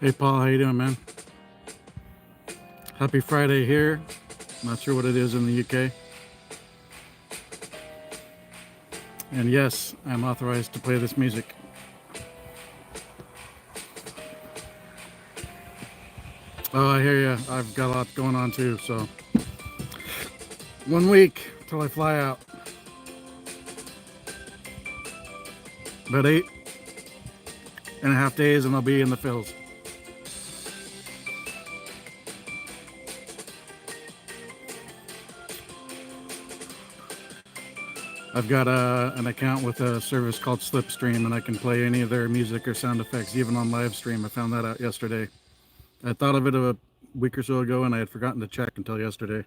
Hey Paul, how you doing, man? Happy Friday here. Not sure what it is in the UK. And yes, I'm authorized to play this music. Oh, I hear you. I've got a lot going on too, so 1 week till I fly out. About 8.5 days and I'll be in the Phils. I've got an account with a service called Slipstream, and I can play any of their music or sound effects, even on live stream. I found that out yesterday. I thought of it a week or so ago, and I had forgotten to check until yesterday.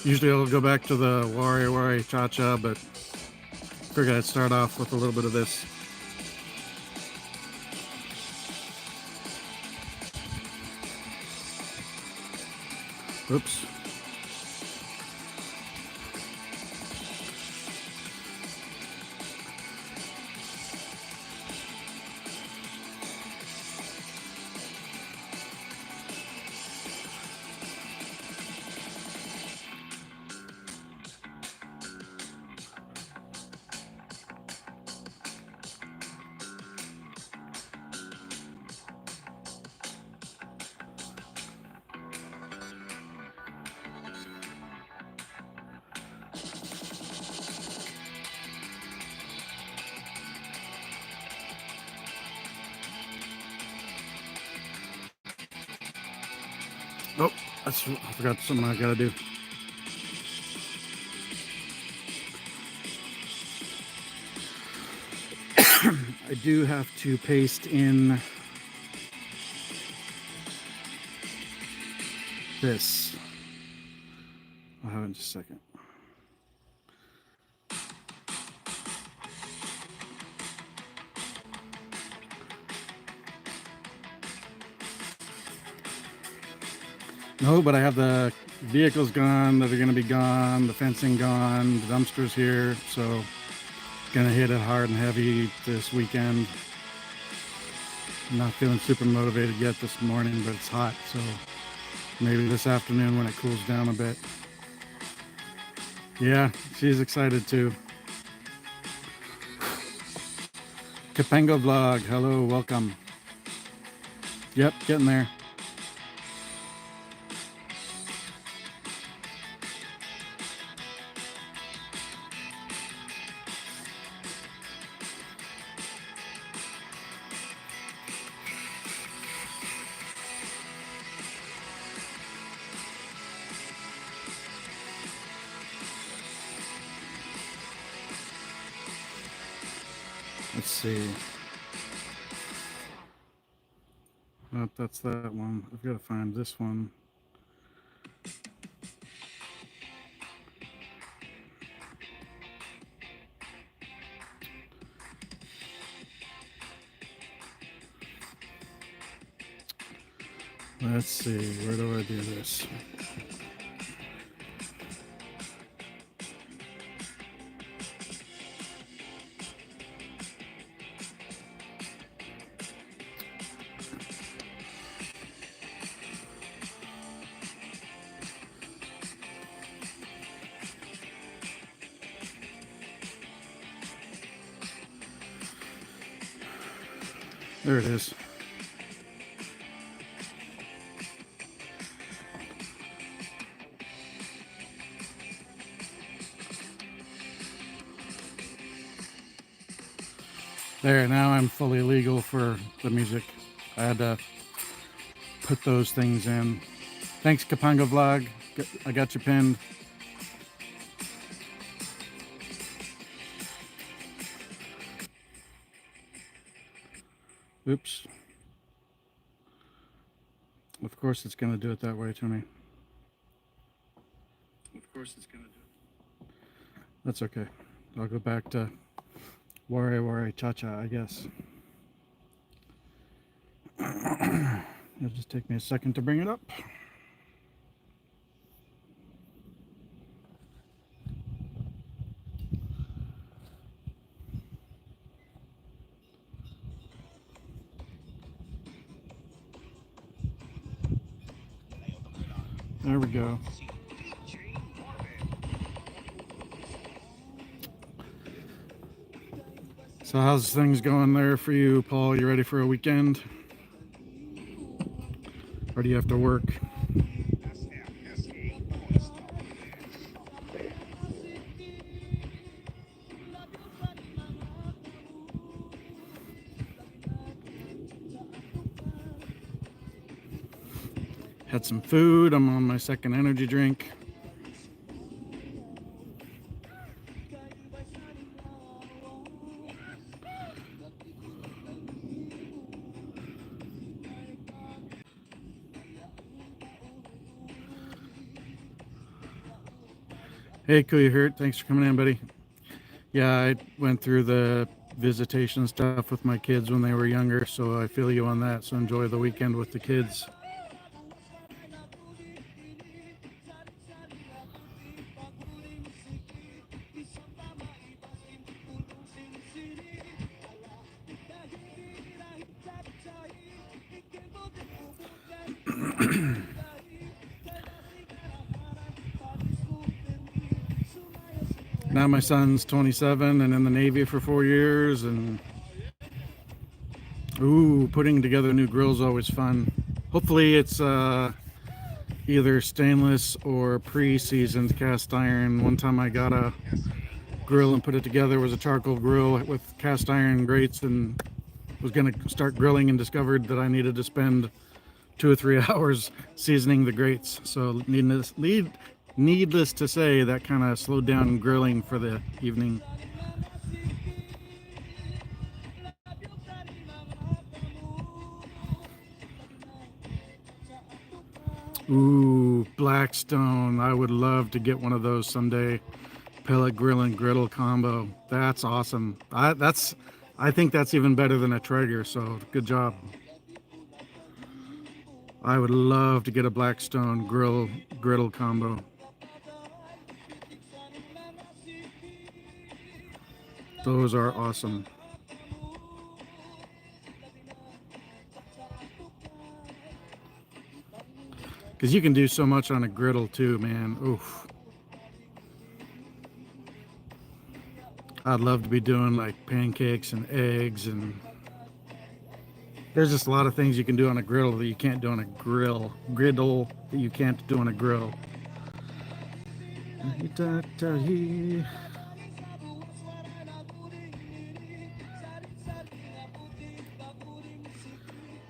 Usually I'll go back to the Wari Wari Cha Cha, but figured I'd start off with a little bit of this. Oops. Oh, I forgot something I gotta do. I do have to paste in this. on just a second. No, but I have the vehicles gone that are going to be gone, the fencing gone, the dumpsters here, so going to hit it hard and heavy this weekend. I'm not feeling super motivated yet this morning, but it's hot, so maybe this afternoon when it cools down a bit. Yeah, she's excited too. Capengo vlog, hello, welcome. Yep, getting there. Let's see. Oh, that's that one. I've got to find this one. Let's see, where do I do this? There it is. There, now I'm fully legal for the music. I had to put those things in. Thanks, Kapanga Vlog. I got you pinned. Oops. Of course it's going to do it that way to me. Of course it's going to do it. That's okay. I'll go back to Ware Cha-Cha, I guess. It'll just take me a second to bring it up. There we go. So how's things going there for you, Paul? You ready for a weekend? Or do you have to work? Had some food. I'm on my second energy drink. Hey, Kuya, thanks for coming in, buddy. Yeah, I went through the visitation stuff with my kids when they were younger, so I feel you on that. So enjoy the weekend with the kids. Now my son's 27 and in the Navy for 4 years, and putting together a new grill is always fun. Hopefully it's either stainless or pre-seasoned cast iron. One time I got a grill and put it together. It was a charcoal grill with cast iron grates, and was going to start grilling and discovered that I needed to spend 2 or 3 hours seasoning the grates. So needless to say, that kind of slowed down grilling for the evening. Ooh, Ooh, Blackstone. I would love to get one of those someday. Pellet grill and griddle combo. That's awesome. I think that's even better than a Traeger, so good job. I would love to get a Blackstone griddle combo. Those are awesome. Because you can do so much on a griddle too, man. Oof. I'd love to be doing like pancakes and eggs, and there's just a lot of things you can do on a griddle that you can't do on a griddle that you can't do on a grill.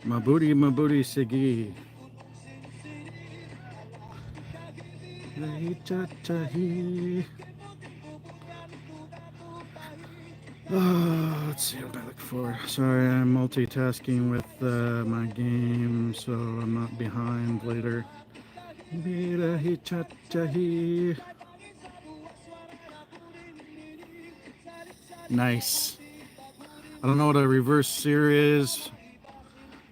My booty sigi. Let's see what I look for. Sorry, I'm multitasking with my game, so I'm not behind later. Nice. I don't know what a reverse sear is.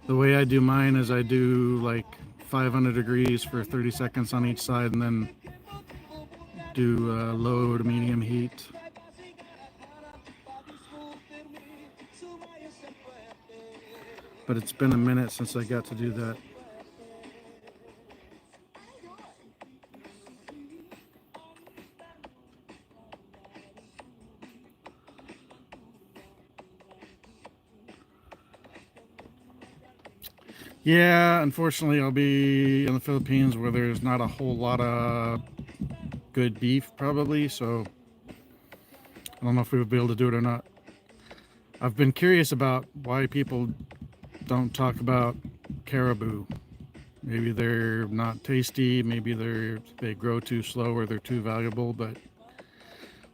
The way I do mine is I do like 500 degrees for 30 seconds on each side, and then do low to medium heat. But it's been a minute since I got to do that. Yeah, unfortunately, I'll be in the Philippines where there's not a whole lot of good beef, probably, so I don't know if we would be able to do it or not. I've been curious about why people don't talk about caribou. Maybe they're not tasty, maybe they grow too slow or they're too valuable, but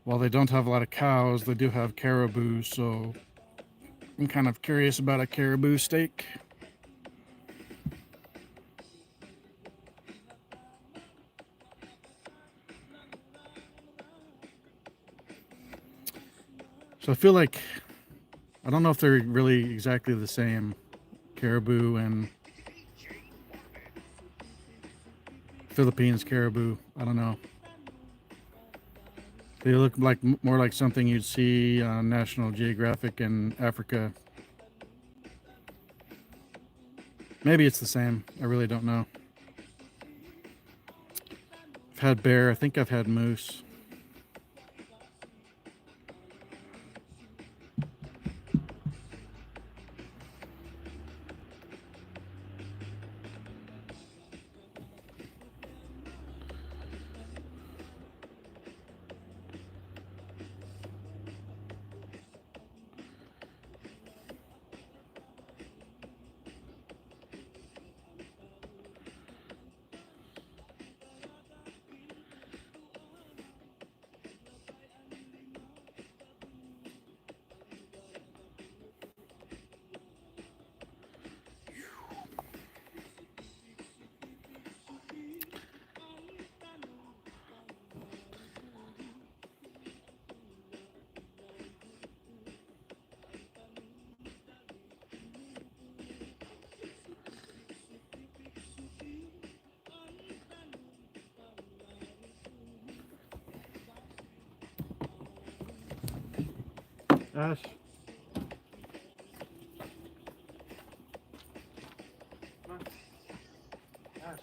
while they don't have a lot of cows, they do have caribou, so I'm kind of curious about a caribou steak. So I feel like, I don't know if they're really exactly the same, caribou and Philippines caribou. I don't know. They look like more like something you'd see on National Geographic in Africa. Maybe it's the same. I really don't know. I've had bear. I think I've had moose. Ash. Ash.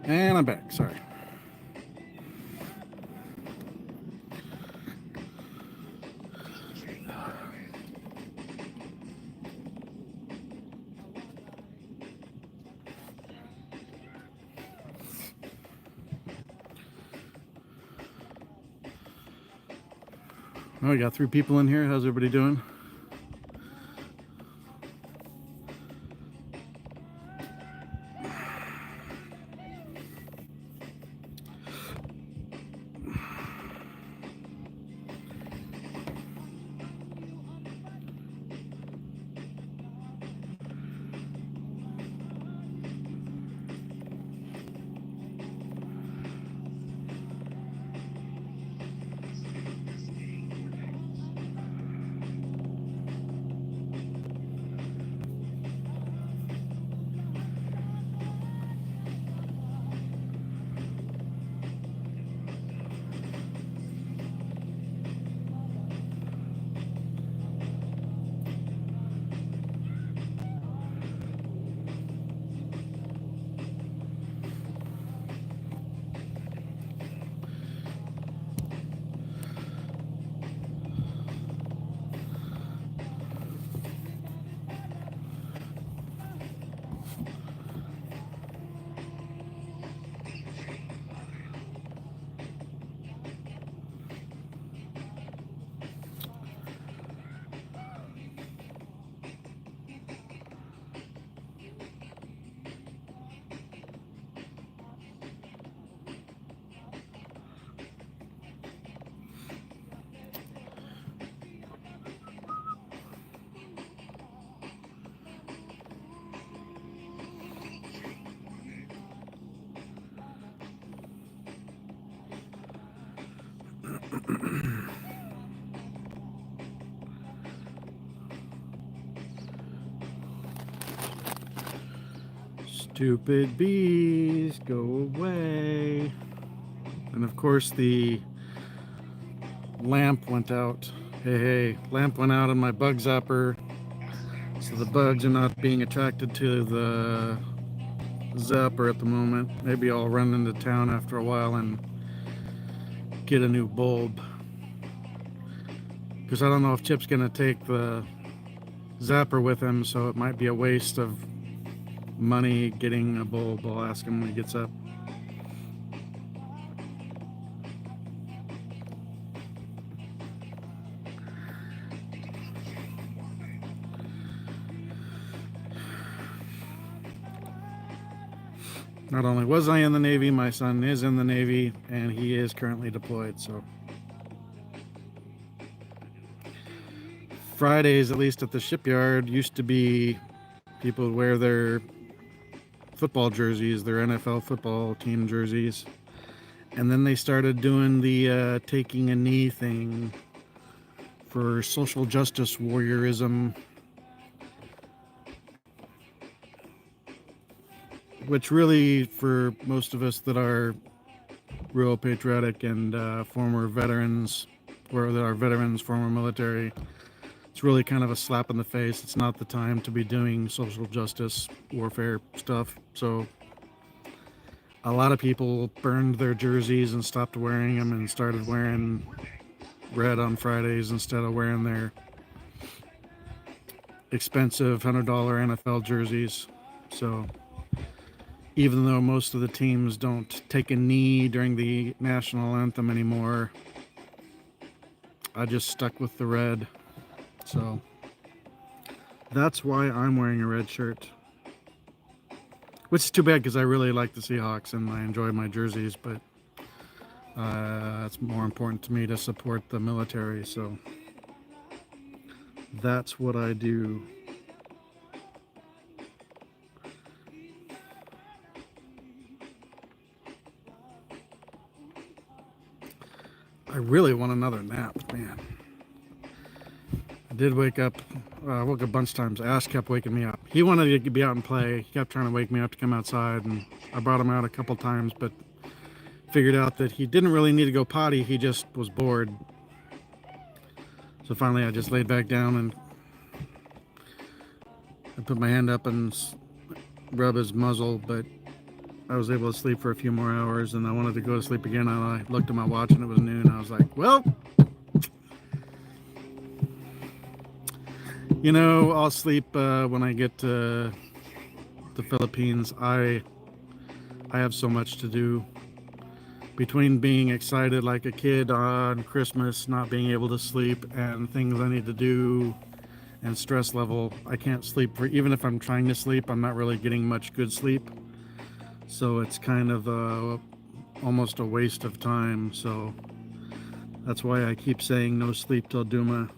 And I'm back, sorry. Oh, we got 3 people in here. How's everybody doing? Stupid bees, go away. And of course the lamp went out. Hey, lamp went out on my bug zapper. So the bugs are not being attracted to the zapper at the moment. Maybe I'll run into town after a while and get a new bulb. Because I don't know if Chip's gonna take the zapper with him, so it might be a waste of money getting a bulb. I'll ask him when he gets up. Not only was I in the Navy, my son is in the Navy, and he is currently deployed, so. Fridays, at least at the shipyard, used to be people would wear their football jerseys, their NFL football team jerseys. And then they started doing the taking a knee thing for social justice warriorism, which really, for most of us that are real patriotic and former veterans, or that are veterans, former military, it's really kind of a slap in the face. It's not the time to be doing social justice warfare stuff. So a lot of people burned their jerseys and stopped wearing them and started wearing red on Fridays instead of wearing their expensive $100 NFL jerseys. So even though most of the teams don't take a knee during the national anthem anymore, I just stuck with the red. So that's why I'm wearing a red shirt. Which is too bad because I really like the Seahawks and I enjoy my jerseys, but it's more important to me to support the military, so that's what I do. I really want another nap, man. I did wake up, I woke up a bunch of times. Ash kept waking me up. He wanted to be out and play. He kept trying to wake me up to come outside, and I brought him out a couple times, but figured out that he didn't really need to go potty. He just was bored. So finally I just laid back down and I put my hand up and rub his muzzle, but I was able to sleep for a few more hours, and I wanted to go to sleep again. And I looked at my watch, and it was noon. I was like, well, you know, I'll sleep when I get to the Philippines. I have so much to do. Between being excited like a kid on Christmas, not being able to sleep, and things I need to do, and stress level, I can't sleep. For even if I'm trying to sleep, I'm not really getting much good sleep. So it's kind of almost a waste of time. So that's why I keep saying no sleep till DUMA.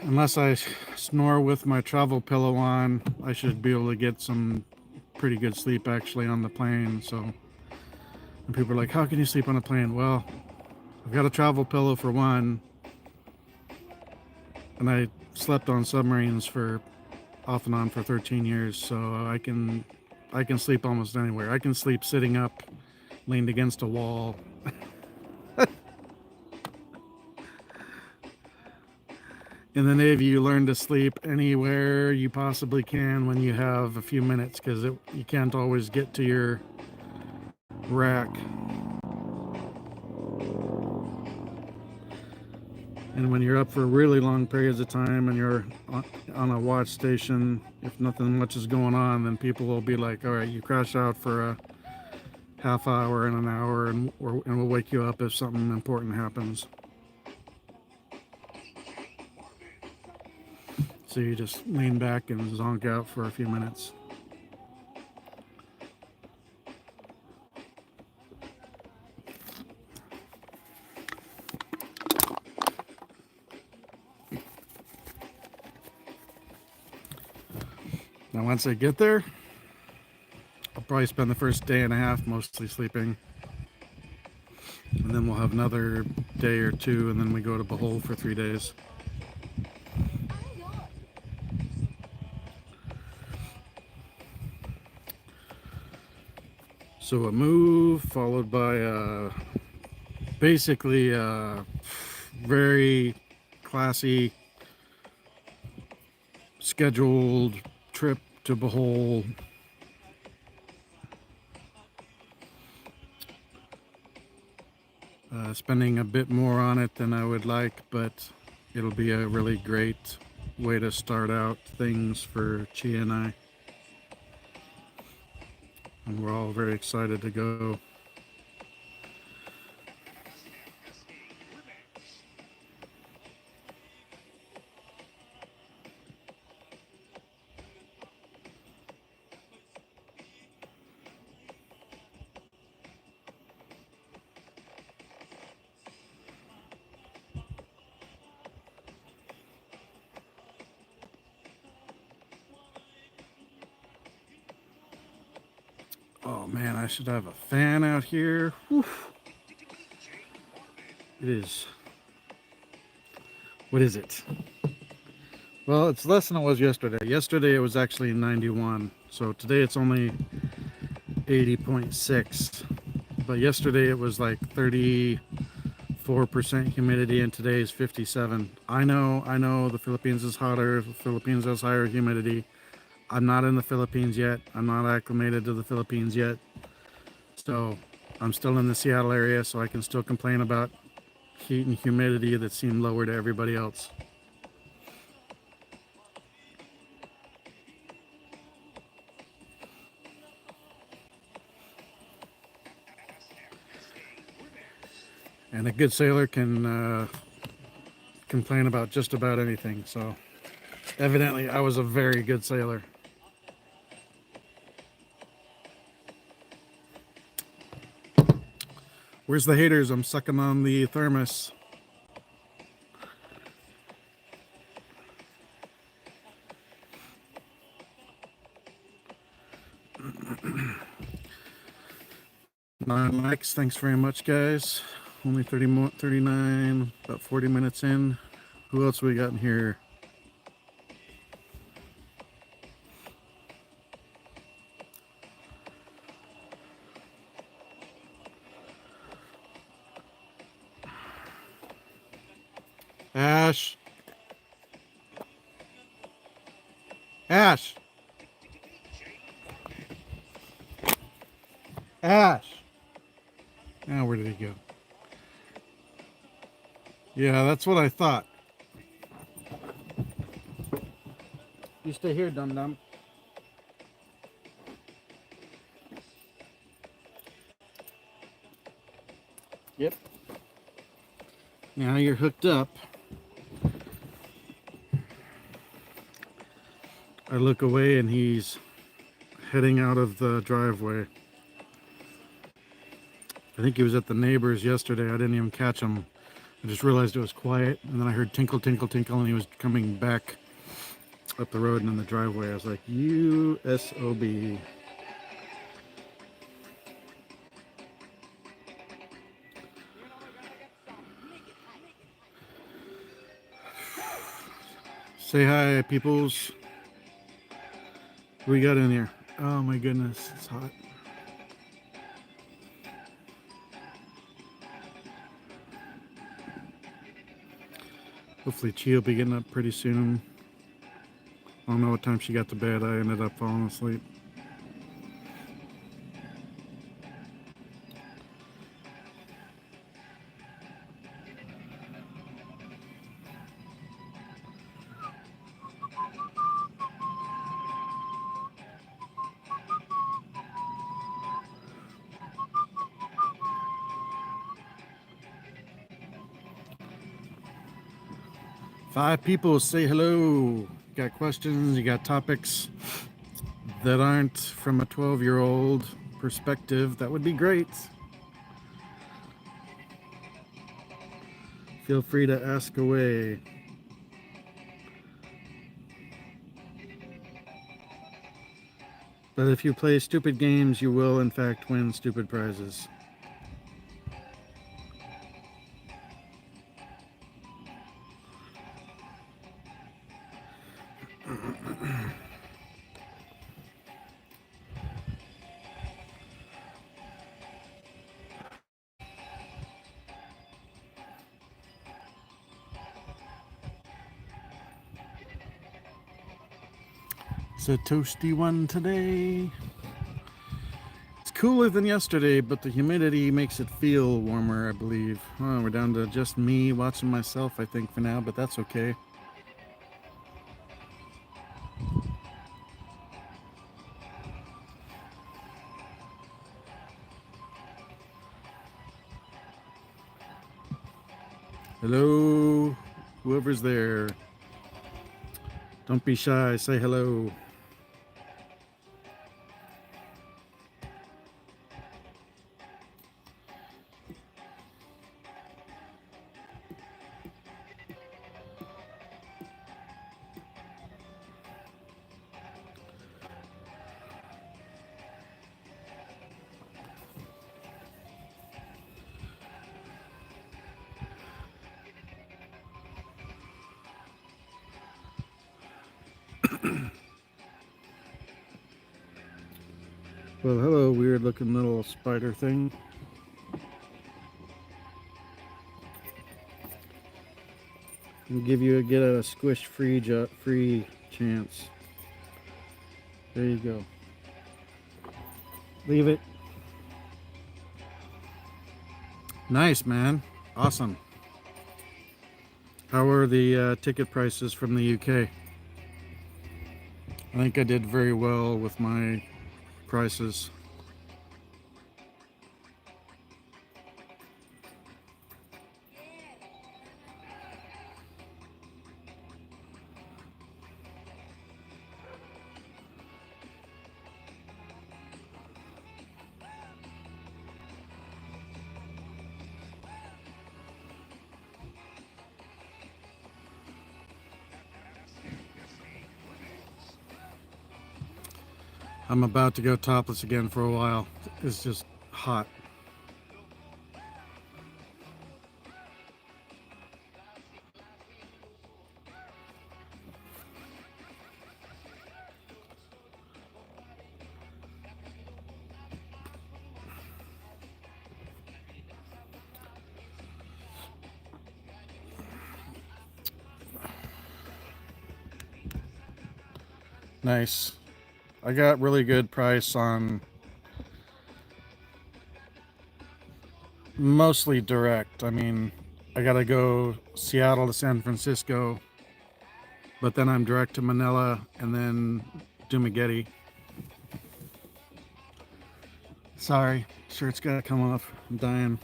Unless I snore with my travel pillow on, I should be able to get some pretty good sleep actually on the plane. So, and people are like, how can you sleep on a plane? Well, I've got a travel pillow for one, and I slept on submarines for off and on for 13 years, so I can sleep almost anywhere. I can sleep sitting up, leaned against a wall. In the Navy, you learn to sleep anywhere you possibly can when you have a few minutes, because you can't always get to your rack. And when you're up for really long periods of time and you're on a watch station, if nothing much is going on, then people will be like, all right, you crash out for a half hour and an hour, and we'll wake you up if something important happens. So you just lean back and zonk out for a few minutes. Now once I get there, I'll probably spend the first day and a half mostly sleeping. And then we'll have another day or two, and then we go to Bohol for 3 days. So a move followed by basically a very classy scheduled trip to Bohol. Spending a bit more on it than I would like, but it'll be a really great way to start out things for Chi and I. And we're all very excited to go. Oh man, I should have a fan out here. Whew. It is. What is it? Well, it's less than it was yesterday. Yesterday it was actually 91. So today it's only 80.6. But yesterday it was like 34% humidity, and today is 57. I know the Philippines is hotter. The Philippines has higher humidity. I'm not in the Philippines yet. I'm not acclimated to the Philippines yet. So I'm still in the Seattle area, so I can still complain about heat and humidity that seem lower to everybody else. And a good sailor can complain about just about anything. So evidently I was a very good sailor. Where's the haters? I'm sucking on the thermos. Nine likes. Thanks very much, guys. Only 39, about 40 minutes in. Who else we got in here? Ash. Ash. Ash. Now, where did he go? Yeah, that's what I thought. You stay here, dum-dum. Yep. Now you're hooked up. I look away and he's heading out of the driveway. I think he was at the neighbor's yesterday. I didn't even catch him. I just realized it was quiet, and then I heard tinkle, tinkle, tinkle, and he was coming back up the road and in the driveway. I was like, USOB. Say hi, peoples. What we got in here? Oh my goodness, it's hot. Hopefully Chi will be getting up pretty soon. I don't know what time she got to bed. I ended up falling asleep. Five people say hello. You got questions, you got topics that aren't from a 12-year-old perspective. That would be great. Feel free to ask away. But if you play stupid games, you will in fact win stupid prizes. It's a toasty one today. It's cooler than yesterday, but the humidity makes it feel warmer, I believe. Oh, we're down to just me watching myself, I think, for now, but that's okay. Hello, whoever's there. Don't be shy, say hello. Well, hello, weird looking little spider thing. I'll give you get a squish free chance. There you go. Leave it. Nice, man. Awesome. How are the ticket prices from the UK? I think I did very well with my prices. I'm about to go topless again for a while. It's just hot. Nice. I got really good price on mostly direct. I mean, I gotta go Seattle to San Francisco, but then I'm direct to Manila and then Dumaguete. Sorry, shirt's gotta come off. I'm dying.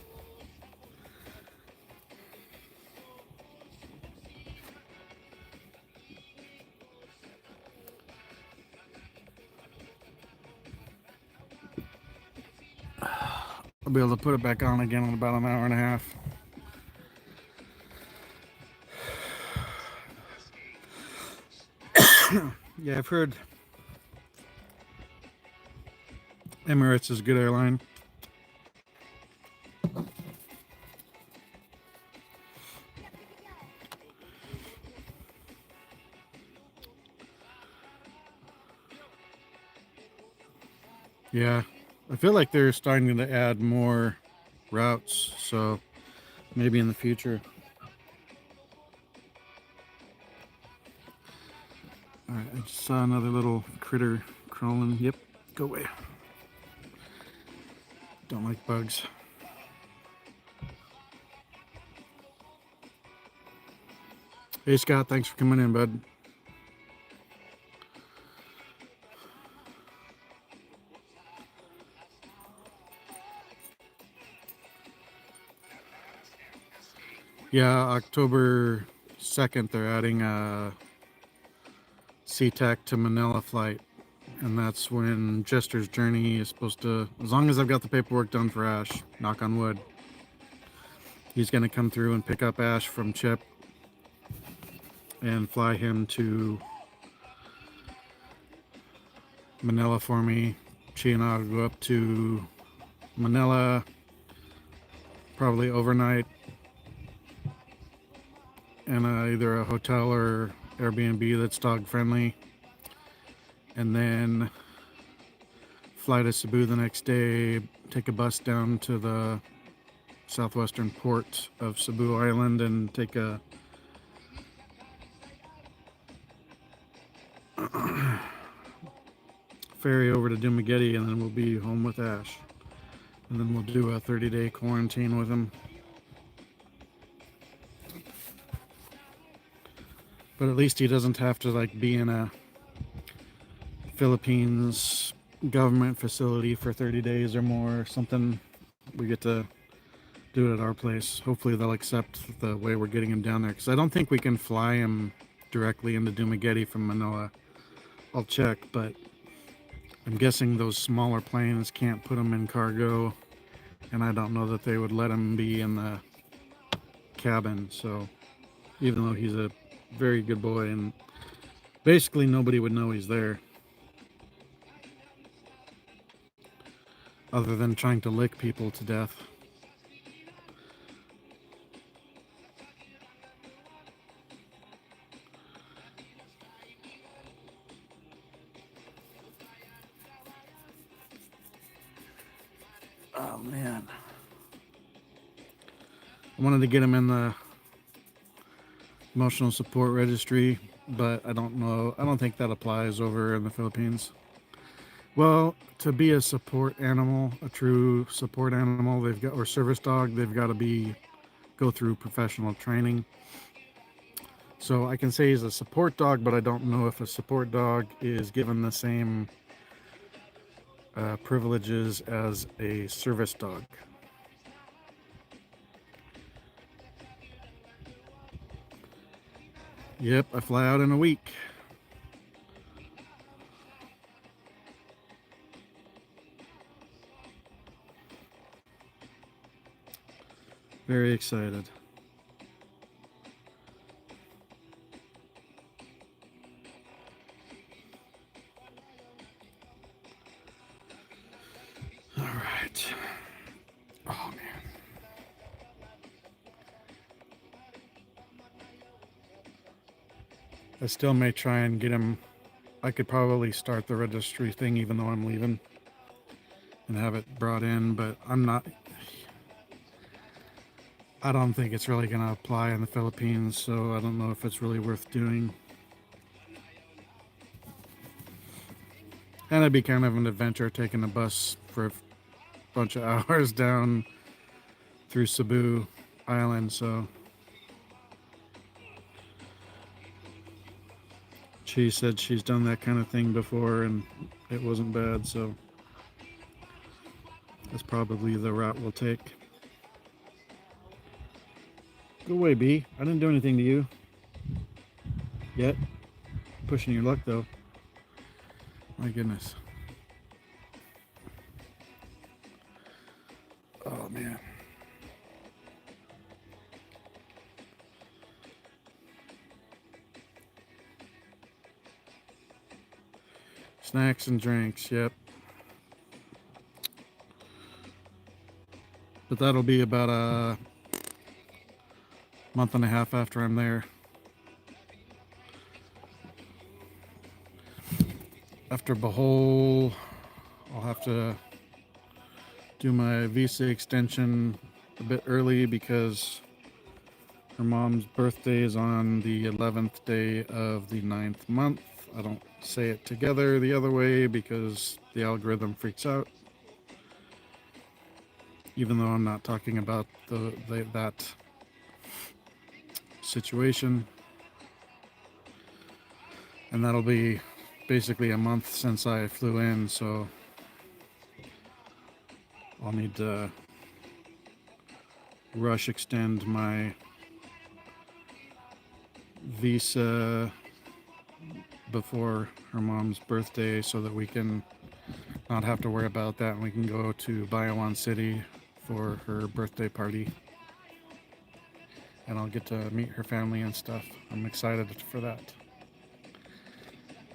I'll be able to put it back on again in about an hour and a half. Yeah, I've heard Emirates is a good airline. Yeah, I feel like they're starting to add more routes, so maybe in the future. All right, I just saw another little critter crawling. Yep, go away. Don't like bugs. Hey Scott, thanks for coming in, bud. Yeah, October 2nd, they're adding a SeaTac to Manila flight. And that's when Jester's Journey is supposed to, as long as I've got the paperwork done for Ash, knock on wood, he's going to come through and pick up Ash from Chip and fly him to Manila for me. She and I will go up to Manila, probably overnight, in either a hotel or Airbnb that's dog friendly, and then fly to Cebu the next day, take a bus down to the southwestern port of Cebu Island and take a ferry over to Dumaguete, and then we'll be home with Ash, and then we'll do a 30-day quarantine with him. But at least he doesn't have to like be in a Philippines government facility for 30 days or more or something. We get to do it at our place. Hopefully they'll accept the way we're getting him down there, because I don't think we can fly him directly into Dumaguete from Manila. I'll check, but I'm guessing those smaller planes can't put him in cargo, and I don't know that they would let him be in the cabin. So even though he's a very good boy, and basically nobody would know he's there other than trying to lick people to death. Oh man, I wanted to get him in the emotional support registry, but I don't think that applies over in the Philippines. Well, to be a support animal, a true support animal, they've got, or service dog, they've got to go through professional training. So I can say he's a support dog, but I don't know if a support dog is given the same privileges as a service dog. Yep, I fly out in a week. Very excited. All right. Oh man. I still may try and get him. I could probably start the registry thing even though I'm leaving and have it brought in, but I don't think it's really going to apply in the Philippines, so I don't know if it's really worth doing. And it'd be kind of an adventure taking a bus for a bunch of hours down through Cebu Island. So she said she's done that kind of thing before and it wasn't bad. So that's probably the route we'll take. Go away, B. I didn't do anything to you yet. Pushing your luck, though. My goodness. Oh, man. Snacks and drinks, yep. But that'll be about a month and a half after I'm there. After Bohol, I'll have to do my visa extension a bit early because her mom's birthday is on the 11th day of the 9th month. I don't say it together the other way because the algorithm freaks out. Even though I'm not talking about that situation. And that'll be basically a month since I flew in, so I'll need to rush extend my visa before her mom's birthday so that we can not have to worry about that and we can go to Bayawan City for her birthday party. And I'll get to meet her family and stuff. I'm excited for that.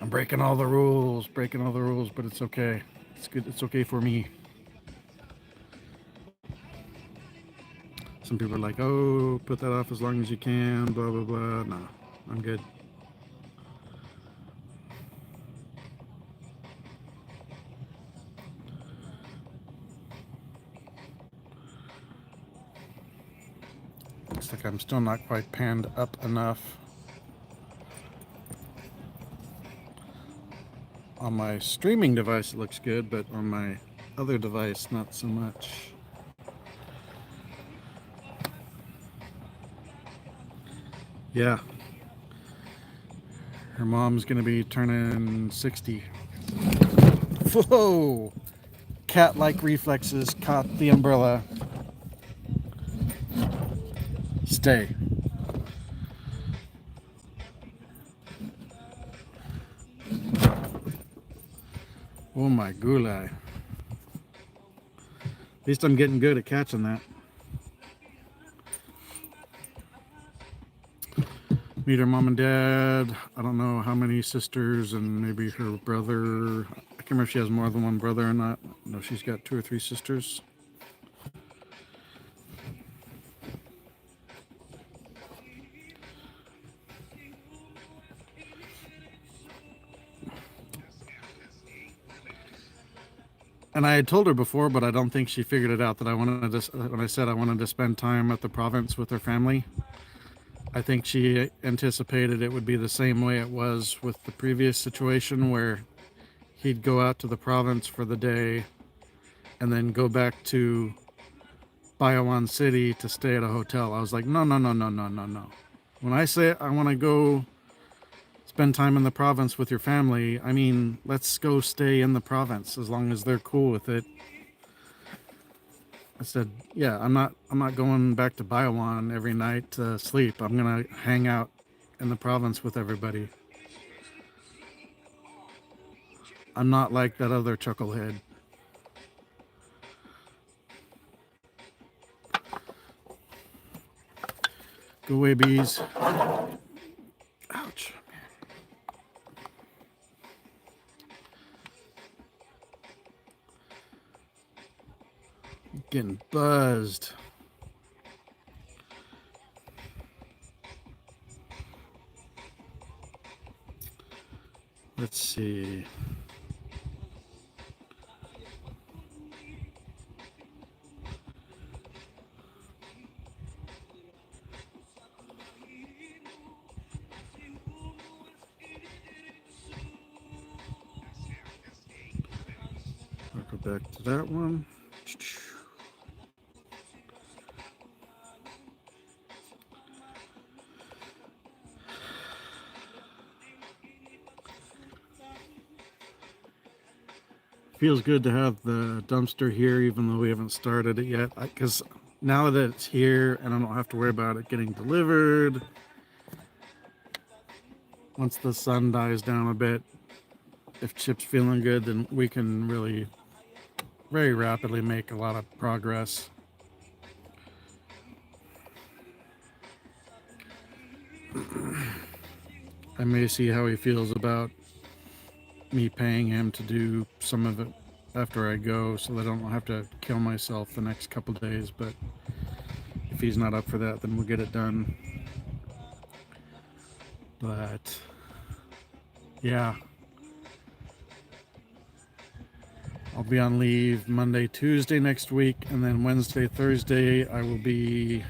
I'm breaking all the rules, but it's okay. It's good. It's okay for me. Some people are like, oh, put that off as long as you can, blah, blah, blah. No, I'm good. Looks like I'm still not quite panned up enough. On my streaming device, it looks good, but on my other device, not so much. Yeah. Her mom's gonna be turning 60. Whoa! Cat-like reflexes caught the umbrella. Stay. Oh my gulai. At least I'm getting good at catching that. Meet her mom and dad. I don't know how many sisters and maybe her brother. I can't remember if she has more than one brother or not. No, she's got 2 or 3 sisters. And I had told her before, but I don't think she figured it out that I wanted to, when I said I wanted to spend time at the province with her family. I think she anticipated it would be the same way it was with the previous situation where he'd go out to the province for the day and then go back to Bayawan City to stay at a hotel. I was like, no. When I say I want to go spend time in the province with your family, I mean, let's go stay in the province as long as they're cool with it. I said, yeah, I'm not going back to Bayawan every night to sleep. I'm going to hang out in the province with everybody. I'm not like that other chucklehead. Go away, bees. Ouch. Getting buzzed. Let's see. I'll go back to that one. Feels good to have the dumpster here, even though we haven't started it yet. Because now that it's here and I don't have to worry about it getting delivered, once the sun dies down a bit, if Chip's feeling good, then we can really very rapidly make a lot of progress. I may see how he feels about me paying him to do some of it after I go, so that I don't have to kill myself the next couple days. But if he's not up for that, then we'll get it done. But yeah, I'll be on leave Monday, Tuesday next week, and then Wednesday, Thursday I will be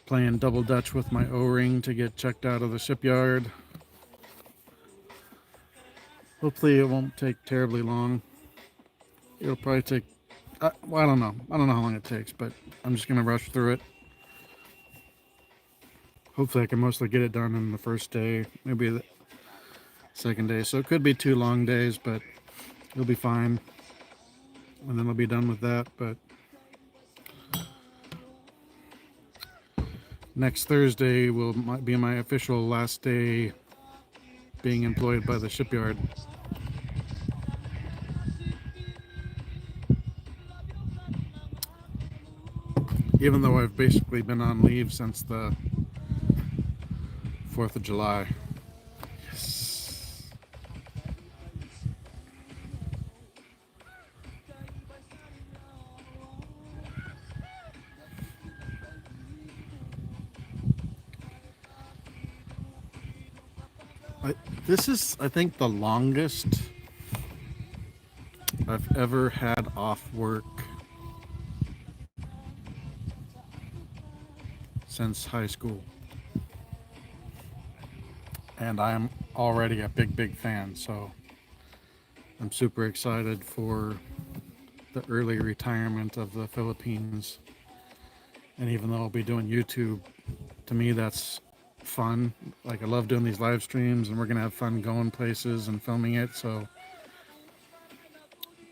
playing double dutch with my O-ring to get checked out of the shipyard. Hopefully it won't take terribly long. It'll probably take, well, I don't know. I don't know how long it takes, but I'm just going to rush through it. Hopefully I can mostly get it done in the first day, maybe the second day. So it could be 2 long days, but it'll be fine. And then I'll be done with that. But next Thursday might be my official last day being employed by the shipyard. Even though I've basically been on leave since the 4th of July. Yes. This is, I think, the longest I've ever had off work since high school. And I'm already a big fan, so I'm super excited for the early retirement of the Philippines. And even though I'll be doing YouTube, to me that's fun. Like, I love doing these live streams, and we're gonna have fun going places and filming it. So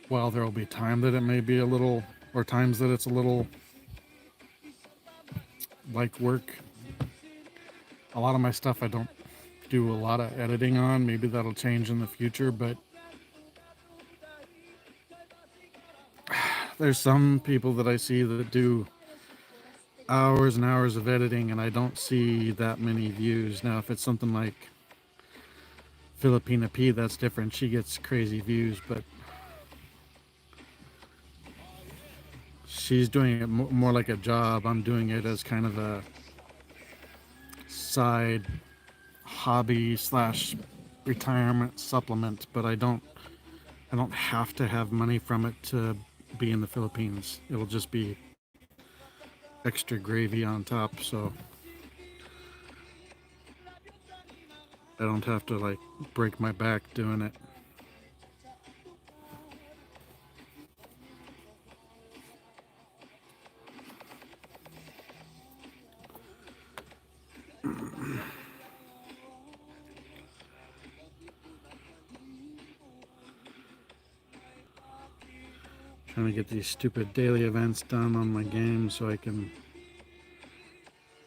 while there will be time that it may be a little, or times that it's a little like work, a lot of my stuff I don't do a lot of editing on. Maybe that'll change in the future, but there's some people that I see that do hours and hours of editing, and I don't see that many views. Now, if it's something like Filipina P, that's different. She gets crazy views, but she's doing it more like a job. I'm doing it as kind of a side hobby / retirement supplement, but I don't have to have money from it to be in the Philippines. It'll just be extra gravy on top, so I don't have to like break my back doing it. Trying to get these stupid daily events done on my game so I can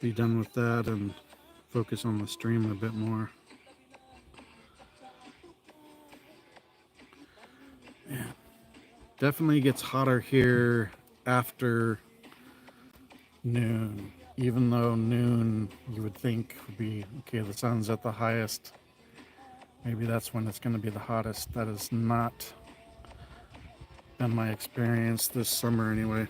be done with that and focus on the stream a bit more. Yeah, definitely gets hotter here after noon, even though noon you would think would be okay, the sun's at the highest, maybe that's when it's going to be the hottest. That is not been my experience this summer anyway.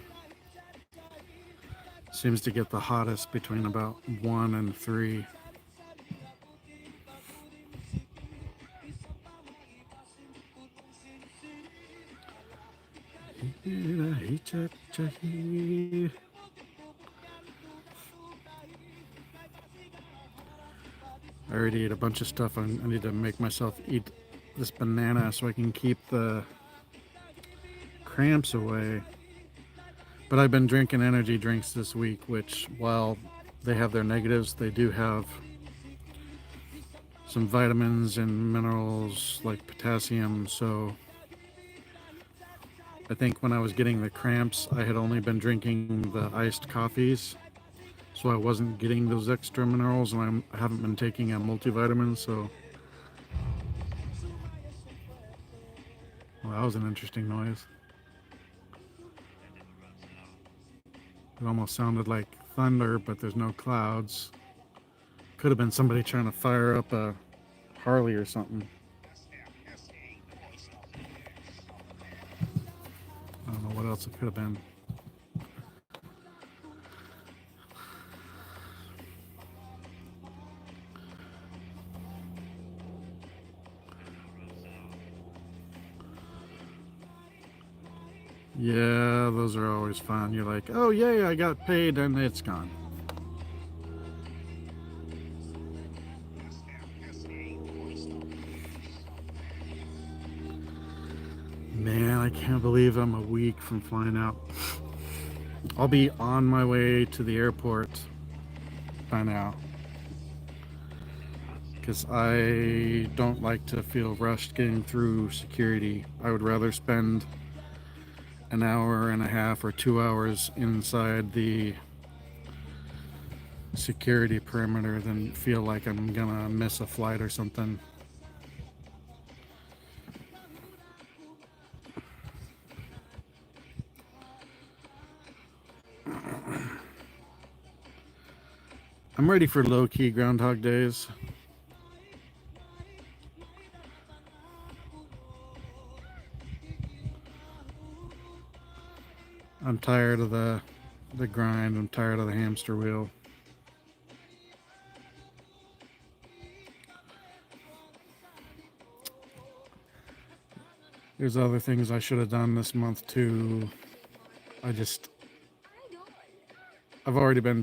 Seems to get the hottest between about 1 and 3. I already ate a bunch of stuff. I need to make myself eat this banana so I can keep the cramps away. But I've been drinking energy drinks this week, which, while they have their negatives, they do have some vitamins and minerals like potassium. So I think when I was getting the cramps, I had only been drinking the iced coffees, so I wasn't getting those extra minerals, and I haven't been taking a multivitamin. So, well, that was an interesting noise. It almost sounded like thunder, but there's no clouds. Could have been somebody trying to fire up a Harley or something. I don't know what else it could have been. Yeah, those are always fun. You're like, oh yay, I got paid, and it's gone. Man, I can't believe I'm a week from flying out. I'll be on my way to the airport by now, because I don't like to feel rushed getting through security. I would rather spend an hour and a half or 2 hours inside the security perimeter than feel like I'm gonna miss a flight or something. I'm ready for low-key Groundhog Days. I'm tired of the grind. I'm tired of the hamster wheel. There's other things I should have done this month too. I've already been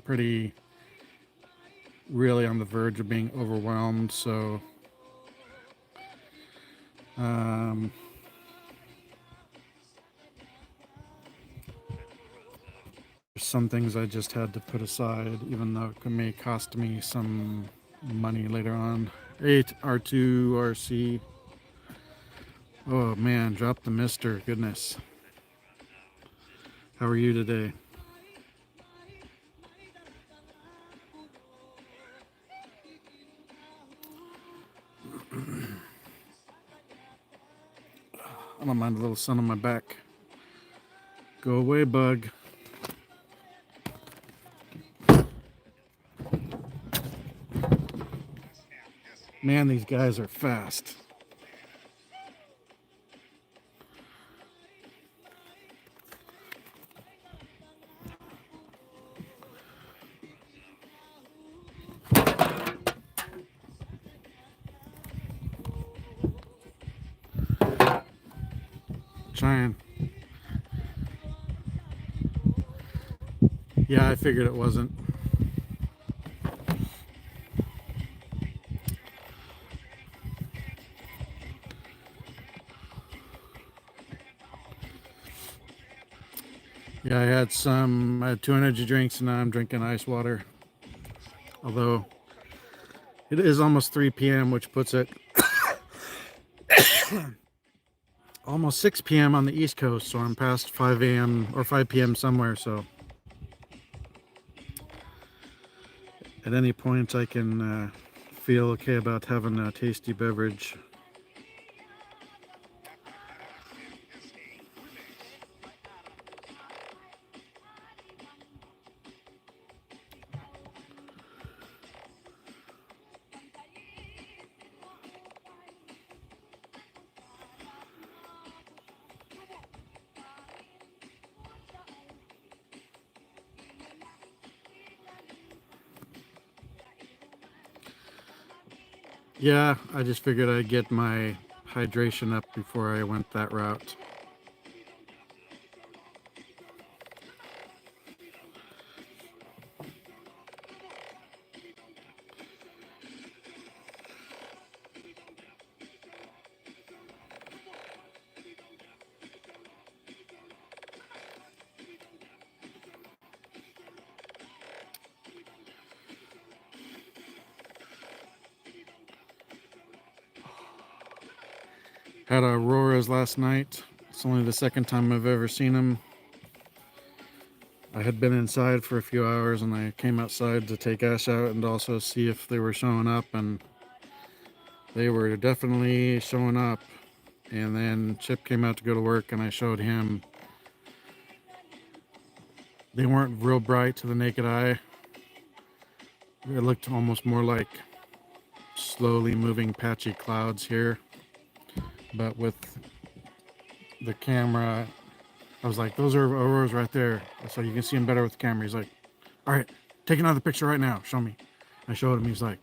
really on the verge of being overwhelmed, so there's some things I just had to put aside, even though it may cost me some money later on. 8 R2 RC. Oh man, drop the mister. Goodness. How are you today? I don't mind a little sun on my back. Go away, bug. Man, these guys are fast. Trying. Yeah, I figured it wasn't. Yeah, I had 2 energy drinks and now I'm drinking ice water. Although it is almost 3 p.m., which puts it almost 6 p.m. on the East Coast, so I'm past 5 a.m. or 5 p.m. somewhere, so at any point I can feel okay about having a tasty beverage. Yeah, I just figured I'd get my hydration up before I went that route. Had auroras last night. It's only the second time I've ever seen them. I had been inside for a few hours and I came outside to take Ash out and also see if they were showing up, and they were definitely showing up. And then Chip came out to go to work and I showed him. They weren't real bright to the naked eye. It looked almost more like slowly moving patchy clouds here. But with the camera, I was like, those are auroras right there. So you can see them better with the camera. He's like, all right, take another picture right now. Show me. I showed him. He's like,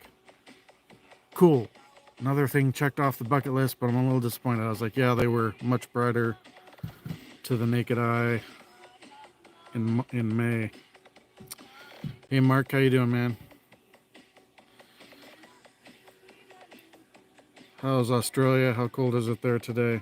cool. Another thing checked off the bucket list, but I'm a little disappointed. I was like, yeah, they were much brighter to the naked eye in May. Hey, Mark, how you doing, man? How's Australia? How cold is it there today?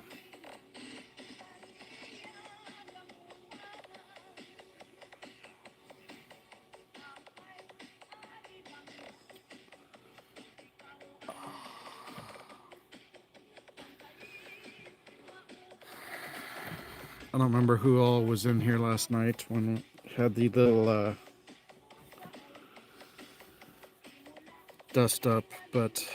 I don't remember who all was in here last night when we had the little dust up, but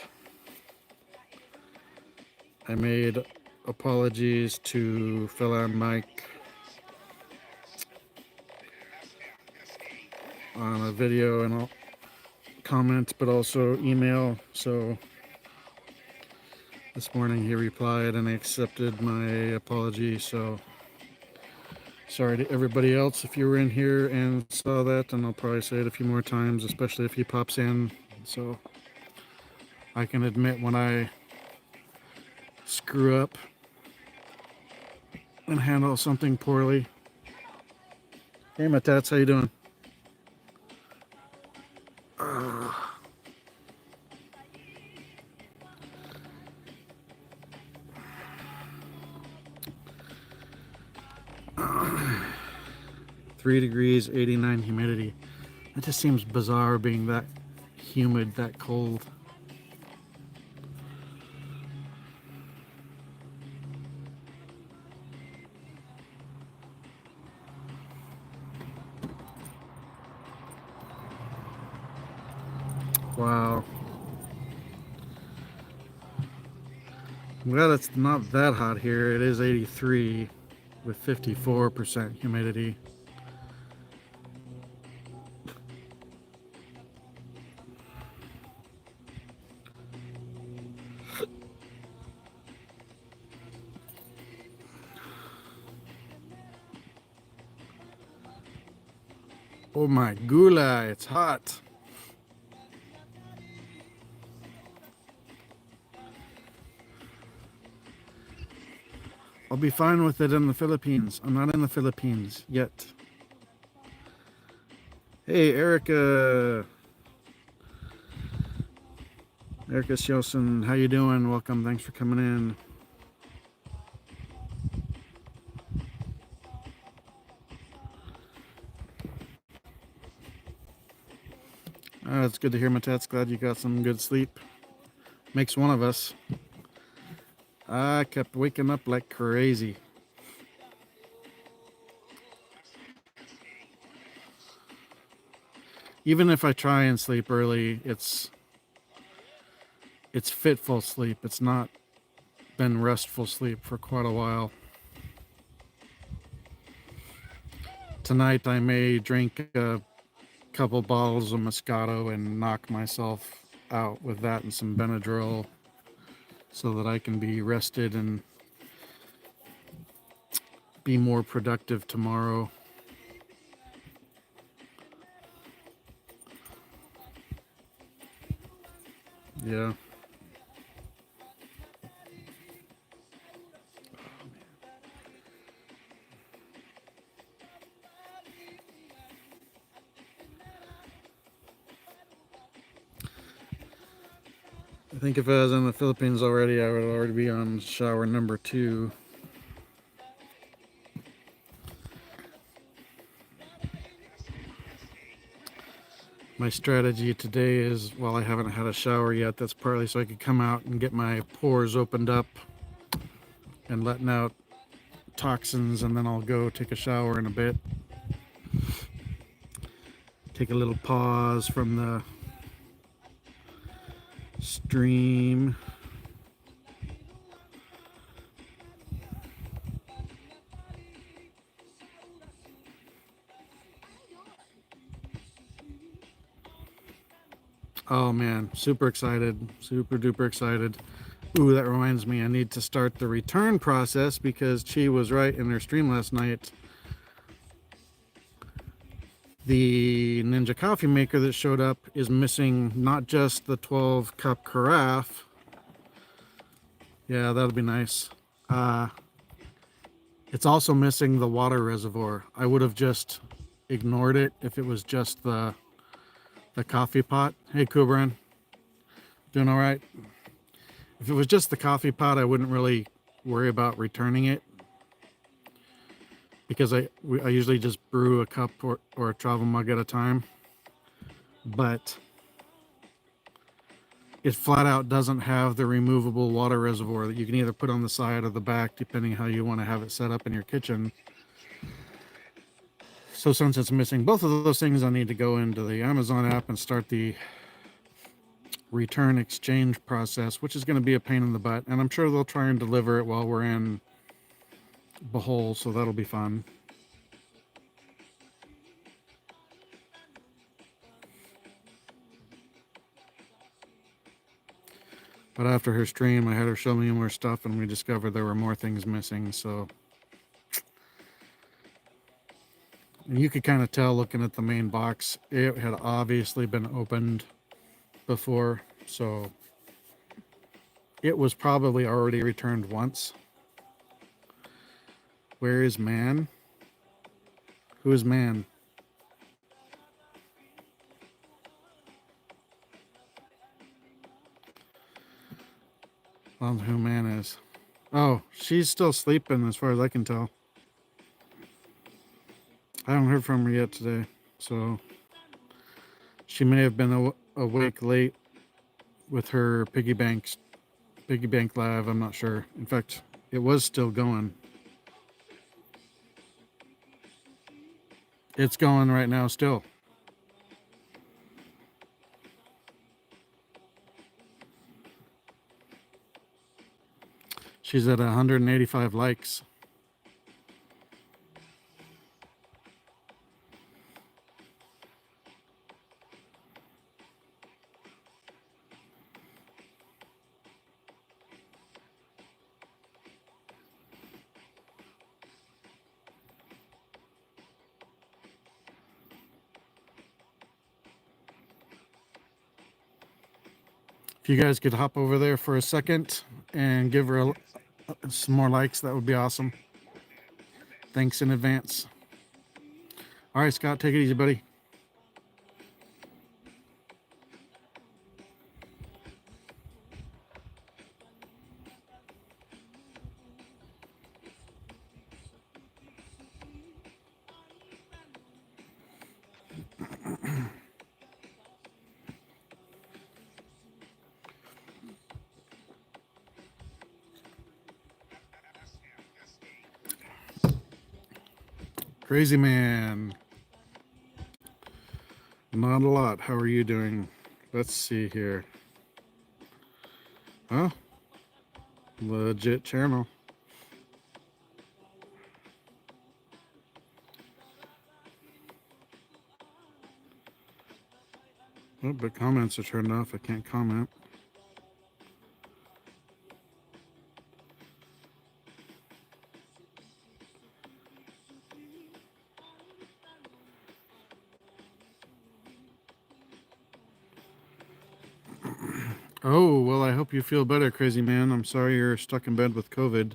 I made apologies to Phil and Mike on a video and a comment, but also email. So this morning he replied and I accepted my apology. So sorry to everybody else if you were in here and saw that, and I'll probably say it a few more times, especially if he pops in, so I can admit when I screw up and handle something poorly. Hey, my tats, how you doing? 3 degrees, 89 humidity. It just seems bizarre being that humid, that cold. Wow. I'm glad it's not that hot here. It is 83 with 54% humidity. Oh my gula, it's hot. I'll be fine with it in the Philippines. I'm not in the Philippines yet. Hey, Erica. Erica Shelson, how you doing? Welcome. Thanks for coming in. It's good to hear, Matats. Glad you got some good sleep. Makes one of us. I kept waking up like crazy. Even if I try and sleep early, it's fitful sleep. It's not been restful sleep for quite a while. Tonight I may drink a couple bottles of Moscato and knock myself out with that and some Benadryl so that I can be rested and be more productive tomorrow. Yeah. I think if I was in the Philippines already, I would already be on shower number 2. My strategy today is, while I haven't had a shower yet, that's partly so I could come out and get my pores opened up and letting out toxins, and then I'll go take a shower in a bit. Take a little pause from the stream. Oh man, super excited, super duper excited. Ooh, that reminds me, I need to start the return process because Chi was right in her stream last night. The Ninja coffee maker that showed up is missing not just the 12 cup carafe. Yeah, that'll be nice. It's also missing the water reservoir. I would have just ignored it if it was just the coffee pot. Hey, Kubran, doing all right? If it was just the coffee pot, I wouldn't really worry about returning it because I usually just brew a cup or a travel mug at a time. But it flat out doesn't have the removable water reservoir that you can either put on the side or the back, depending how you want to have it set up in your kitchen. So since it's missing both of those things, I need to go into the Amazon app and start the return exchange process, which is going to be a pain in the butt. And I'm sure they'll try and deliver it while we're in Bohol, so that'll be fun. But after her stream, I had her show me more stuff, and we discovered there were more things missing. So, and you could kind of tell looking at the main box, it had obviously been opened before. So it was probably already returned once. Where is man? Who is man? I don't know who man is. Oh, she's still sleeping as far as I can tell. I haven't heard from her yet today, so she may have been awake late with her piggy bank live. I'm not sure. In fact, it was still going. It's going right now still. She's at 185 likes. If you guys could hop over there for a second and give her some more likes, that would be awesome. Thanks in advance. All right, Scott, take it easy, buddy. Crazy man. Not a lot. How are you doing? Let's see here. Oh, legit channel. Oh, but comments are turned off. I can't comment. Oh, well, I hope you feel better, crazy man. I'm sorry you're stuck in bed with COVID.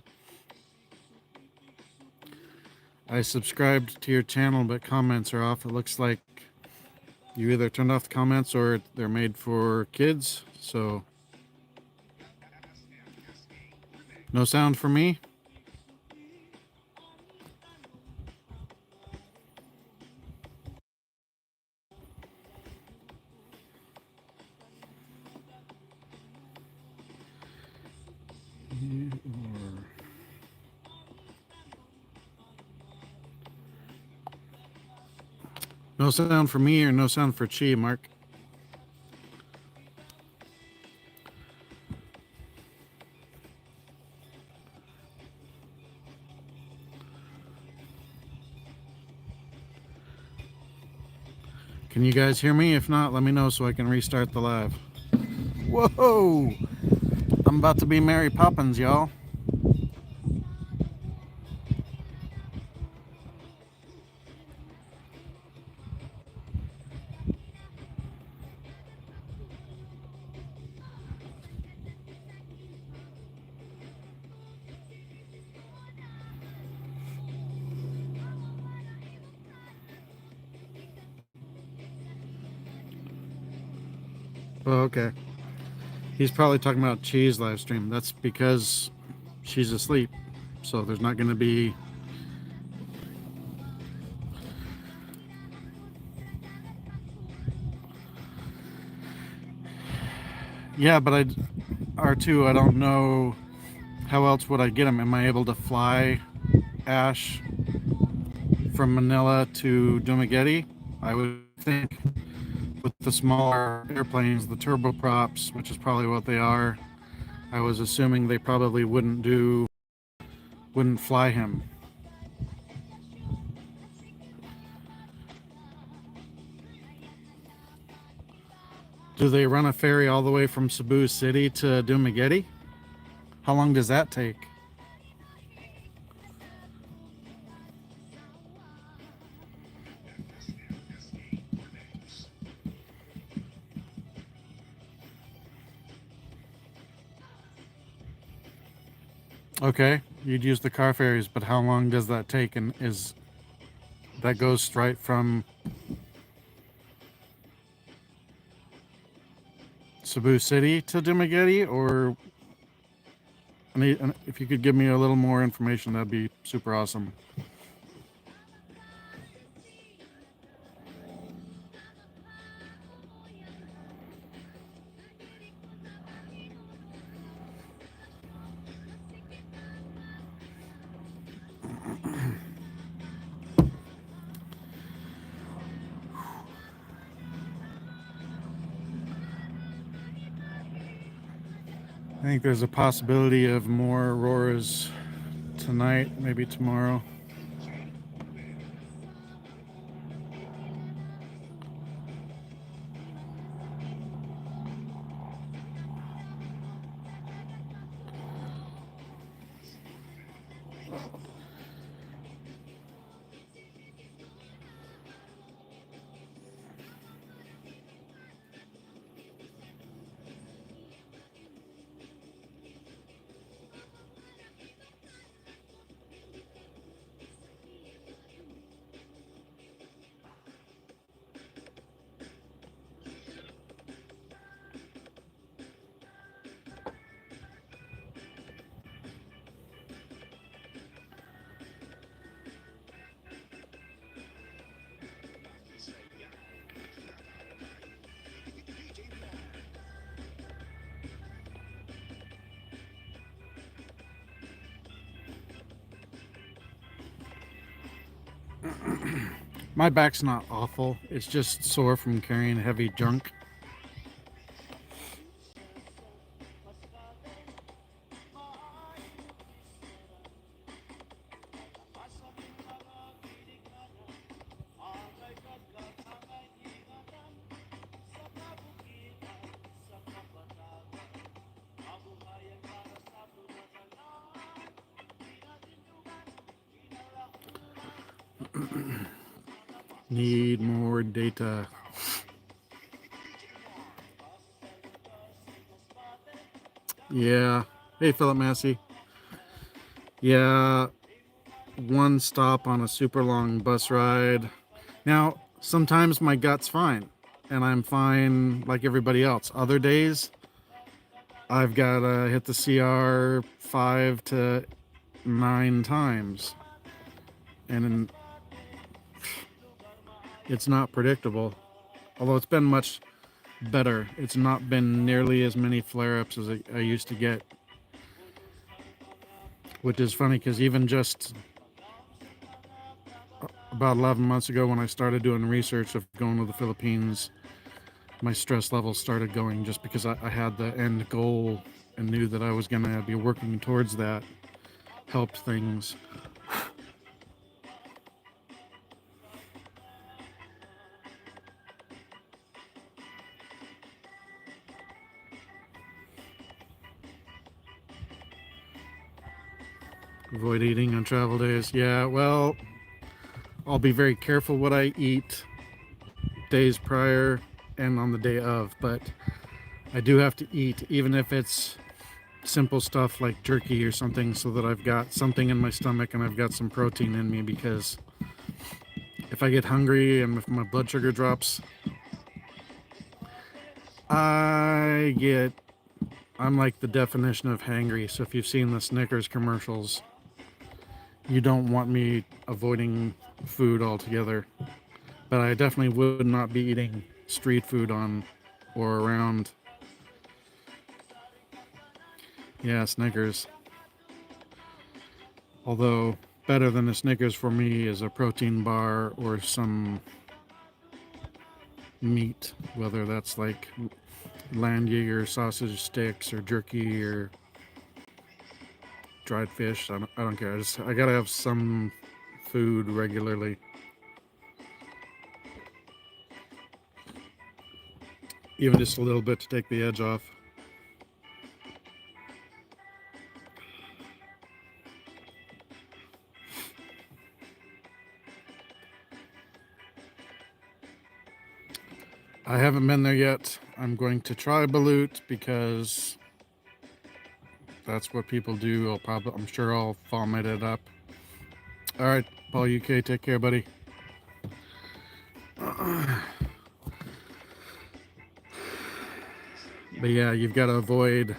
I subscribed to your channel, but comments are off. It looks like you either turned off the comments or they're made for kids. So, no sound for me. No sound for me or no sound for Chi, Mark? Can you guys hear me? If not, let me know so I can restart the live. Whoa! I'm about to be Mary Poppins, y'all. Oh, okay. He's probably talking about Chi's live stream. That's because she's asleep. So there's not going to be... Yeah, but R2, I don't know how else would I get him. Am I able to fly Ash from Manila to Dumaguete? I would think with the smaller airplanes, the turboprops, which is probably what they are, I was assuming they probably wouldn't fly him. Do they run a ferry all the way from Cebu City to Dumaguete? How long does that take? Okay, you'd use the car ferries, but how long does that take? And is that goes straight from Cebu City to Dumaguete, or if you could give me a little more information, that'd be super awesome. I think there's a possibility of more auroras tonight, maybe tomorrow. My back's not awful. It's just sore from carrying heavy junk. Need more data. Yeah. Hey, Philip Massey. Yeah. One stop on a super long bus ride. Now, sometimes my gut's fine, and I'm fine like everybody else. Other days, I've got to hit the CR 5 to 9 times. And it's not predictable. Although it's been much better. It's not been nearly as many flare-ups as I used to get. Which is funny because even just about 11 months ago when I started doing research of going to the Philippines, my stress levels started going just because I had the end goal and knew that I was going to be working towards that. Helped things. Avoid eating on travel days. Yeah, well, I'll be very careful what I eat days prior and on the day of, but I do have to eat, even if it's simple stuff like jerky or something, so that I've got something in my stomach and I've got some protein in me, because if I get hungry and if my blood sugar drops, I'm like the definition of hangry. So if you've seen the Snickers commercials, you don't want me avoiding food altogether. But I definitely would not be eating street food on or around. Yeah, Snickers. Although better than a Snickers for me is a protein bar or some meat, whether that's like land Jaeger sausage sticks or jerky or dried fish. I don't care. I gotta have some food regularly. Even just a little bit to take the edge off. I haven't been there yet. I'm going to try Balut because that's what people do. I'm sure I'll vomit it up. All right, Paul UK, take care, buddy. But yeah, you've got to avoid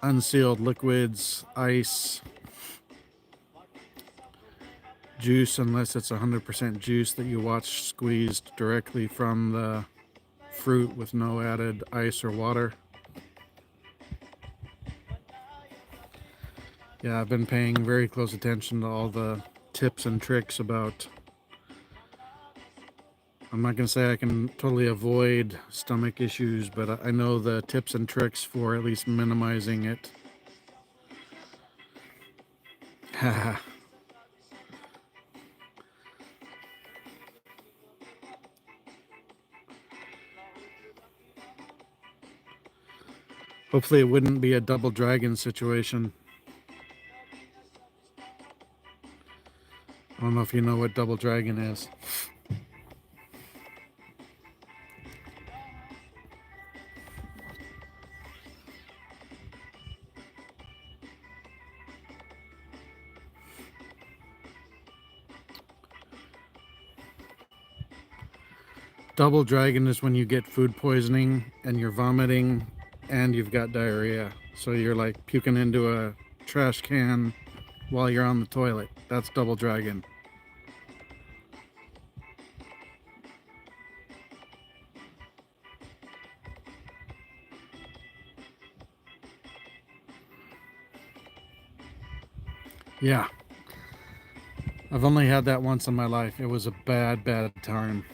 unsealed liquids, ice, juice, unless it's 100% juice that you watch squeezed directly from the fruit with no added ice or water. Yeah, I've been paying very close attention to all the tips and tricks about. I'm not going to say I can totally avoid stomach issues, but I know the tips and tricks for at least minimizing it. Haha. Hopefully it wouldn't be a double dragon situation. I don't know if you know what double dragon is. Double dragon is when you get food poisoning and you're vomiting and you've got diarrhea. So you're like puking into a trash can while you're on the toilet. That's double dragon. Yeah. I've only had that once in my life. It was a bad, bad time.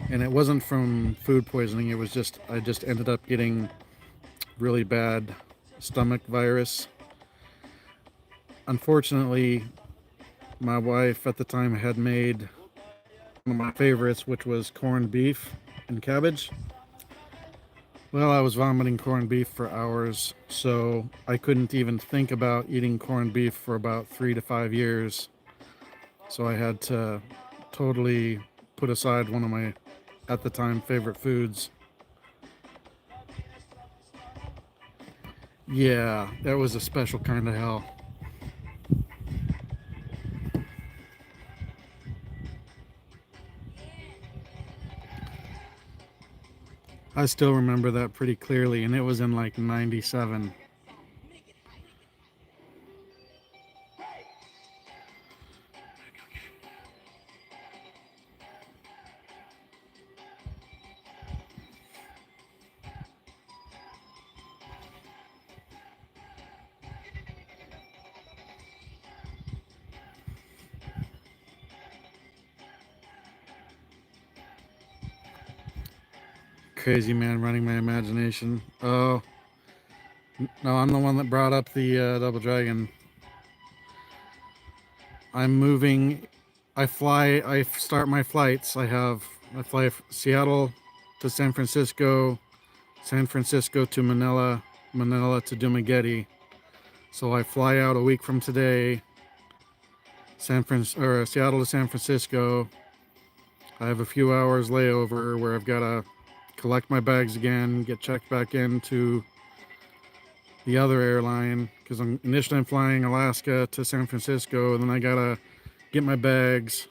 And it wasn't from food poisoning. It was just, I just ended up getting really bad stomach virus. Unfortunately, my wife at the time had made one of my favorites, which was corned beef and cabbage. Well, I was vomiting corned beef for hours, so I couldn't even think about eating corned beef for about 3 to 5 years. So I had to totally put aside one of my, at the time, favorite foods. Yeah, that was a special kind of hell. I still remember that pretty clearly, and it was in like 97. Crazy man running my imagination. Oh, no, I'm the one that brought up the Double Dragon. I'm moving. I start my flights. I fly Seattle to San Francisco, San Francisco to Manila, Manila to Dumaguete. So I fly out a week from today, Seattle to San Francisco. I have a few hours layover where I've got to collect my bags again, get checked back into the other airline because I'm flying Alaska to San Francisco, and then I gotta get my bags,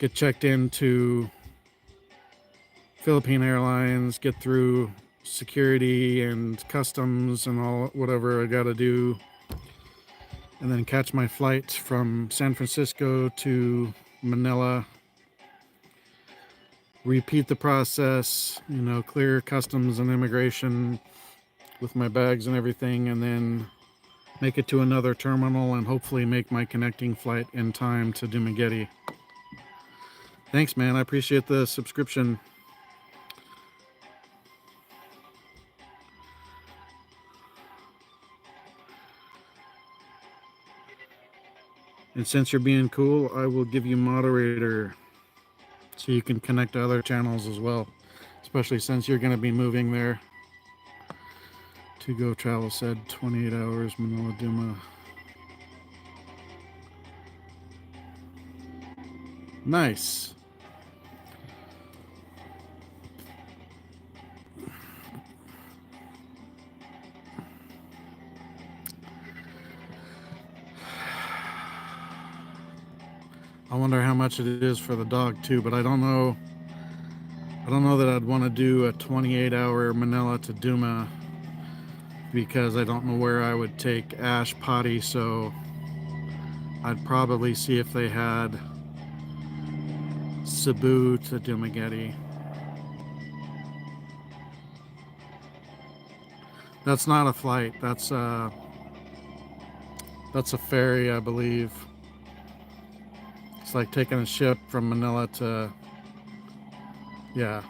get checked into Philippine Airlines, get through security and customs and all whatever I gotta do, and then catch my flight from San Francisco to Manila. Repeat the process, clear customs and immigration with my bags and everything, and then make it to another terminal and hopefully make my connecting flight in time to Dumaguete. Thanks, man. I appreciate the subscription. And since you're being cool, I will give you moderator so you can connect to other channels as well, especially since you're going to be moving there. To go travel said 28 hours, Manila DUMA. Nice. I wonder how much it is for the dog too, but I don't know that I'd want to do a 28-hour Manila to DUMA because I don't know where I would take Ash potty, so I'd probably see if they had Cebu to Dumaguete. That's not a flight. That's a ferry, I believe. It's like taking a ship from Manila to, yeah.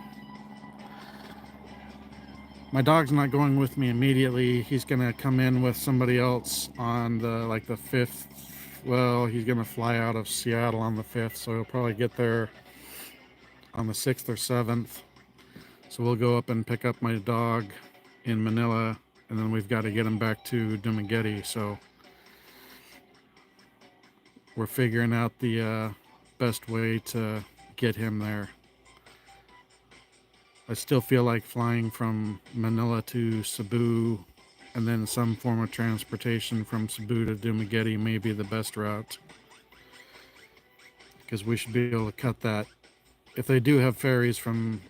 My dog's not going with me immediately. He's gonna come in with somebody else on the 5th. Well, he's gonna fly out of Seattle on the 5th, so he'll probably get there on the 6th or 7th. So we'll go up and pick up my dog in Manila, and then we've got to get him back to Dumaguete. So we're figuring out the best way to get him there. I still feel like flying from Manila to Cebu and then some form of transportation from Cebu to Dumaguete may be the best route, because we should be able to cut that. If they do have ferries from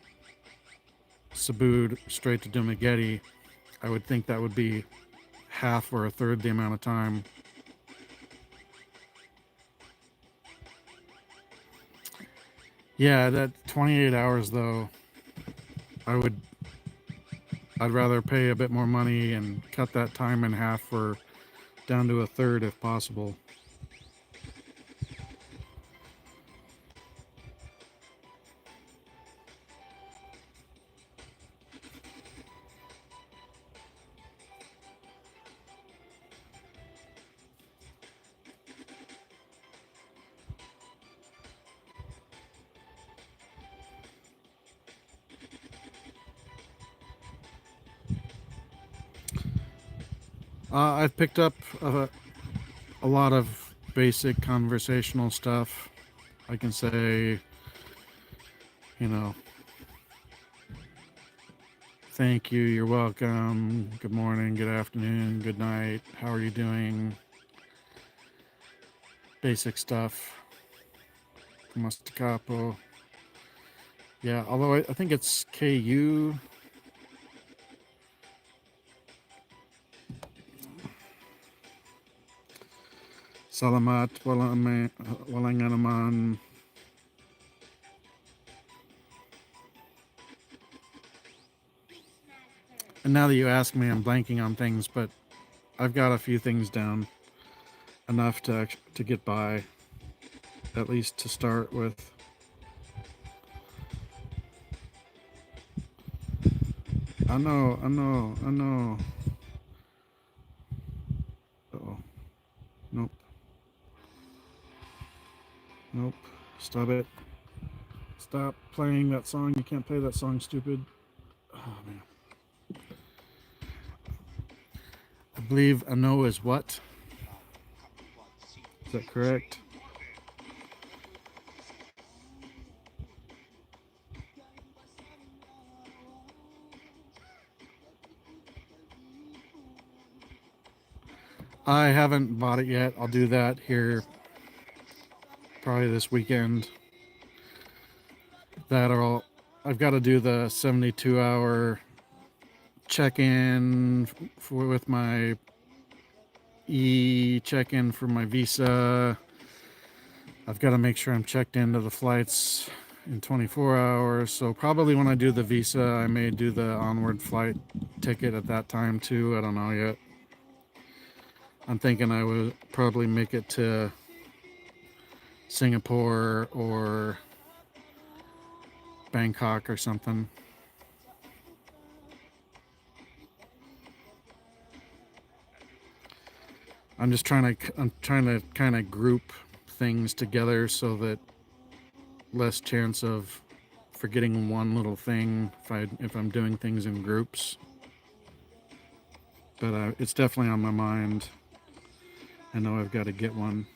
Cebu straight to Dumaguete, I would think that would be half or a third the amount of time. Yeah, that 28 hours though, I'd rather pay a bit more money and cut that time in half or down to a third if possible. I've picked up a lot of basic conversational stuff. I can say, thank you, you're welcome, good morning, good afternoon, good night, how are you doing? Basic stuff. Kumusta ka po? Yeah, although I think it's KU. Salamat, walang anuman. And now that you ask me, I'm blanking on things, but I've got a few things down, enough to get by, at least to start with. I know, I know, I know. Uh-oh. Nope. Nope. Stop it. Stop playing that song. You can't play that song, stupid. Oh, man. I believe a no is what? Is that correct? I haven't bought it yet. I'll do that here probably this weekend. That or I've got to do the 72-hour check-in with my check-in for my visa. I've got to make sure I'm checked into the flights in 24 hours. So probably when I do the visa, I may do the onward flight ticket at that time too. I don't know yet. I'm thinking I would probably make it to Singapore or Bangkok or something. I'm trying to kind of group things together so that less chance of forgetting one little thing if I'm doing things in groups. But it's definitely on my mind. I know I've got to get one.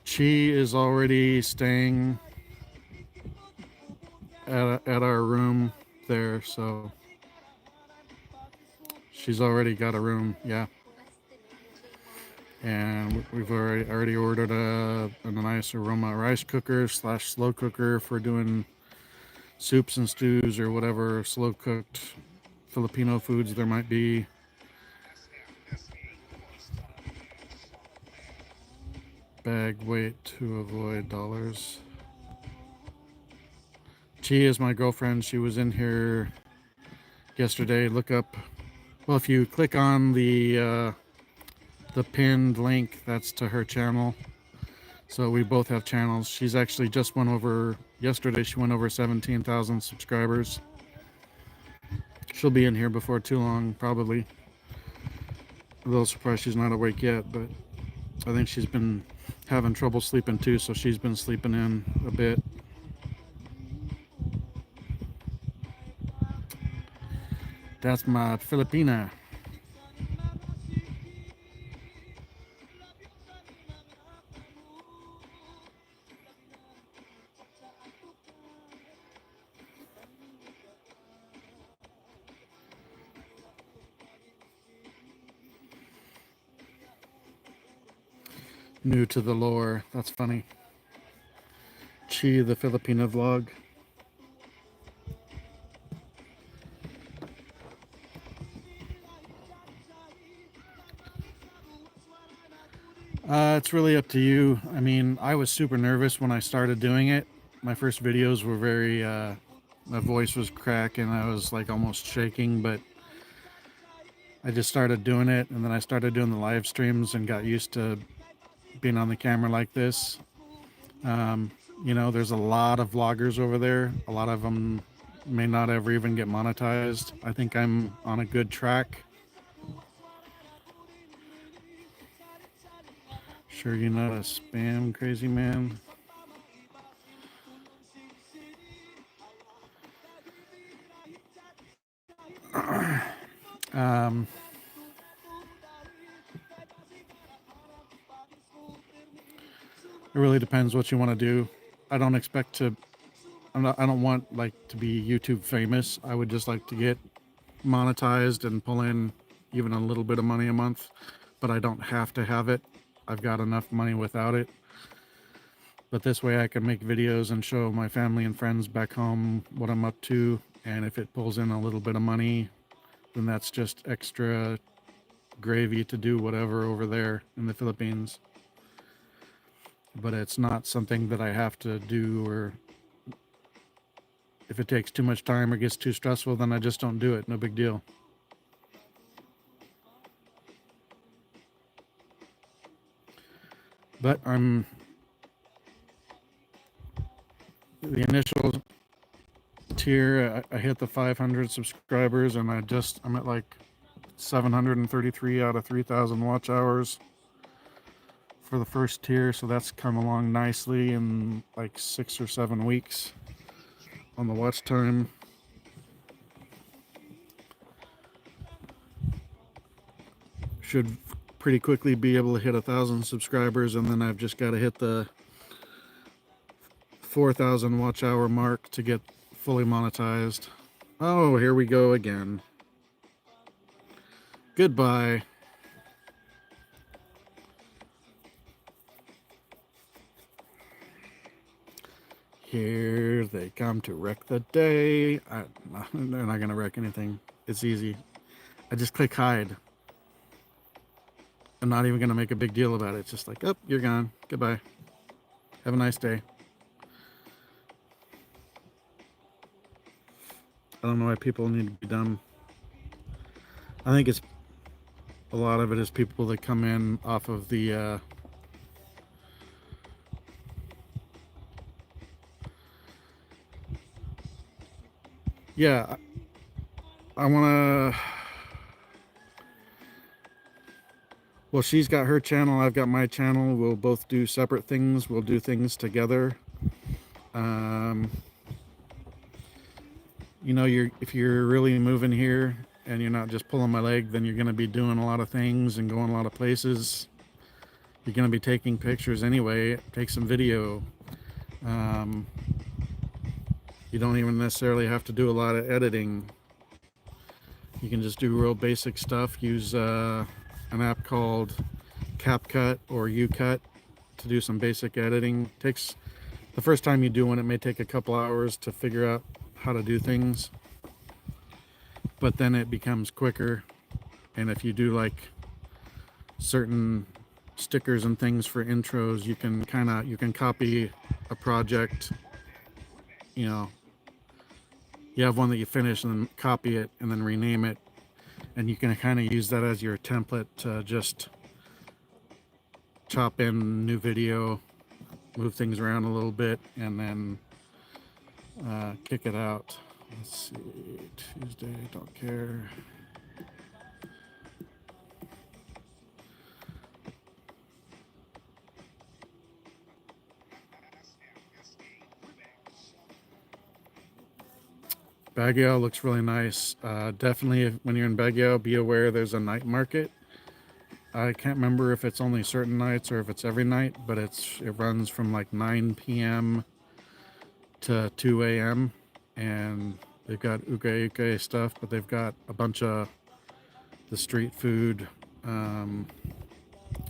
Chi is already staying at our room there, so she's already got a room, yeah. And we've already ordered a nice aroma rice cooker / slow cooker for doing soups and stews or whatever slow cooked Filipino foods there might be. Bag weight to avoid dollars. Chi is my girlfriend. She was in here yesterday. Look up. Well, if you click on the pinned link, that's to her channel. So we both have channels. She's actually just went over yesterday. She went over 17,000 subscribers. She'll be in here before too long, probably. A little surprised she's not awake yet, but I think she's been having trouble sleeping too, so she's been sleeping in a bit. That's my Filipina. New to the lore. That's funny. Chi, the Filipina vlog. It's really up to you. I mean, I was super nervous when I started doing it. My first videos were very, my voice was cracking. I was like almost shaking, but I just started doing it. And then I started doing the live streams and got used to being on the camera like this. You know, there's a lot of vloggers over there. A lot of them may not ever even get monetized. I think I'm on a good track. Sure you're not a spam crazy man? It really depends what you want to do. I don't expect to, I don't want like to be YouTube famous. I would just like to get monetized and pull in even a little bit of money a month, but I don't have to have it. I've got enough money without it. But this way I can make videos and show my family and friends back home what I'm up to. And if it pulls in a little bit of money, then that's just extra gravy to do whatever over there in the Philippines. But it's not something that I have to do, or if it takes too much time or gets too stressful, then I just don't do it. No big deal. But I'm the initial tier. I hit the 500 subscribers, and I'm at like 733 out of 3,000 watch hours for the first tier. So that's come along nicely in like 6 or 7 weeks on the watch time. Should pretty quickly be able to hit 1,000 subscribers, and then I've just got to hit the 4,000 watch hour mark to get fully monetized. Oh, here we go again. Goodbye. Here they come to wreck the day. They're not gonna wreck anything. It's easy. I just click hide. I'm not even gonna make a big deal about it. It's just like, oh, you're gone. Goodbye. Have a nice day. I don't know why people need to be dumb. I think it's a lot of it is people that come in off of the yeah, I want to. Well, she's got her channel, I've got my channel. We'll both do separate things. We'll do things together. You know, if you're really moving here and you're not just pulling my leg, then you're going to be doing a lot of things and going a lot of places. You're going to be taking pictures anyway. Take some video. You don't even necessarily have to do a lot of editing. You can just do real basic stuff. Use an app called CapCut or UCut to do some basic editing. Takes the first time you do one, it may take a couple hours to figure out how to do things, but then it becomes quicker. And if you do like certain stickers and things for intros, you can copy a project. You know, you have one that you finish and then copy it and then rename it, and you can kind of use that as your template to just chop in new video, move things around a little bit, and then kick it out. Let's see, Tuesday, don't care. Baguio looks really nice. Definitely, when you're in Baguio, be aware there's a night market. I can't remember if it's only certain nights or if it's every night, but it runs from like 9 p.m. to 2 a.m. and they've got uke stuff, but they've got a bunch of the street food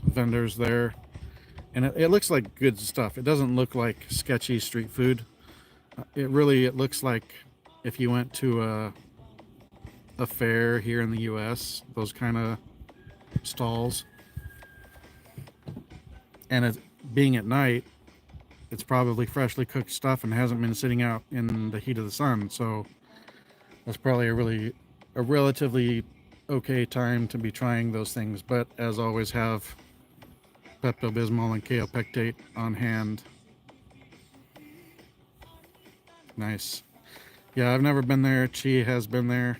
vendors there, and it looks like good stuff. It doesn't look like sketchy street food. It looks like if you went to a fair here in the US, those kind of stalls. And it being at night, it's probably freshly cooked stuff and hasn't been sitting out in the heat of the sun. So that's probably a relatively okay time to be trying those things. But as always, have Pepto-Bismol and kaopectate on hand. Nice. Yeah, I've never been there. Chi has been there.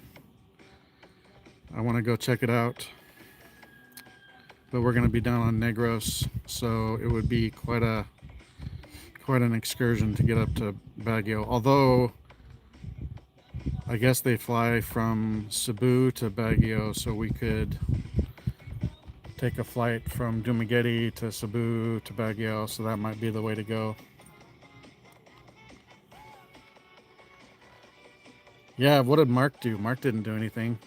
I want to go check it out. But we're going to be down on Negros, so it would be quite an excursion to get up to Baguio. Although I guess they fly from Cebu to Baguio, so we could take a flight from Dumaguete to Cebu to Baguio, so that might be the way to go. Yeah, what did Mark do? Mark didn't do anything.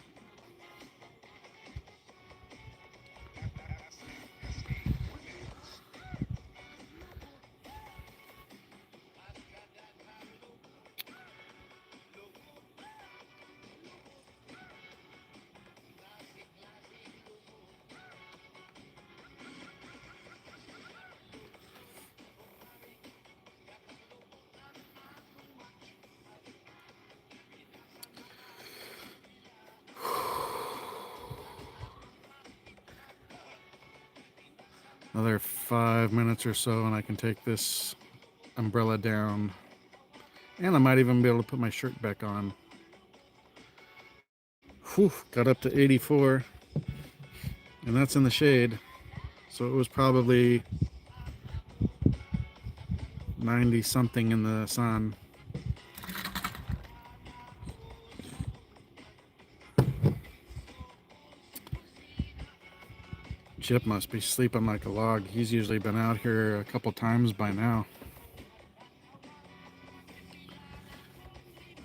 Another 5 minutes or so, and I can take this umbrella down. And I might even be able to put my shirt back on. Whew, got up to 84. And that's in the shade. So it was probably 90 something in the sun. Chip must be sleeping like a log. He's usually been out here a couple times by now.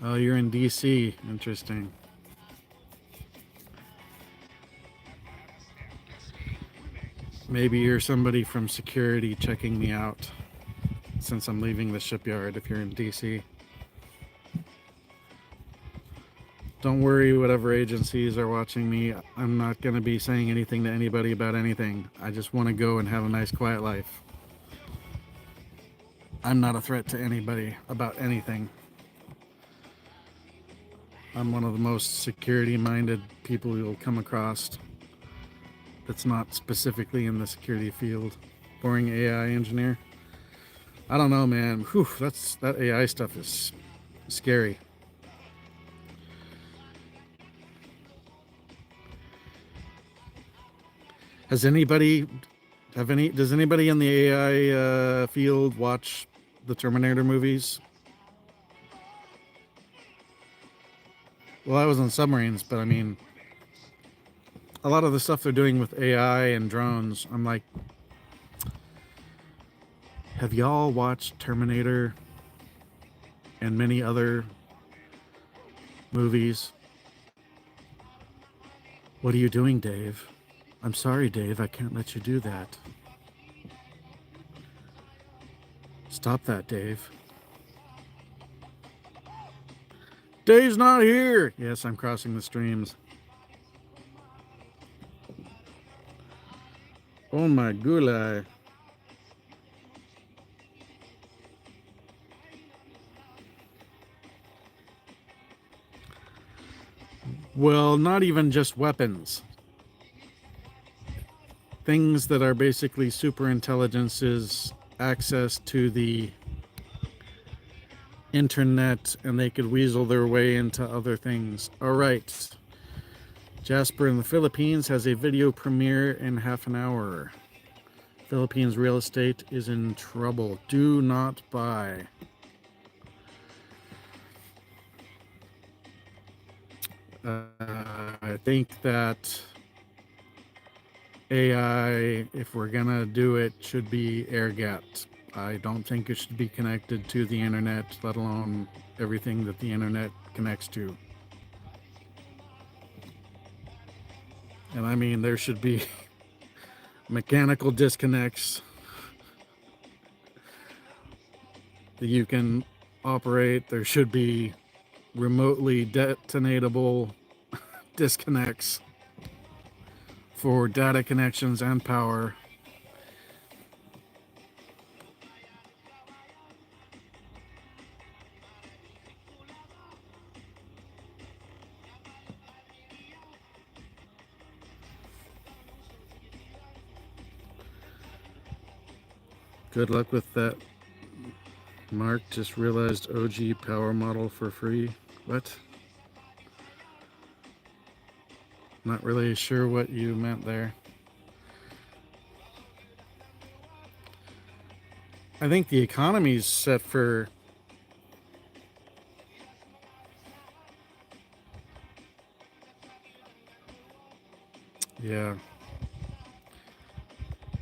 Oh, you're in DC. Interesting. Maybe you're somebody from security checking me out since I'm leaving the shipyard if you're in DC. Don't worry, whatever agencies are watching me. I'm not going to be saying anything to anybody about anything. I just want to go and have a nice, quiet life. I'm not a threat to anybody about anything. I'm one of the most security-minded people you'll come across that's not specifically in the security field. Boring AI engineer. I don't know, man. Whew, that AI stuff is scary. Does anybody in the AI field watch the Terminator movies? Well, I was on submarines, but I mean, a lot of the stuff they're doing with AI and drones, I'm like, have y'all watched Terminator and many other movies? What are you doing, Dave? I'm sorry, Dave, I can't let you do that. Stop that, Dave. Dave's not here! Yes, I'm crossing the streams. Oh my gulai. Well, not even just weapons. Things that are basically super intelligence's access to the internet, and they could weasel their way into other things. All right. Jasper in the Philippines has a video premiere in half an hour. Philippines real estate is in trouble. Do not buy. I think that AI, if we're gonna do it, should be air gapped. I don't think it should be connected to the internet, let alone everything that the internet connects to. And I mean, there should be mechanical disconnects that you can operate. There should be remotely detonatable disconnects for data connections and power. Good luck with that. Mark just realized OG power model for free. What? Not really sure what you meant there. I think the economy's set for yeah.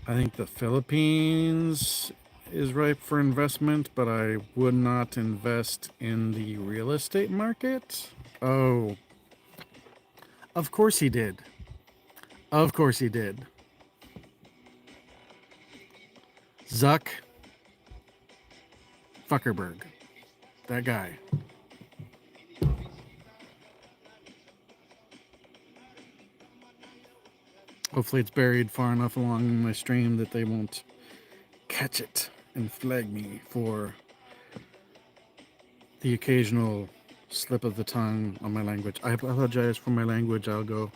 I think the Philippines is ripe for investment, but I would not invest in the real estate market. Oh, of course he did. Of course he did. Zuck Fuckerberg. That guy. Hopefully it's buried far enough along in my stream that they won't catch it and flag me for the occasional slip of the tongue on my language. I apologize for my language, I'll go.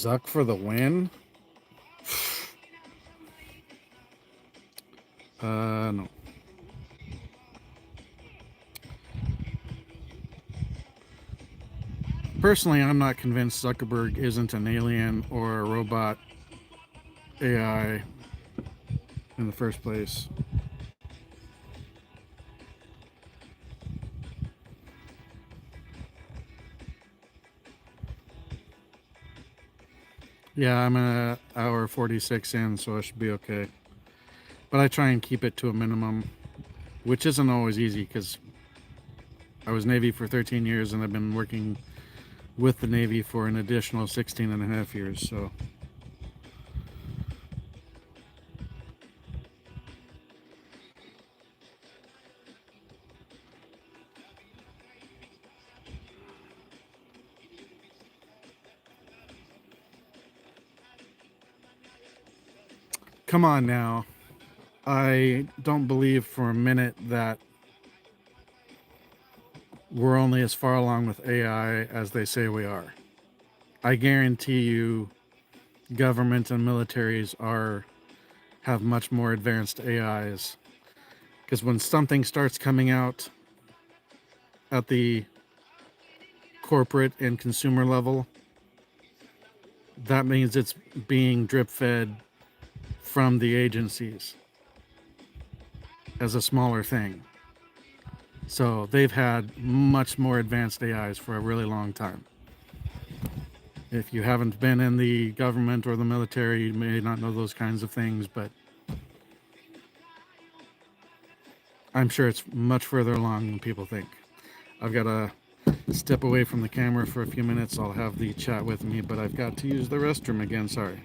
Zuck for the win? No. Personally, I'm not convinced Zuckerberg isn't an alien or a robot AI in the first place. Yeah, I'm an hour 46 in, so I should be okay. But I try and keep it to a minimum, which isn't always easy because I was Navy for 13 years and I've been working with the Navy for an additional 16 and a half years, so. Come on now. I don't believe for a minute that we're only as far along with AI as they say we are. I guarantee you government and militaries have much more advanced AIs. Because when something starts coming out at the corporate and consumer level, that means it's being drip fed from the agencies as a smaller thing. So they've had much more advanced AIs for a really long time. If you haven't been in the government or the military, you may not know those kinds of things, but I'm sure it's much further along than people think. I've got to step away from the camera for a few minutes. I'll have the chat with me, but I've got to use the restroom again. Sorry.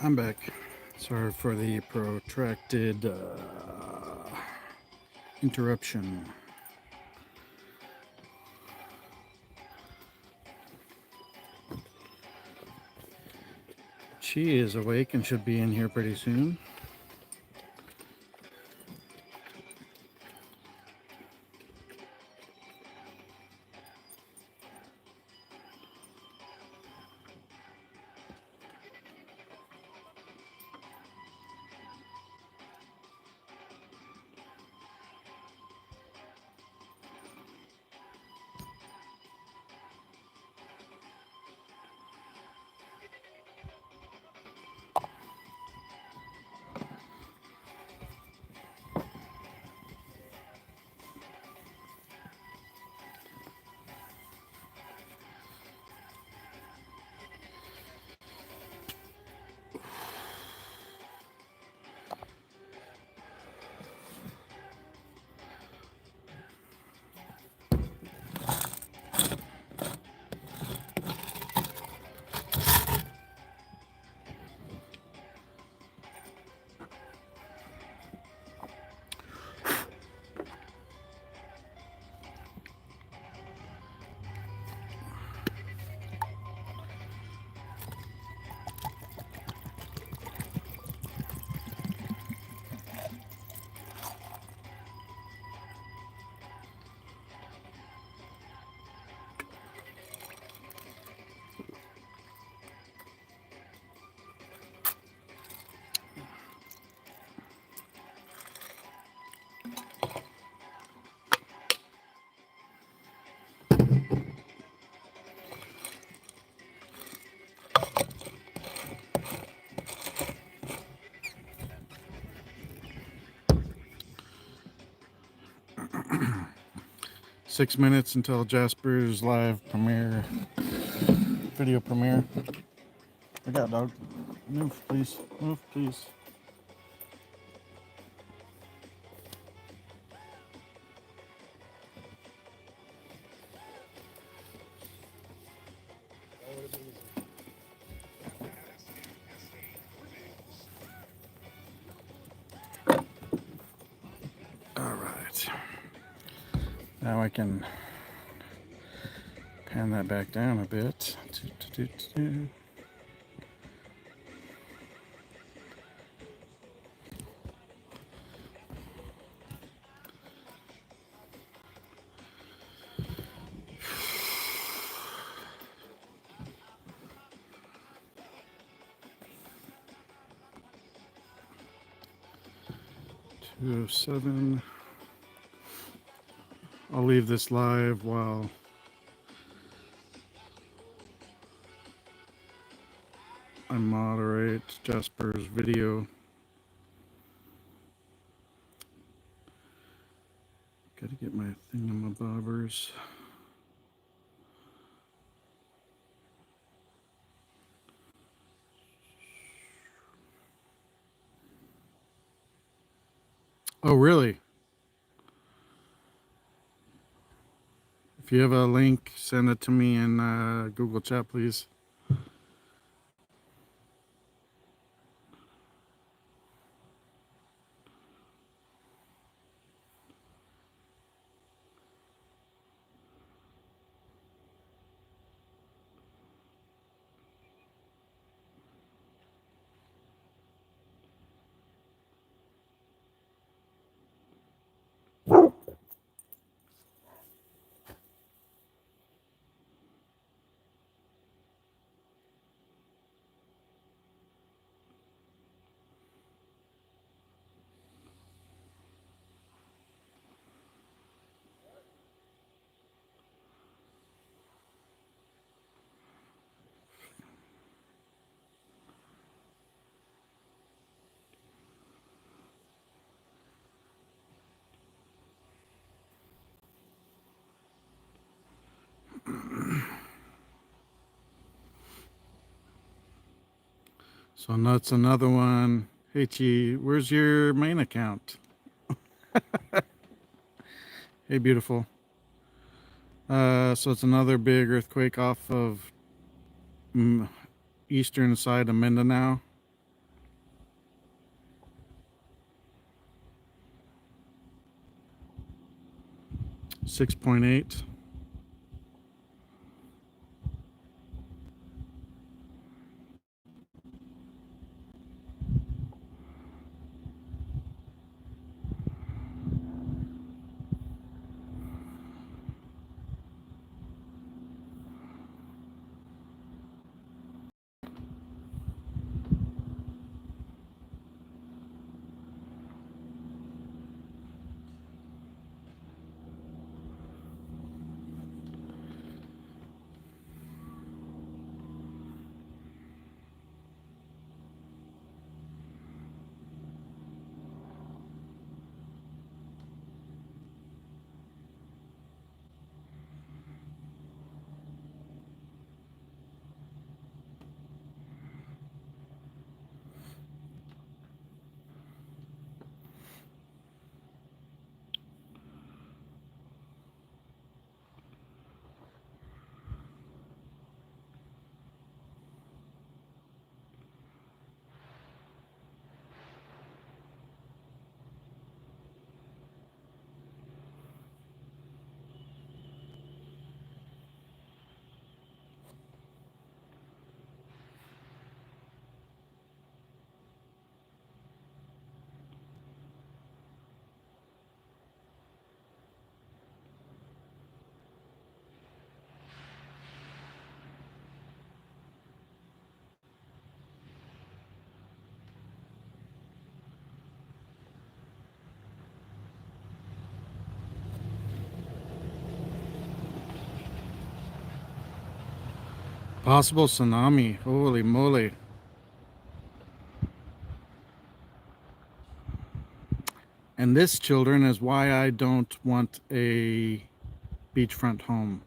I'm back. Sorry for the protracted interruption. She is awake and should be in here pretty soon. Six minutes until Jasper's live premiere, video premiere. I got dog. Move, please. Move, please. All right. Now I can pan that back down a bit. 207. I'll leave this live while I moderate Jasper's video. Gotta get my thingamabobbers. Oh, really? If you have a link, send it to me in Google Chat, please. So that's another one. Hey, Chi, where's your main account? Hey, beautiful. So it's another big earthquake off of eastern side of Mindanao. 6.8. Possible tsunami. Holy moly. And this, children, is why I don't want a beachfront home.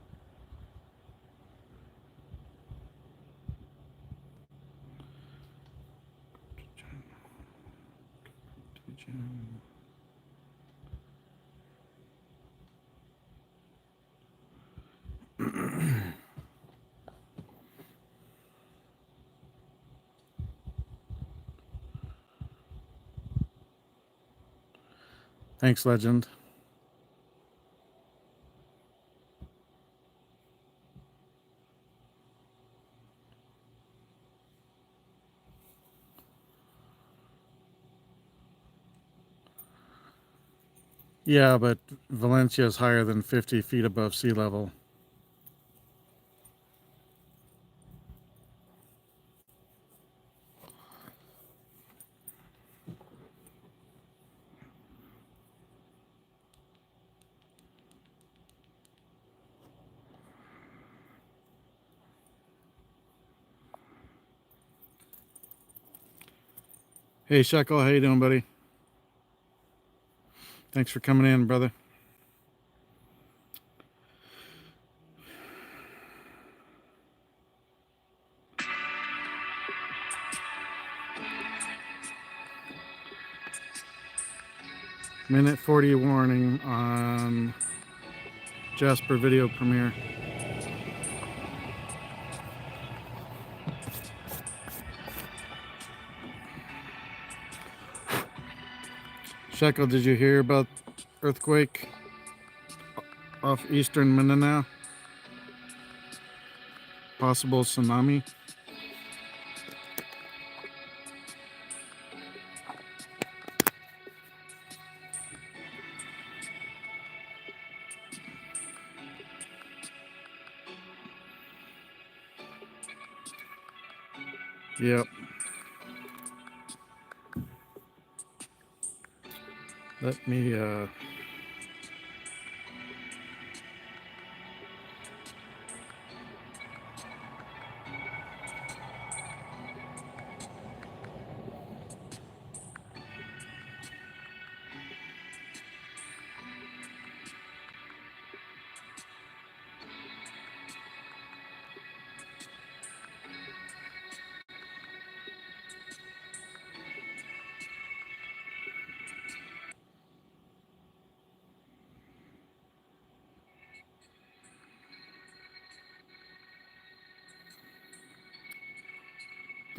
Thanks, Legend. Yeah, but Valencia is higher than 50 feet above sea level. Hey, Shekel, how you doing, buddy? Thanks for coming in, brother. Minute 40 warning on Jasper Video Premiere. Shekel, did you hear about earthquake off eastern Mindanao? Possible tsunami? Yep. Let me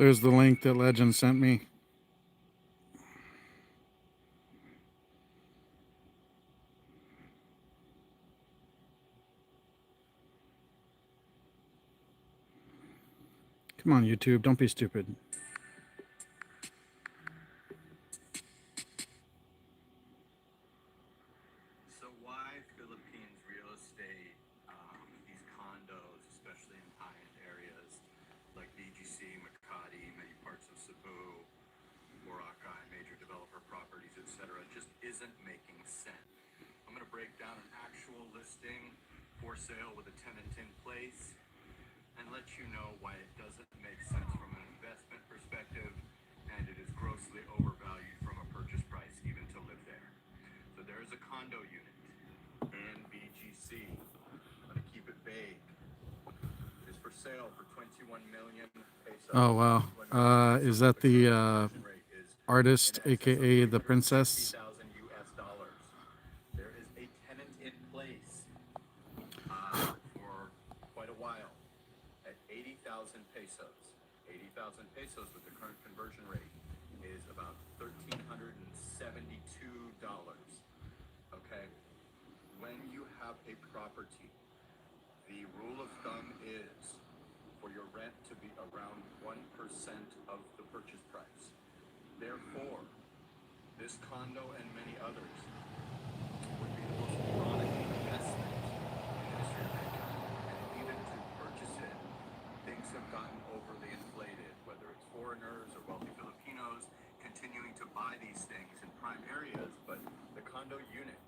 there's the link that Legend sent me. Come on, YouTube, don't be stupid. So why Philippines real estate, these condos, especially in high-end areas like BGC, Makati, many parts of Cebu, Boracay, major developer properties, etc., just isn't making sense. I'm going to break down an actual listing for sale with a tenant in place and let you know why it doesn't make sense from an investment perspective, and it is grossly overvalued from a purchase price even to live there. So there is a condo unit in BGC. I'm going to keep it vague. It is for sale for 21 million pesos. Oh wow. Is that the artist, aka the princess? $60,000 US. There is a tenant in place for quite a while at 80,000 pesos. 80,000 pesos with the current conversion rate is about $1,372. Okay? When you have a property, the rule of thumb is for your rent to be around 1% of the purchase price. Therefore, this condo and many others would be the most prodigal investment in the history of mankind. And even to purchase it, things have gotten overly inflated, whether it's foreigners or wealthy Filipinos continuing to buy these things in prime areas. But the condo unit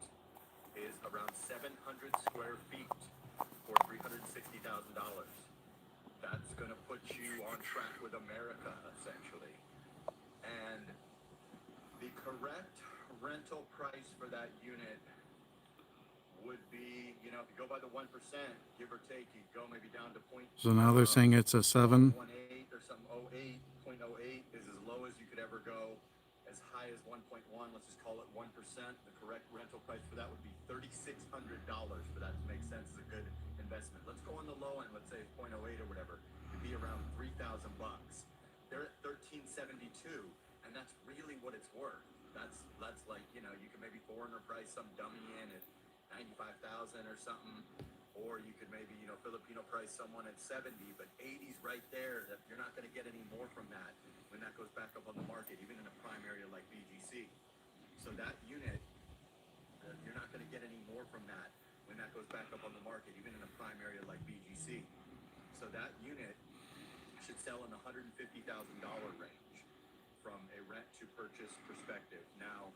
is around 700 square feet for $360,000. That's going to put you on track with America, essentially. And the correct rental price for that unit would be, if you go by the 1%, give or take, you go maybe down to point. So now they're saying it's a 7. 0.18 or something. 0.08 is as low as you could ever go. As high as 1.1, let's just call it 1%. The correct rental price for that would be $3,600 for that to make sense as a good investment. Let's go on the low end, let's say 0.08 or whatever. It'd be around $3,000. They're at $1,372, and that's really what it's worth. That's like, you can maybe foreigner price some dummy in at 95,000 or something, or you could maybe, Filipino price someone at 70, but 80's right there. That you're not going to get any more from that when that goes back up on the market, even in a prime area like BGC. So that unit, you're not going to get any more from that when that goes back up on the market, even in a prime area like BGC. So that unit should sell in the $150,000 range from a rent to purchase perspective. Now,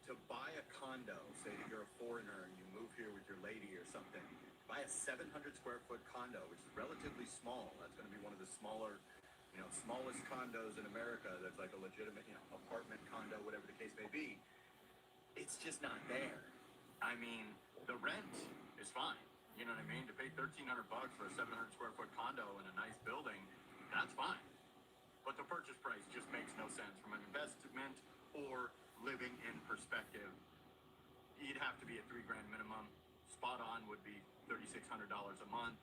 to buy a condo, say that you're a foreigner and you move here with your lady or something, buy a 700 square foot condo, which is relatively small. That's going to be one of the smaller, smallest condos in America. That's like a legitimate, apartment condo, whatever the case may be. It's just not there. I mean, the rent is fine. You know what I mean? To pay $1,300 for a 700 square foot condo in a nice building, that's fine. But the purchase price just makes no sense from an investment or living in perspective. You'd have to be at $3,000 minimum. Spot on would be $3,600 a month.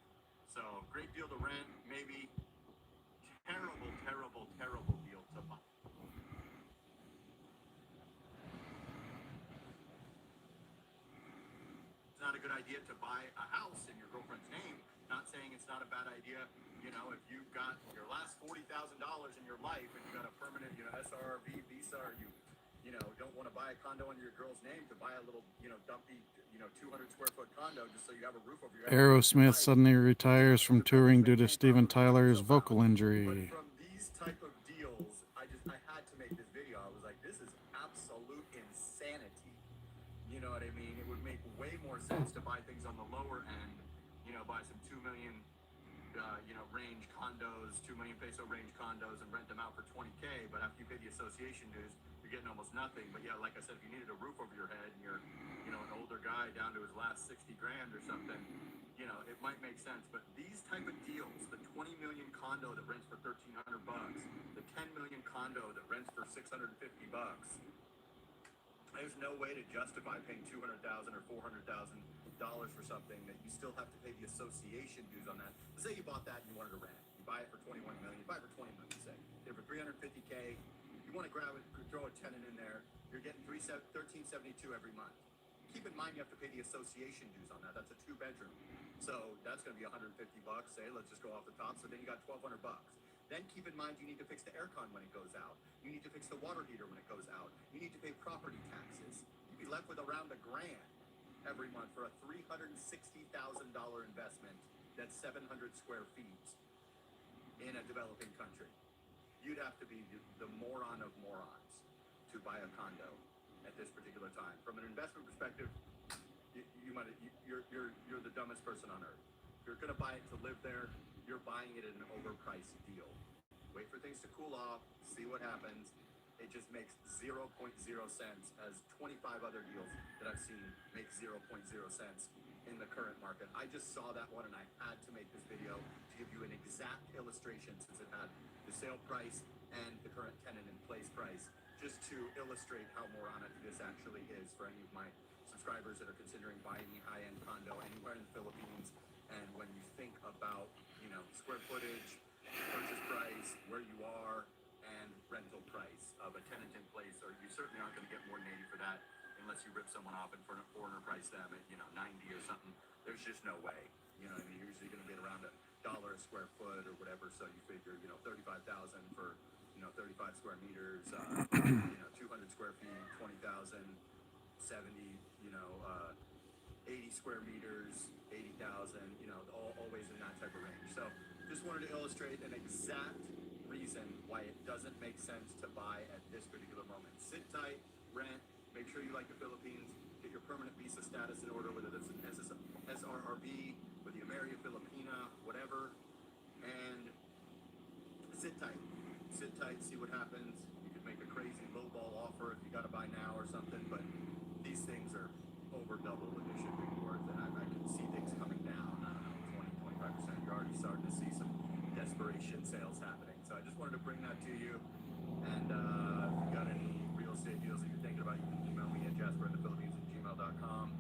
So great deal to rent, maybe. Terrible, terrible, terrible deal to buy. It's not a good idea to buy a house in your girlfriend's name. Not saying it's not a bad idea. If you've got your last $40,000 in your life and you got a permanent, SRV visa, or you don't want to buy a condo under your girl's name, to buy a little, dumpy, 200 square foot condo just so you have a roof over your head. Aerosmith suddenly retires from touring due to Steven Tyler's vocal injury. But from these type of deals, I had to make this video. I was like, this is absolute insanity. You know what I mean? It would make way more sense to buy things on the lower end, buy some 2 million range condos, 2 million peso range condos, and rent them out for 20K. But after you pay the association dues, you're getting almost nothing. But yeah, like I said, if you needed a roof over your head and you're, an older guy down to his last 60 grand or something, it might make sense. But these type of deals, the 20 million condo that rents for $1,300, the 10 million condo that rents for $650, there's no way to justify paying $200,000 or $400,000 for something that you still have to pay the association dues on that. Let's say you bought that and you wanted to rent it. You buy it for 21 million. You buy it for 20 million, say. You for 350K. You want to grab it, throw a tenant in there. You're getting $1,372 every month. Keep in mind you have to pay the association dues on that. That's a 2-bedroom. So that's going to be $150. Say, let's just go off the top. So then you got $1,200. Then keep in mind you need to fix the aircon when it goes out. You need to fix the water heater when it goes out. You need to pay property taxes. You'd be left with around $1,000 every month for a $360,000 investment that's 700 square feet in a developing country. You'd have to be the moron of morons to buy a condo at this particular time. From an investment perspective, you're the dumbest person on earth. If you're going to buy it to live there, you're buying it at an overpriced deal. Wait for things to cool off, see what happens. It just makes 0.0 cents, as 25 other deals that I've seen make 0.0 cents in the current market. I just saw that one and I had to make this video to give you an exact illustration, since it had the sale price and the current tenant in place price, just to illustrate how moronic this actually is for any of my subscribers that are considering buying a high-end condo anywhere in the Philippines. And when you think about, square footage, purchase price, where you are, and rental price of a tenant in place, or you certainly aren't going to get more than 80 for that unless you rip someone off and foreigner price them at 90 or something. There's just no way. You're usually going to get around $1 a square foot or whatever. So you figure 35,000 for 35 square meters, 200 square feet, 20,000, 70, 80 square meters, 80,000, always in that type of range. So just wanted to illustrate an exact reason why it doesn't make sense to buy at this particular moment. Sit tight, rent, make sure you like the Philippines, get your permanent visa status in order, whether that's an SRRB, or the Ameria Filipina, whatever, and sit tight. Sit tight, see what happens. You could make a crazy lowball offer if you got to buy now or something, but these things are over double what they should be worth, and I can see things coming down, 20-25%. You're already starting to see some desperation sales happening. So I just wanted to bring that to you. And if you got any real estate deals that you're thinking about, you can email me at jasperinthephilippines@gmail.com.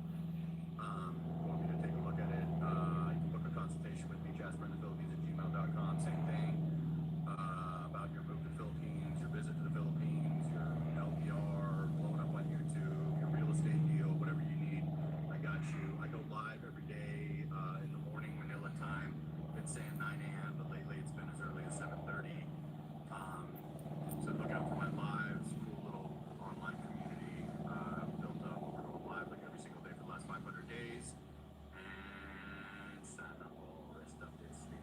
Want me to take a look at it? You can book a consultation with me, jasperinthephilippines@gmail.com. Same thing. About your move to the Philippines, your visit to the Philippines, your LPR, blowing up on YouTube, your real estate deal, whatever you need, I got you. I go live every day in the morning, Manila time. Been saying 9 a.m., but lately it's been as early as 7:30. So look out for my lives. Cool little online community built up. We're going live like every single day for the last 500 days. And sign up all the rest of this here.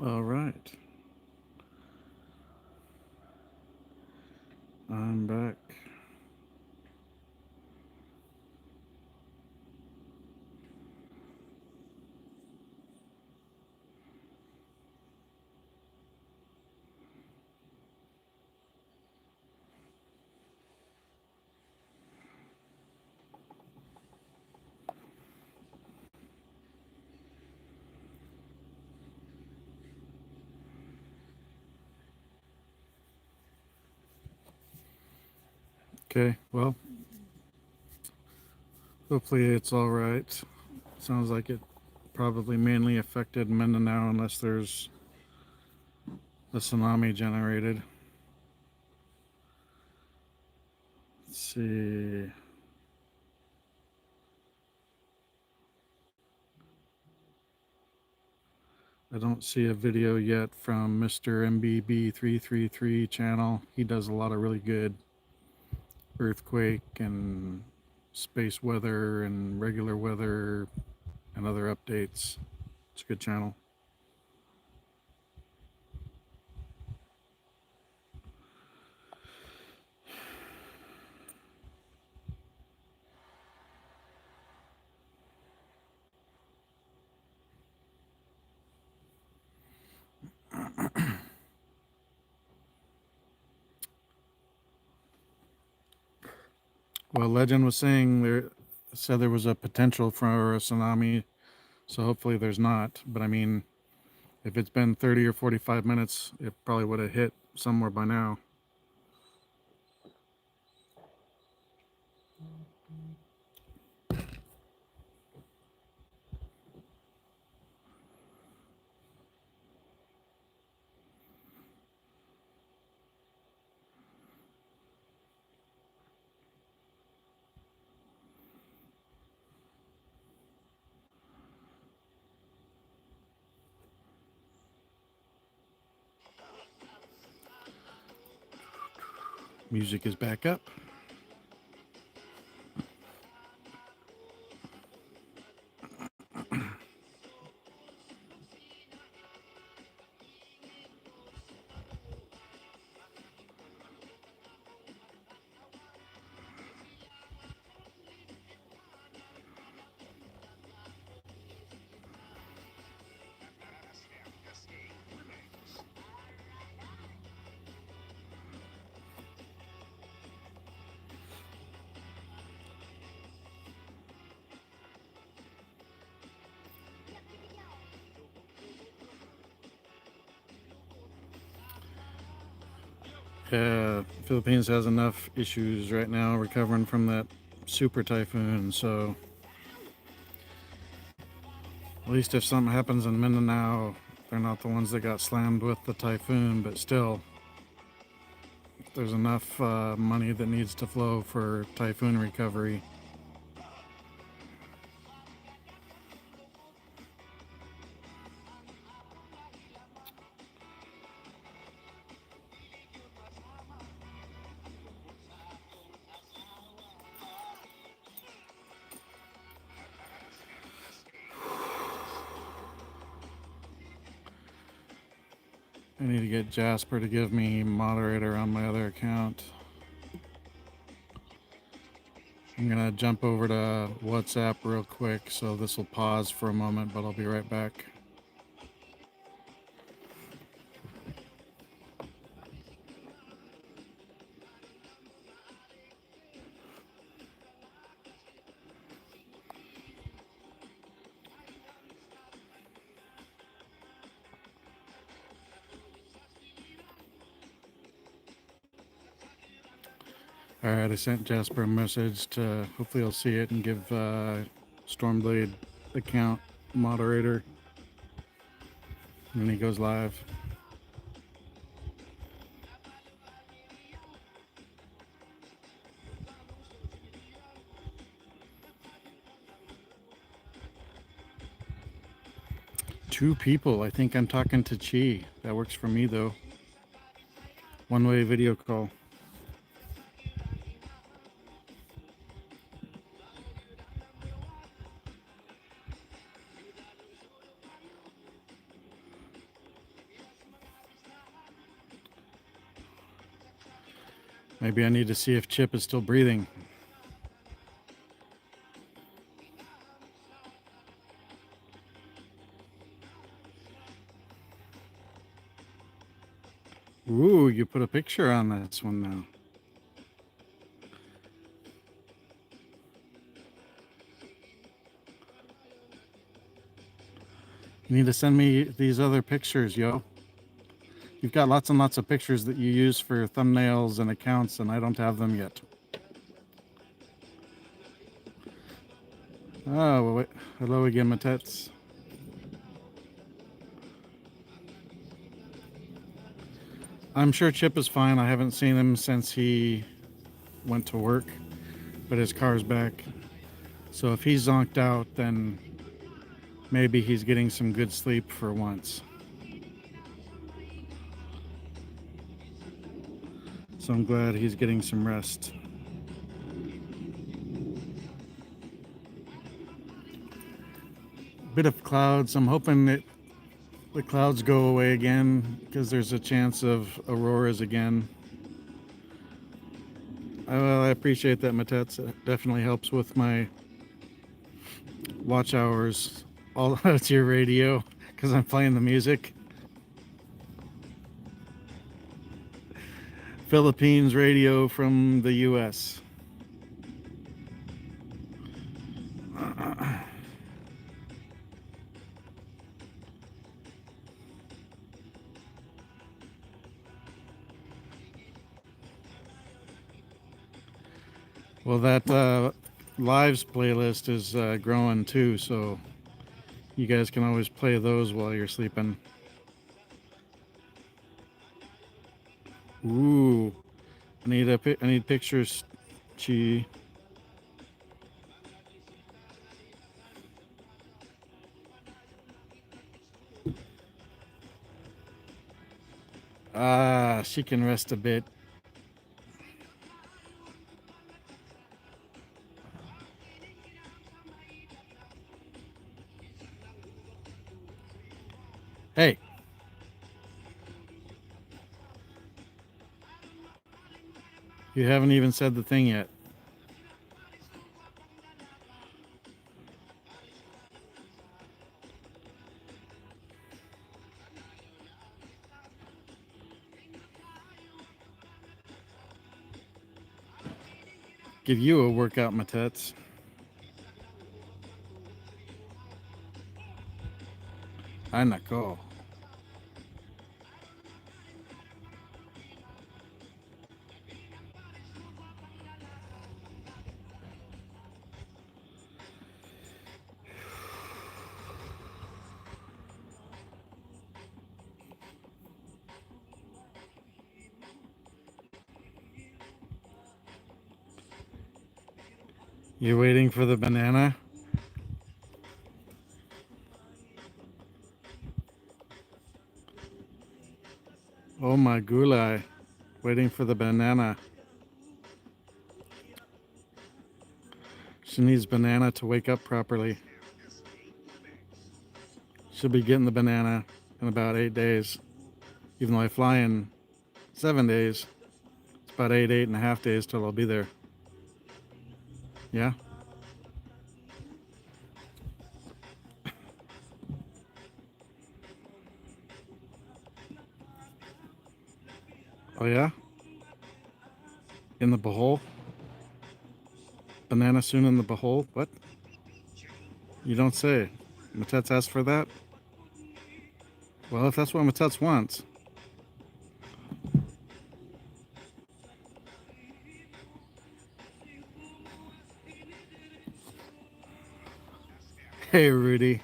All right. I'm back. Okay, well, hopefully it's all right. Sounds like it probably mainly affected Mindanao unless there's a tsunami generated. Let's see. I don't see a video yet from Mr. MBB333 channel. He does a lot of really good earthquake and space weather and regular weather and other updates. It's a good channel. Well, Legend was saying there was a potential for a tsunami, so hopefully there's not. But I mean, if it's been 30 or 45 minutes, it probably would have hit somewhere by now. Music is back up. Philippines has enough issues right now recovering from that super typhoon, so at least if something happens in Mindanao, they're not the ones that got slammed with the typhoon, but still, there's enough money that needs to flow for typhoon recovery. I need to get Jasper to give me moderator on my other account. I'm gonna jump over to WhatsApp real quick, so this will pause for a moment, but I'll be right back. Alright, I sent Jasper a message to hopefully he'll see it and give Stormblade account moderator when he goes live. Two people. I think I'm talking to Chi. That works for me though. One-way video call. Maybe I need to see if Chip is still breathing. Ooh, you put a picture on this one now. You need to send me these other pictures, yo. You've got lots and lots of pictures that you use for thumbnails and accounts, and I don't have them yet. Oh, wait. Hello again, Matets. I'm sure Chip is fine. I haven't seen him since he went to work, but his car's back. So if he's zonked out, then maybe he's getting some good sleep for once. So I'm glad he's getting some rest. Bit of clouds. I'm hoping that the clouds go away again because there's a chance of auroras again. Well, I appreciate that, Matets. It definitely helps with my watch hours. All it's your radio because I'm playing the music. Philippines radio from the US. Well, that lives playlist is growing too, so you guys can always play those while you're sleeping. Ooh, I need pictures, Chi. Ah, she can rest a bit. You haven't even said the thing yet. Give you a workout, my tets. Ay, nako. You're waiting for the banana? Oh my gulai. Waiting for the banana. She needs banana to wake up properly. She'll be getting the banana in about 8 days. Even though I fly in 7 days, it's about 8.5 days till I'll be there. Yeah? Oh yeah? In the Bahol? Banana soon in the Bahol? What? You don't say. Matets asked for that? Well, if that's what Matets wants. Hey, Rudy.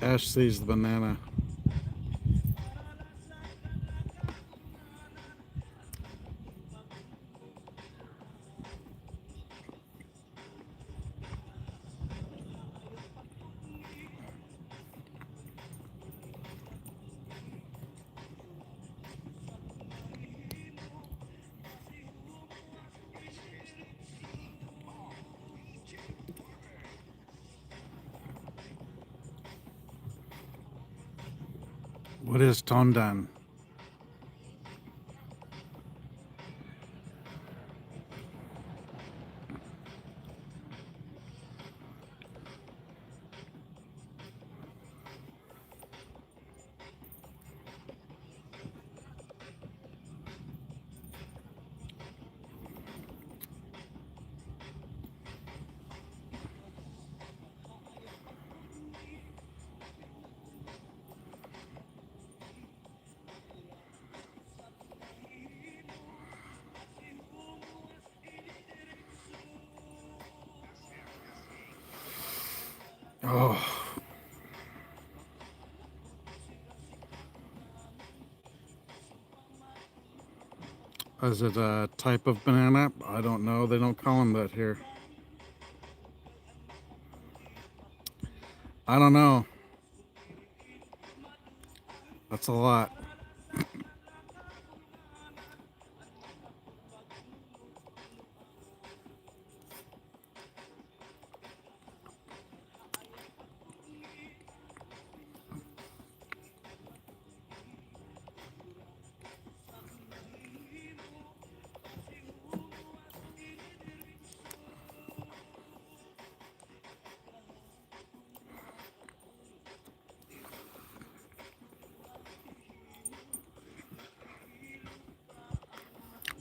Ash sees the banana. What is Tondan? Oh. Is it a type of banana? I don't know. They don't call them that here. I don't know. That's a lot.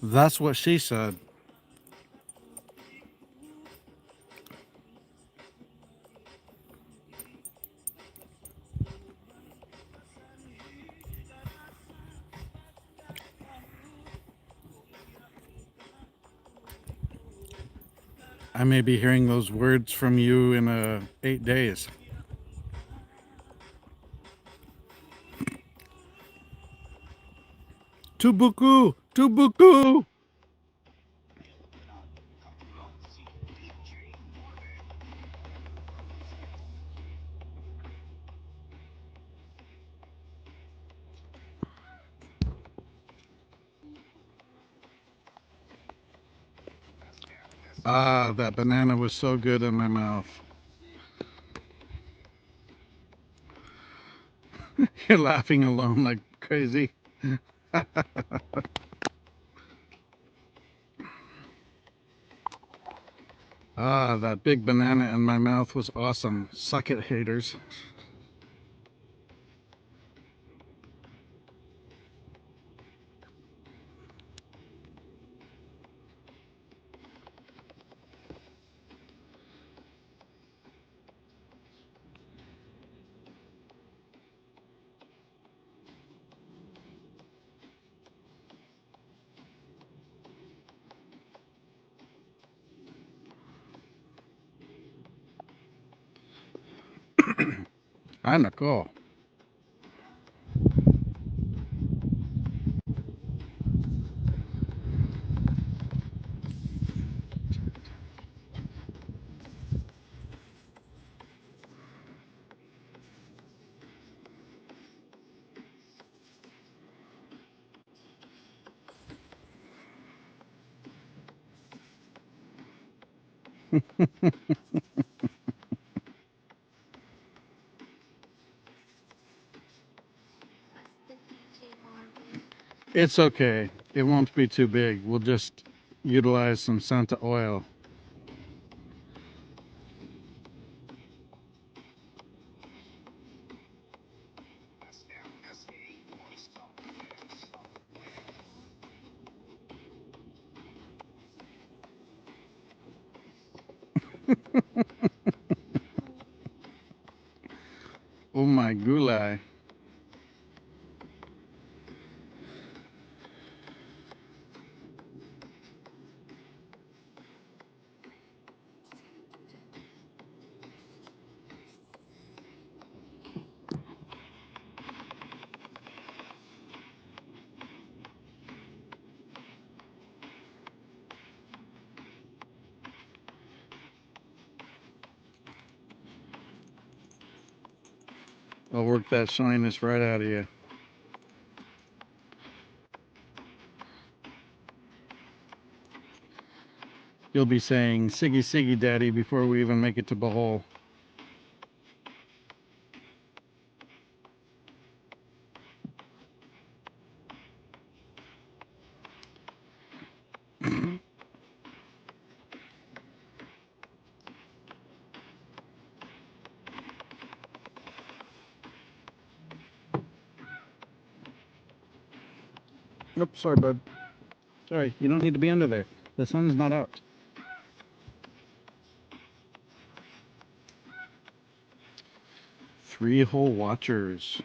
That's what she said. I may be hearing those words from you in 8 days. Tubuku! Tubuku! Ah, that banana was so good in my mouth. You're laughing alone like crazy. Ah, that big banana in my mouth was awesome. Suck it, haters. Hi, Nicole. It's okay. It won't be too big. We'll just utilize some Santa oil. Oh my gulai. I'll work that shyness right out of you. You'll be saying Siggy Siggy Daddy before we even make it to Bohol. Oops, sorry, bud. Sorry, you don't need to be under there. The sun's not out. 3-hole watchers.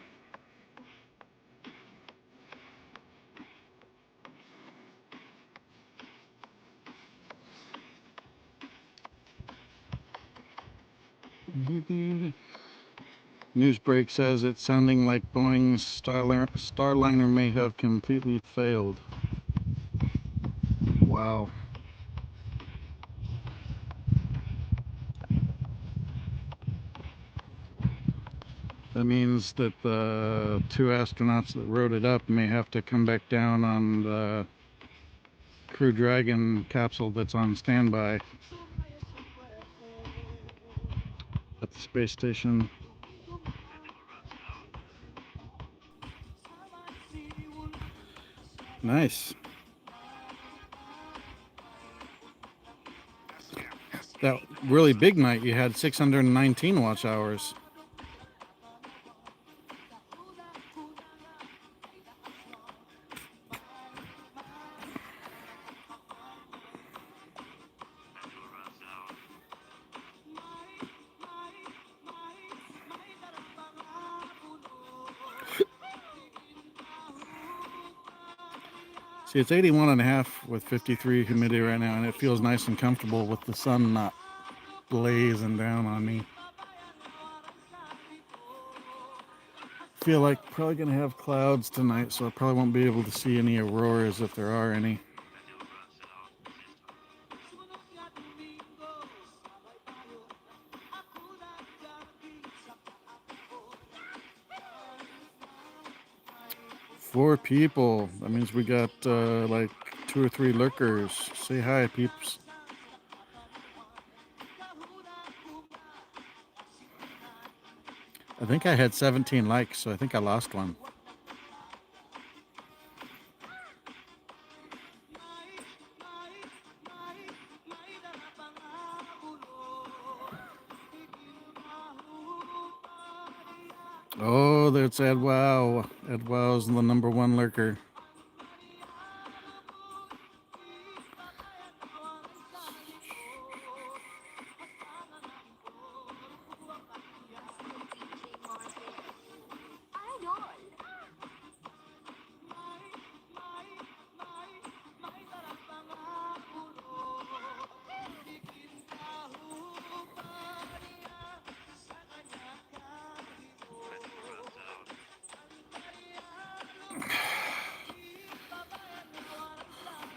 Newsbreak says it's sounding like Boeing's Starliner may have completely failed. Wow. That means that the 2 astronauts that rode it up may have to come back down on the Crew Dragon capsule that's on standby at the space station. Nice. That really big night, you had 619 watch hours. See, it's 81.5 with 53 humidity right now, and it feels nice and comfortable with the sun not blazing down on me. Feel like probably gonna have clouds tonight, so I probably won't be able to see any auroras if there are any. Four people. That means we got like 2 or 3 lurkers. Say hi, peeps. I think I had 17 likes, so I think I lost one. Oh, there's Ed Wow. Ed Wow's the #1 lurker.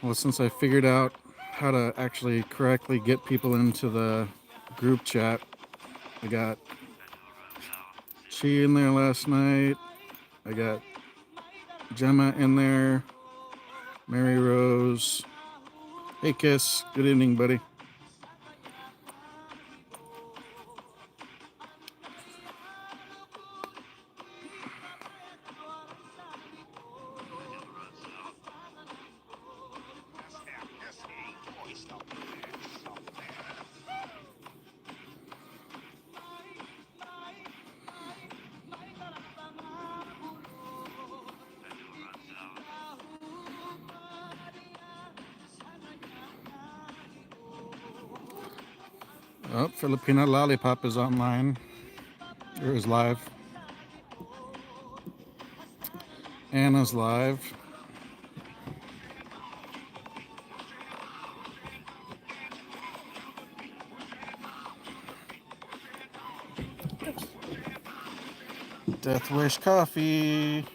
Well, since I figured out how to actually correctly get people into the group chat, I got Chi in there last night. I got Gemma in there. Mary Rose. Hey, Kiss. Good evening, buddy. Oh, Filipina Lollipop is online. Or is live. Anna's live. Death Wish Coffee.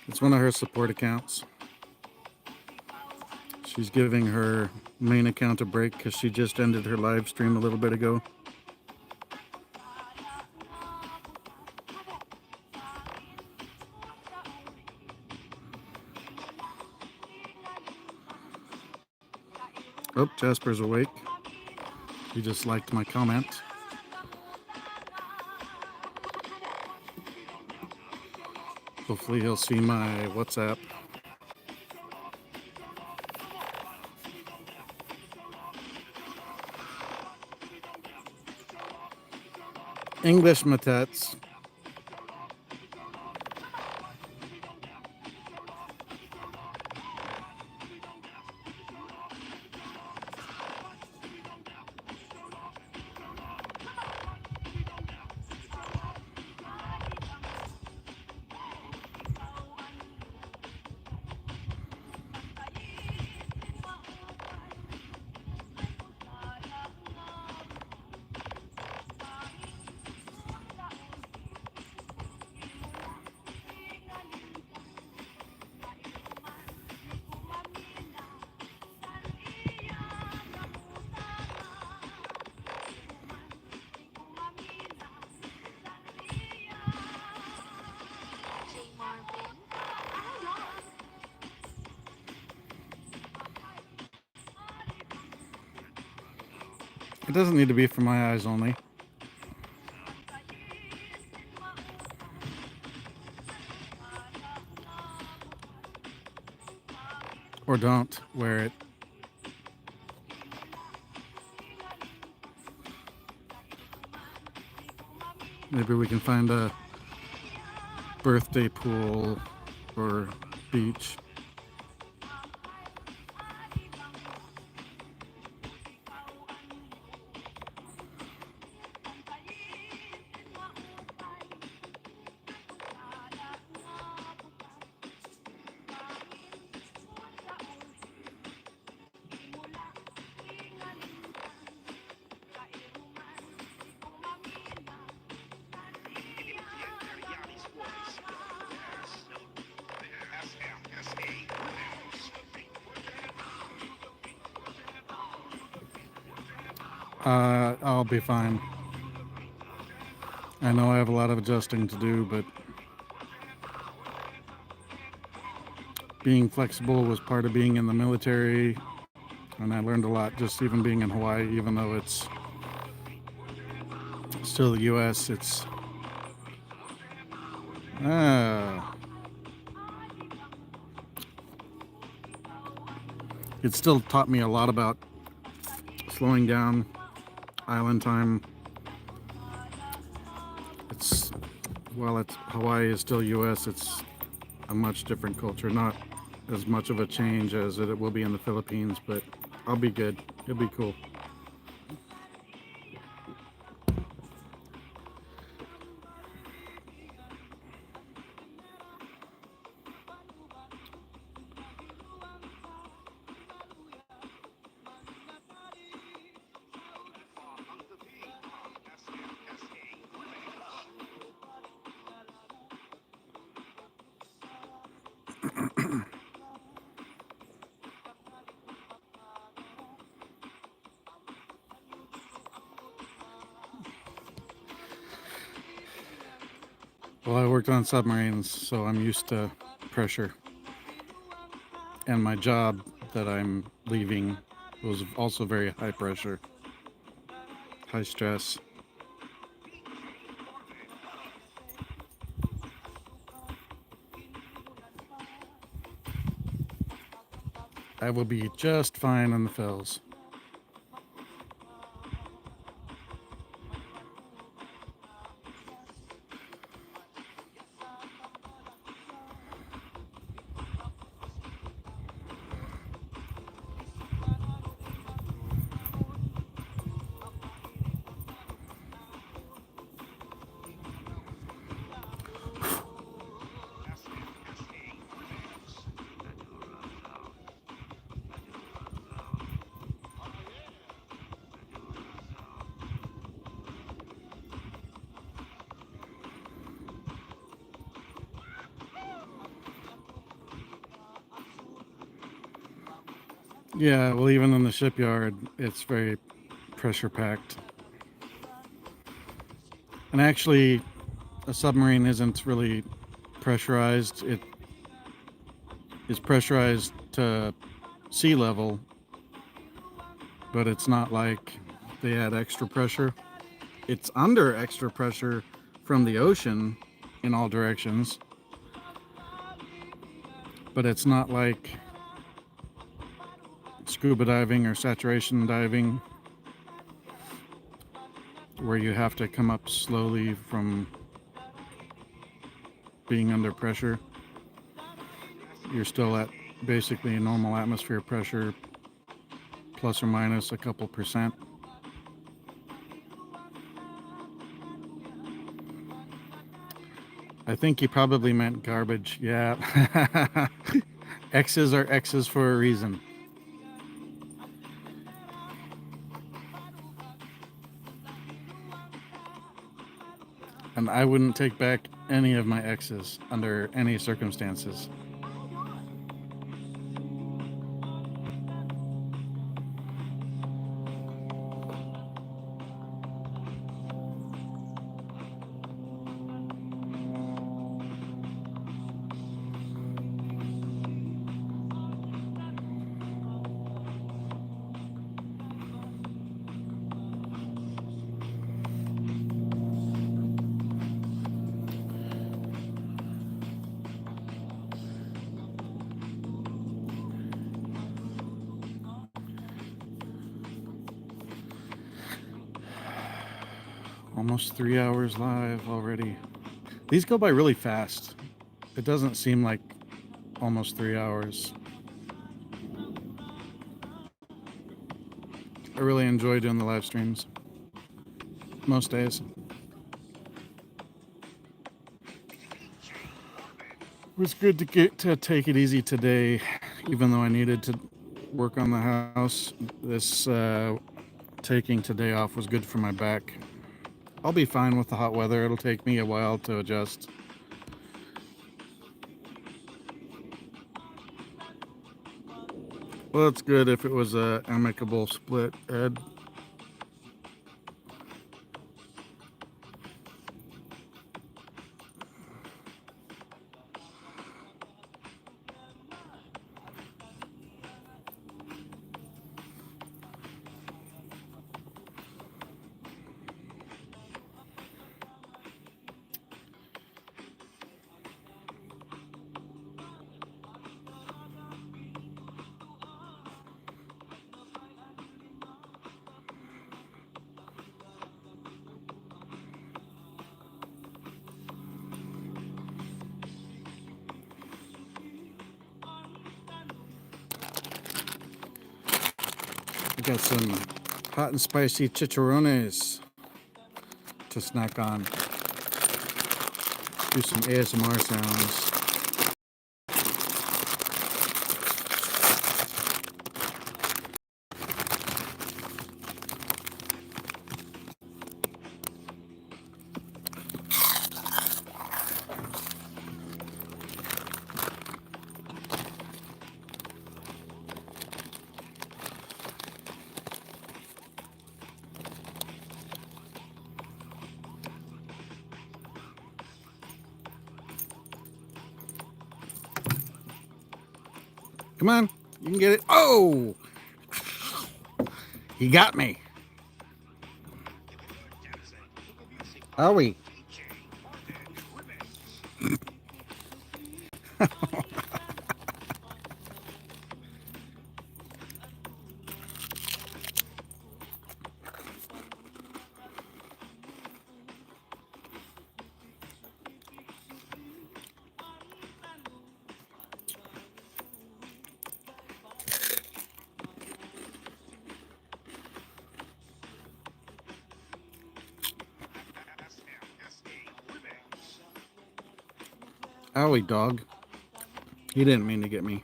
It's one of her support accounts. She's giving her main account a break because she just ended her live stream a little bit ago. Oh, Jasper's awake. He just liked my comment. Hopefully he'll see my WhatsApp. English Matets. It doesn't need to be for my eyes only. Or don't wear it. Maybe we can find a birthday pool or beach. I'll be fine. I know I have a lot of adjusting to do, but being flexible was part of being in the military, and I learned a lot just even being in Hawaii, even though it's still the U.S. It still taught me a lot about slowing down, island time. While Hawaii is still U.S., it's a much different culture. Not as much of a change as it will be in the Philippines, but I'll be good. It'll be cool. Well, I worked on submarines, so I'm used to pressure. And my job that I'm leaving was also very high pressure, high stress. I will be just fine in the Fells. Yeah, well, even in the shipyard, it's very pressure packed. And actually, a submarine isn't really pressurized. It is pressurized to sea level, but it's not like they add extra pressure. It's under extra pressure from the ocean in all directions, but it's not like scuba diving or saturation diving where you have to come up slowly from being under pressure. You're still at basically normal atmosphere pressure, plus or minus a couple percent. I think he probably meant garbage. Yeah. X's are X's for a reason. And I wouldn't take back any of my X's under any circumstances. Almost 3 hours live already. These go by really fast. It doesn't seem like almost 3 hours. I really enjoy doing the live streams most days. It was good to get to take it easy today, even though I needed to work on the house. This taking today off was good for my back. I'll be fine with the hot weather. It'll take me a while to adjust. Well, it's good if it was a amicable split, Ed. Got some hot and spicy chicharrones to snack on. Do some ASMR sounds. Come on, you can get it. Oh, he got me. Are we? Owie, dog. He didn't mean to get me.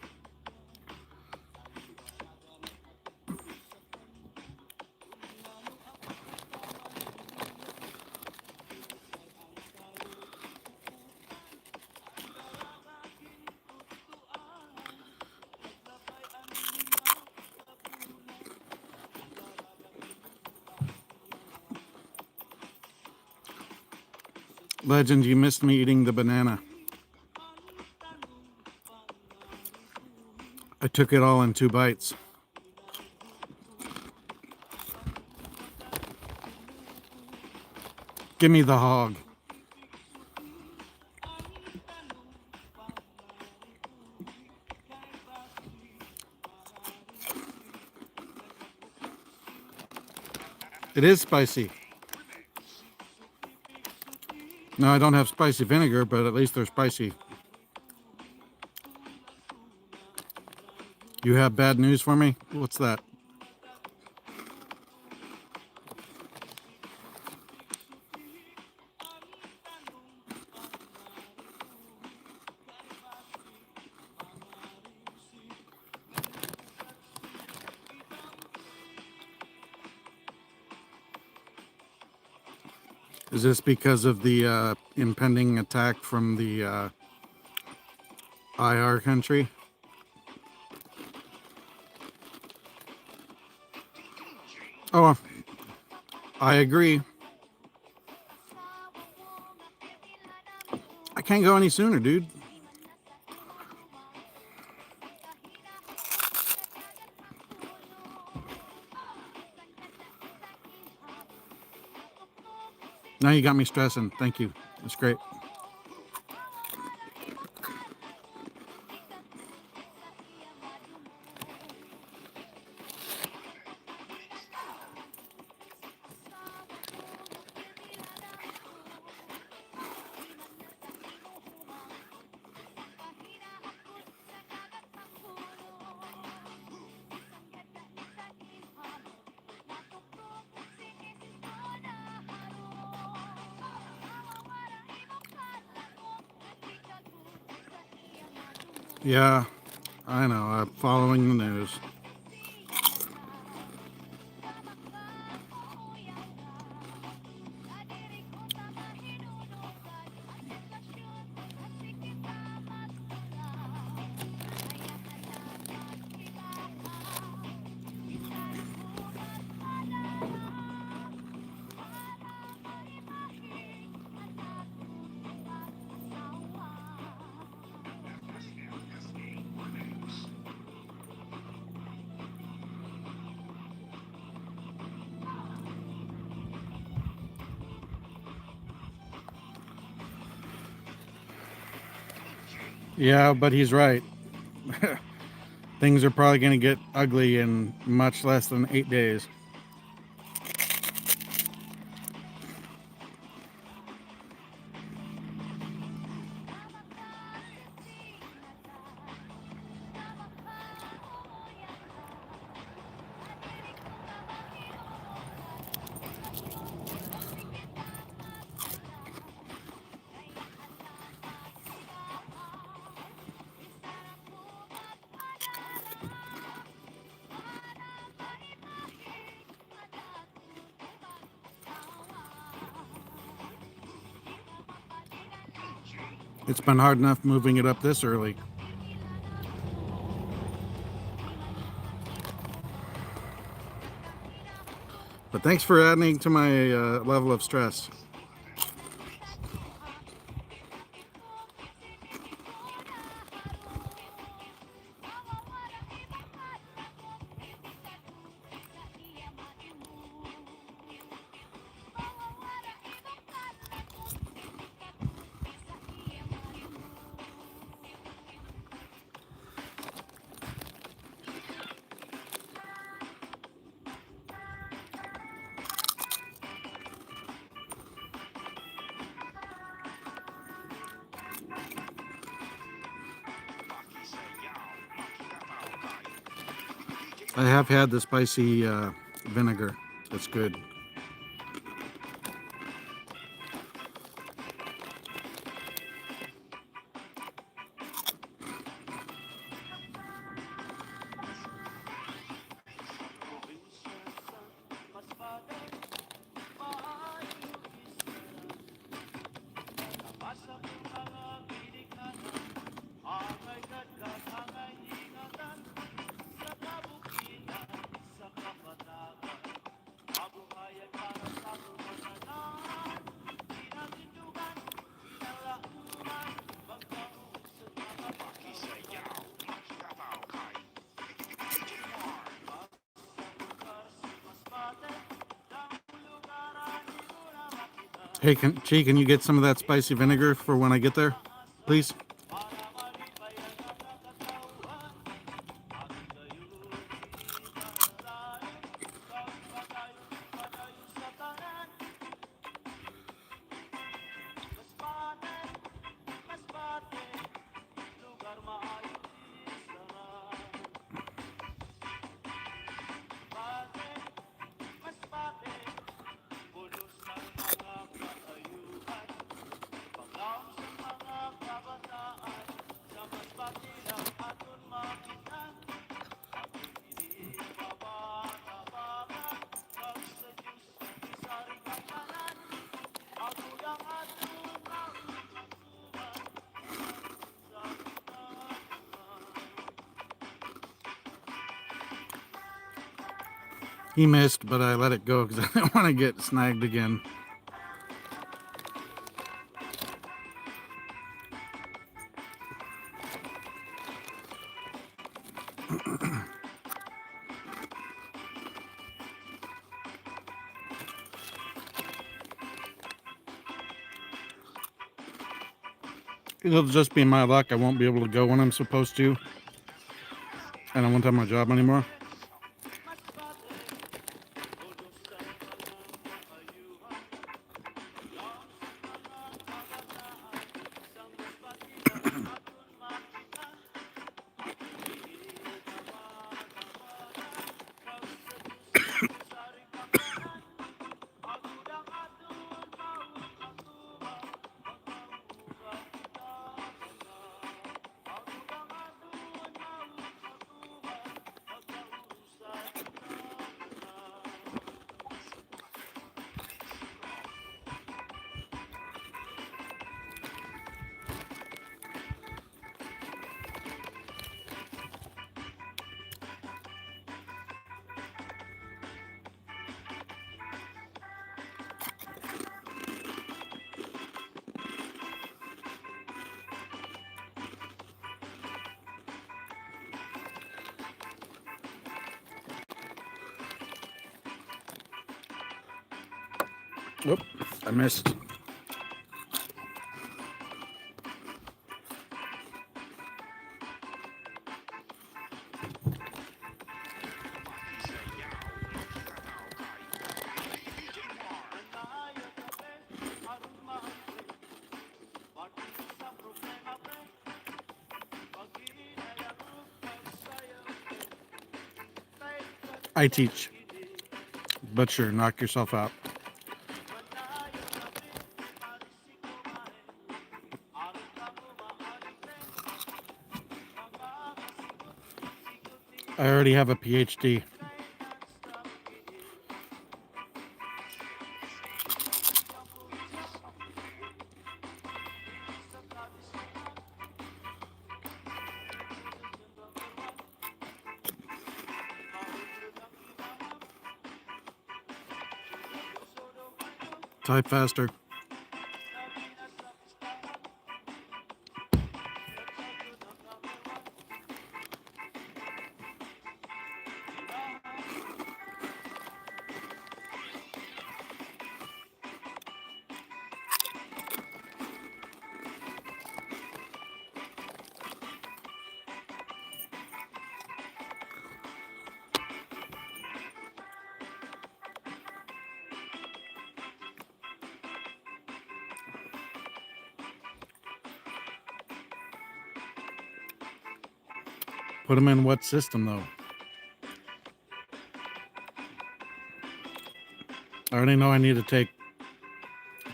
Legend, you missed me eating the banana. I took it all in 2 bites. Give me the hog. It is spicy. No, I don't have spicy vinegar, but at least they're spicy. You have bad news for me? What's that? Is this because of the impending attack from the IR country? Oh, I agree. I can't go any sooner, dude. Now you got me stressing. Thank you. That's great. Yeah, I know. I'm following the news. Yeah, but he's right. Things are probably going to get ugly in much less than 8 days. It's been hard enough moving it up this early. But thanks for adding to my level of stress. I have had the spicy vinegar. It's good. Hey, can you get some of that spicy vinegar for when I get there, please? He missed, but I let it go because I didn't want to get snagged again. It'll just be my luck. I won't be able to go when I'm supposed to. And I won't have my job anymore. Oop, I missed. I teach. But sure, knock yourself out. I already have a PhD. Type faster. Put them in what system though? I already know I need to take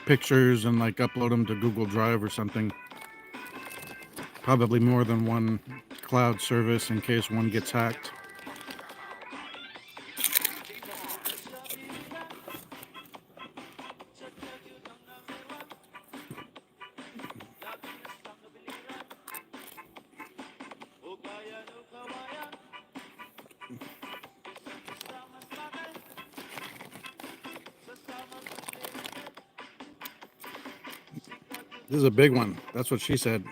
pictures and like upload them to Google Drive or something. Probably more than one cloud service in case one gets hacked. This is a big one. That's what she said.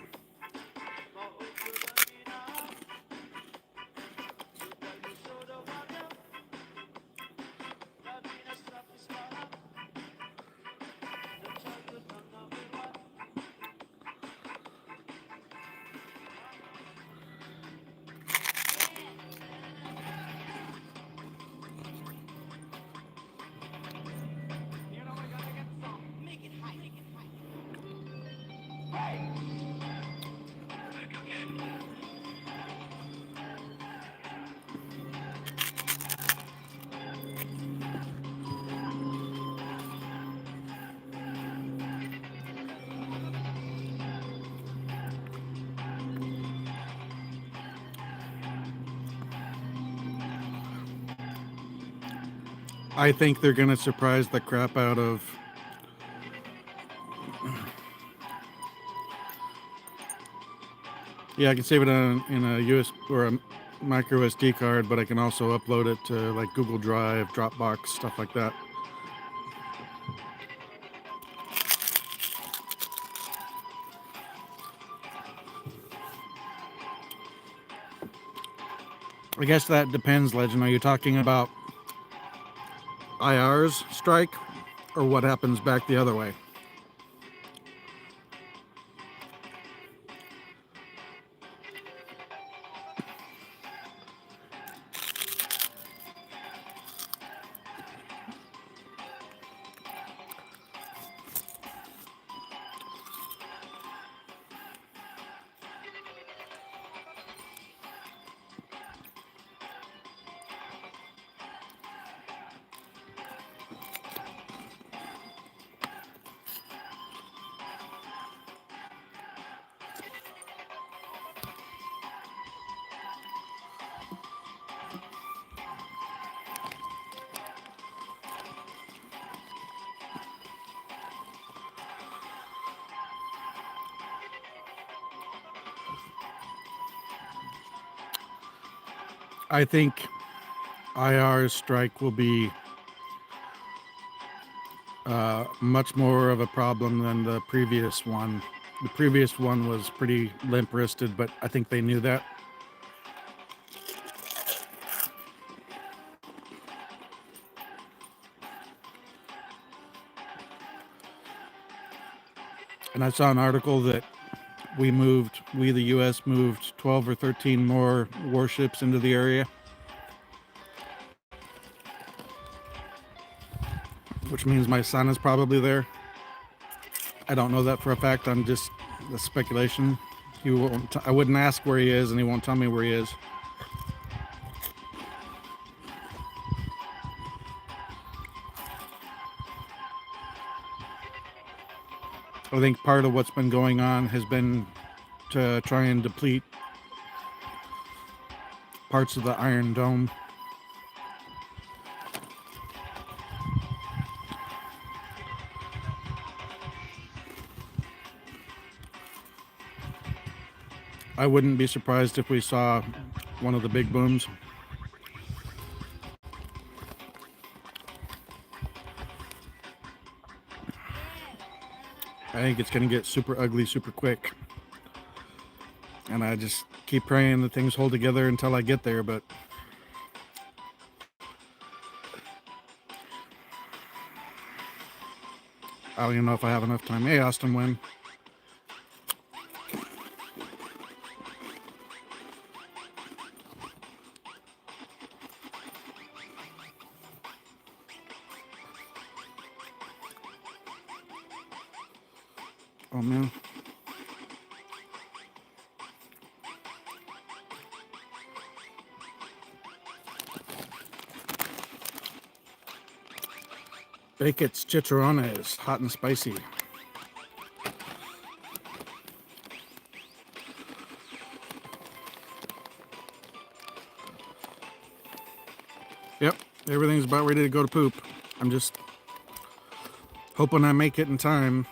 I think they're going to surprise the crap out of I can save it in a US or a micro SD card, but I can also upload it to like Google Drive, Dropbox, stuff like that. I guess that depends, Legend. Are you talking about IR's strike or what happens back the other way? I think IR's strike will be much more of a problem than the previous one. The previous one was pretty limp-wristed, but I think they knew that. And I saw an article that we, the U.S., moved 12 or 13 more warships into the area, which means my son is probably there. I don't know that for a fact. I'm just the speculation. He won't. I wouldn't ask where he is, and he won't tell me where he is. I think part of what's been going on has been to try and deplete parts of the Iron Dome. I wouldn't be surprised if we saw one of the big booms. I think it's going to get super ugly super quick. And I just keep praying that things hold together until I get there, but I don't even know if I have enough time. Hey, Austin, when? Oh, man. Bacon's chicharrona is hot and spicy. Yep, everything's about ready to go to poop. I'm just hoping I make it in time,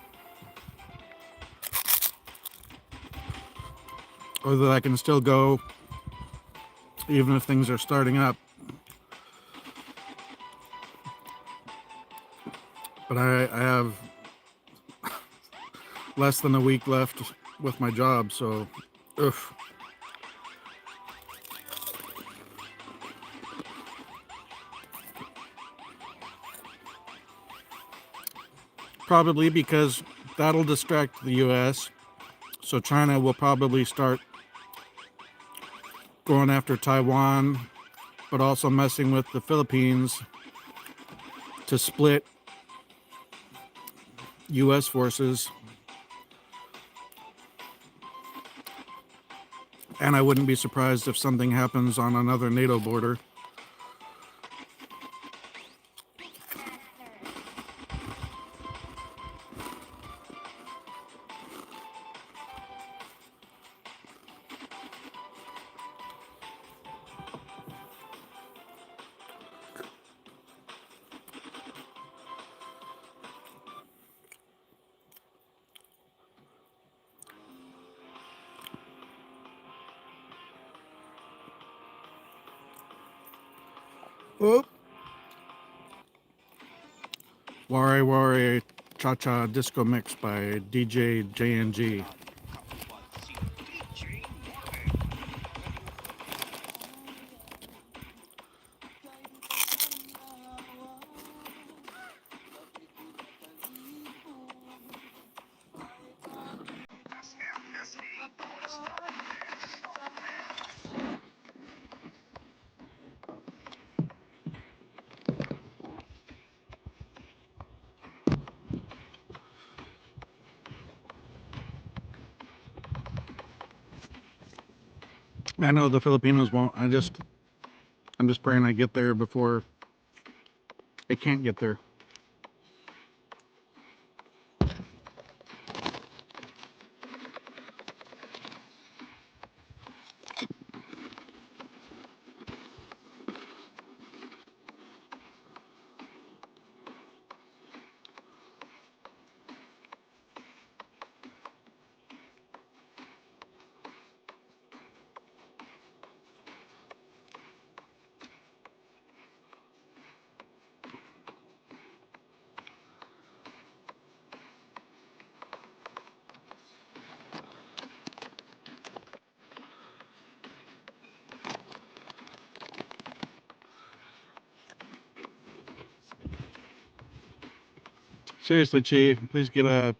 or that I can still go even if things are starting up. But I have less than a week left with my job, so oof. Probably because that'll distract the US, so China will probably start going after Taiwan, but also messing with the Philippines to split US forces. And I wouldn't be surprised if something happens on another NATO border. Oh. Ware Ware Cha Cha Disco Mix by DJ JNG. I know the Filipinos won't. I'm just praying I get there before it can't get there. Seriously, Chief, please get a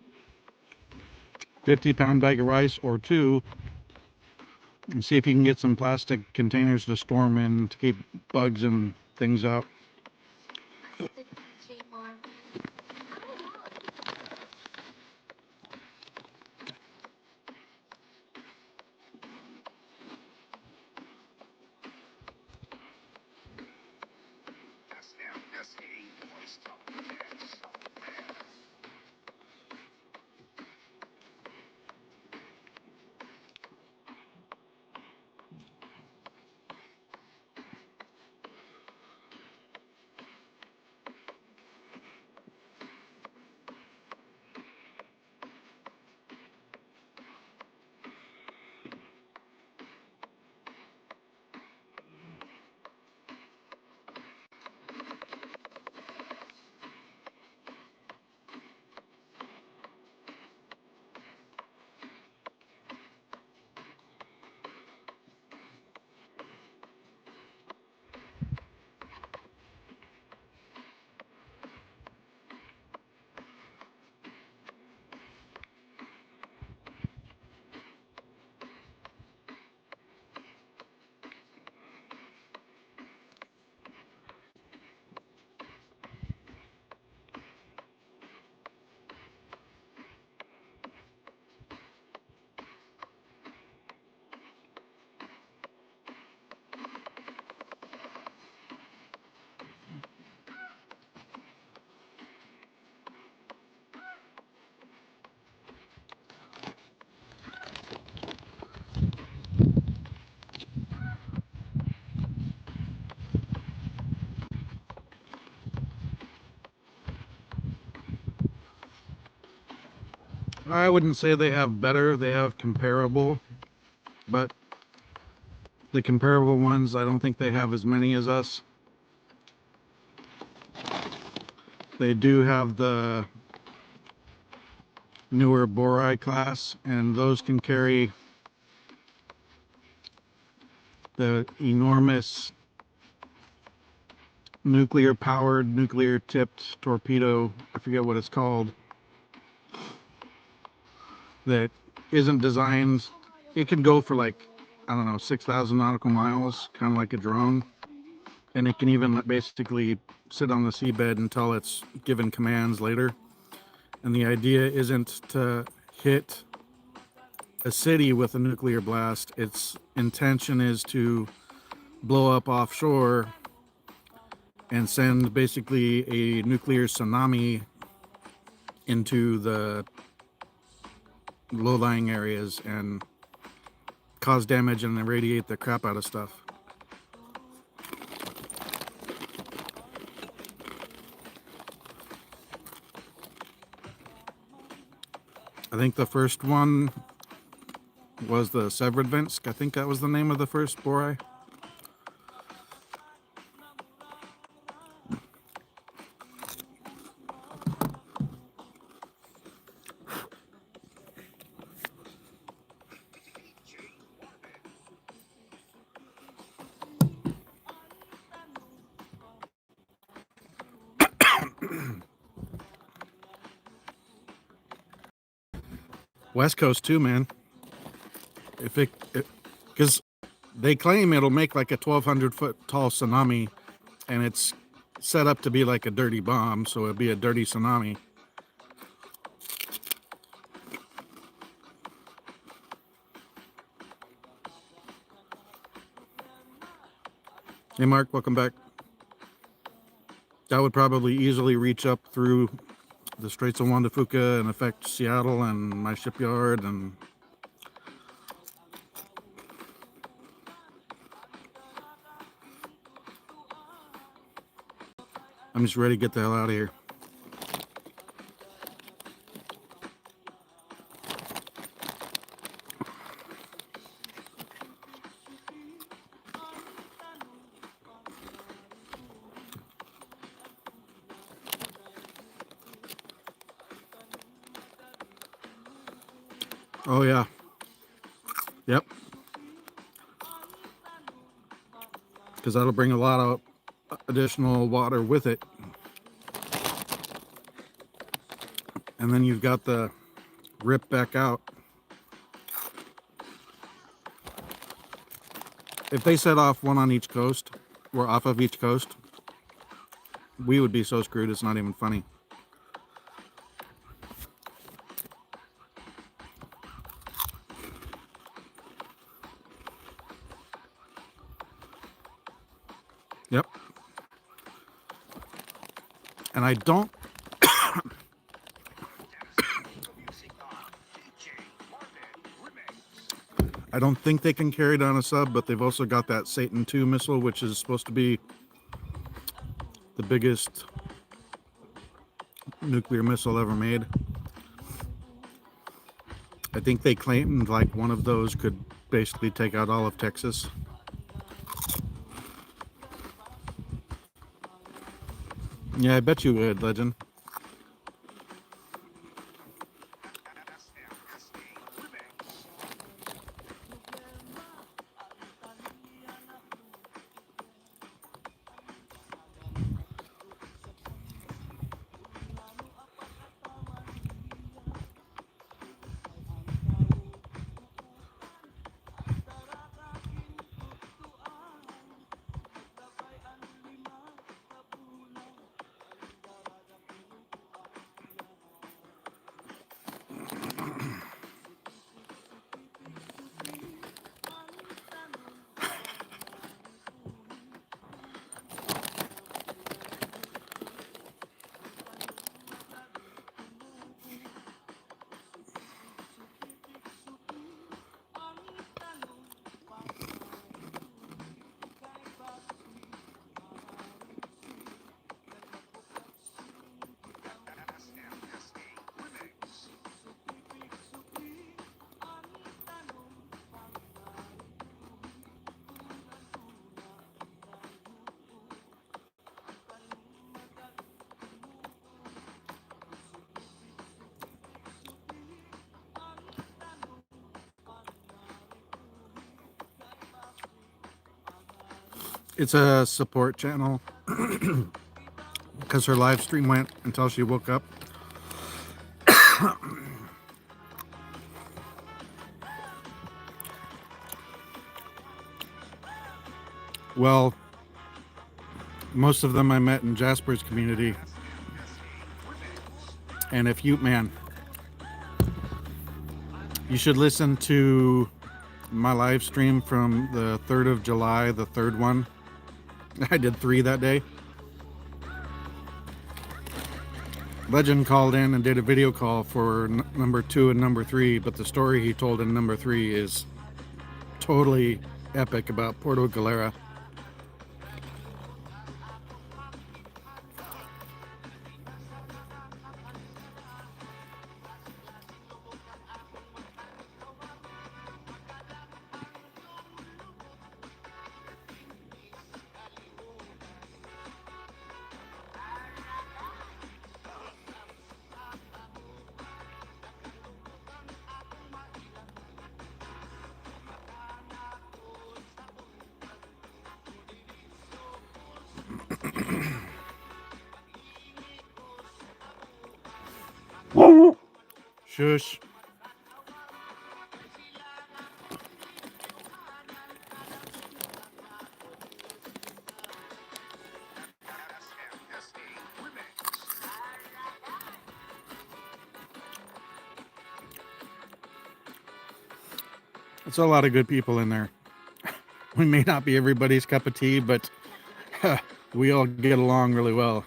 50-pound bag of rice or two and see if you can get some plastic containers to store them in to keep bugs and things out. I wouldn't say they have better, they have comparable, but the comparable ones, I don't think they have as many as us. They do have the newer Borai class, and those can carry the enormous nuclear powered, nuclear tipped torpedo. I forget what it's called. That isn't designed. It can go for like, I don't know, 6,000 nautical miles, kind of like a drone. And it can even basically sit on the seabed until it's given commands later. And the idea isn't to hit a city with a nuclear blast. Its intention is to blow up offshore and send basically a nuclear tsunami into the low-lying areas and cause damage and irradiate the crap out of stuff. I think the first one was the Severodvinsk. I think that was the name of the first Borai. West Coast too, man. If it, because they claim it'll make like a 1,200 foot tall tsunami, and it's set up to be like a dirty bomb, so it'll be a dirty tsunami. Hey Mark, welcome back. That would probably easily reach up through the Straits of Juan de Fuca and affect Seattle and my shipyard. And I'm just ready to get the hell out of here. Oh yeah. Yep. Because that'll bring a lot of additional water with it. And then you've got the rip back out. If they set off one on each coast, or off of each coast, we would be so screwed it's not even funny. Yep. And I don't I don't think they can carry it on a sub, but they've also got that Satan II missile, which is supposed to be the biggest nuclear missile ever made. I think they claimed like one of those could basically take out all of Texas. Yeah, I bet you would, Legend. It's a support channel because her live stream went until she woke up. Well, most of them I met in Jasper's community. And if you, man, you should listen to my live stream from the 3rd of July, the third one. I did 3 that day. Legend called in and did a video call for number 2 and number 3, but the story he told in number 3 is totally epic about Porto Galera. Shush. It's a lot of good people in there. We may not be everybody's cup of tea, but we all get along really well.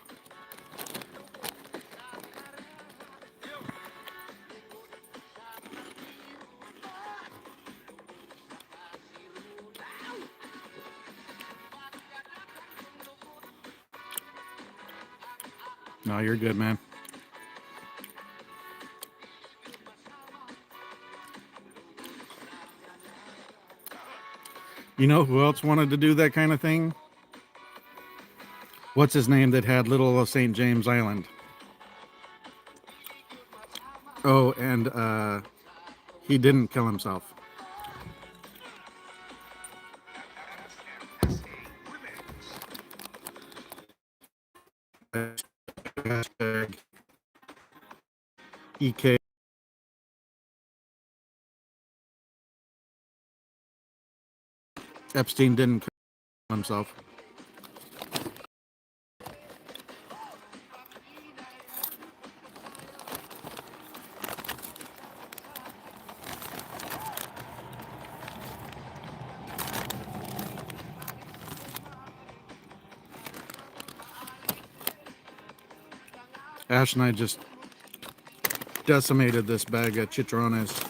No, you're good, man. You know who else wanted to do that kind of thing? What's his name that had Little St. James Island? Oh, and he didn't kill himself. Hashtag EK. Epstein didn't kill himself. Ash and I just decimated this bag of chicharrones.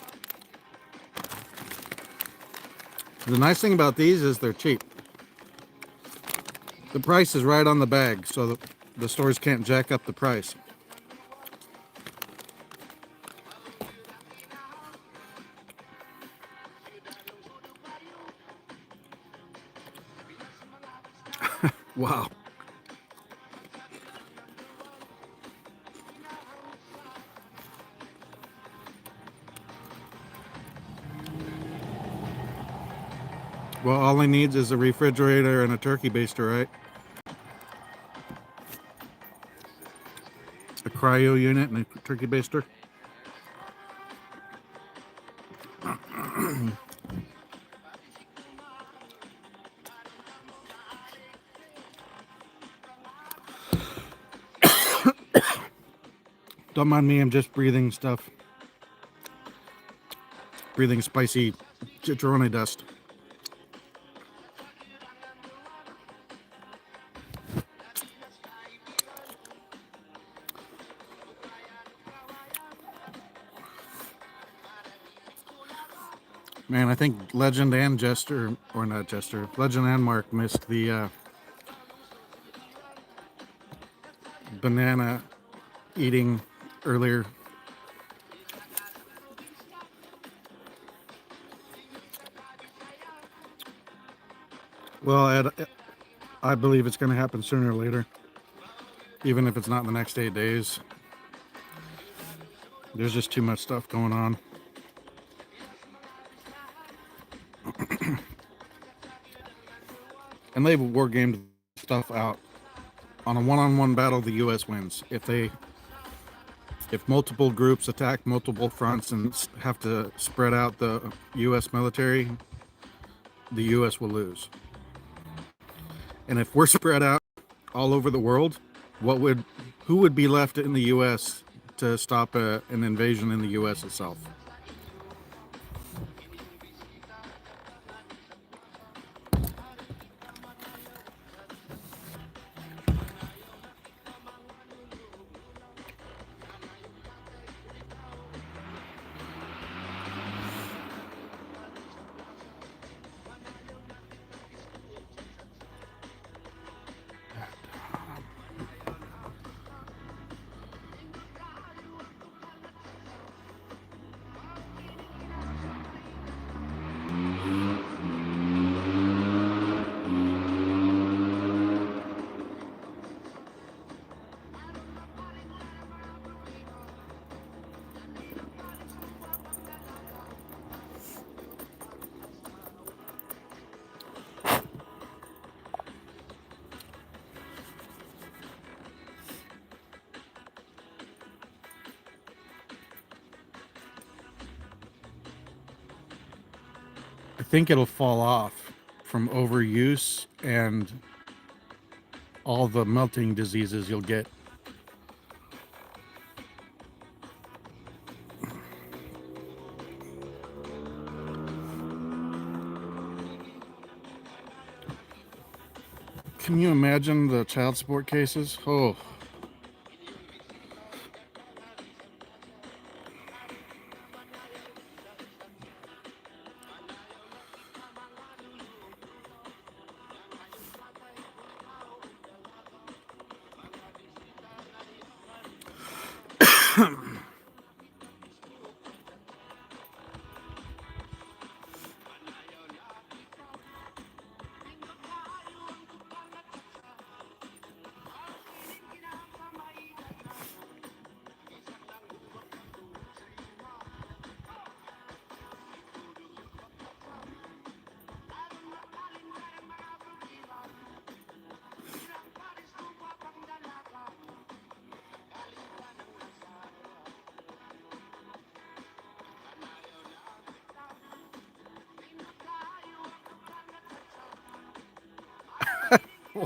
The nice thing about these is they're cheap. The price is right on the bag, so the stores can't jack up the price. Wow. Well, all he needs is a refrigerator and a turkey baster, right? A cryo unit and a turkey baster. Don't mind me, I'm just breathing stuff. Breathing spicy chicharrone dust. Man, I think Legend and Jester, or not Jester, Legend and Mark missed the banana eating earlier. Well, I believe it's going to happen sooner or later, even if it's not in the next 8 days. There's just too much stuff going on. and they've war gamed stuff out. On a one-on-one battle, the U.S. wins. If multiple groups attack multiple fronts and have to spread out the U.S. military, the U.S. will lose. And if we're spread out all over the world, who would be left in the U.S. to stop an invasion in the U.S. itself? I think it'll fall off from overuse and all the melting diseases you'll get. Can you imagine the child support cases? Oh.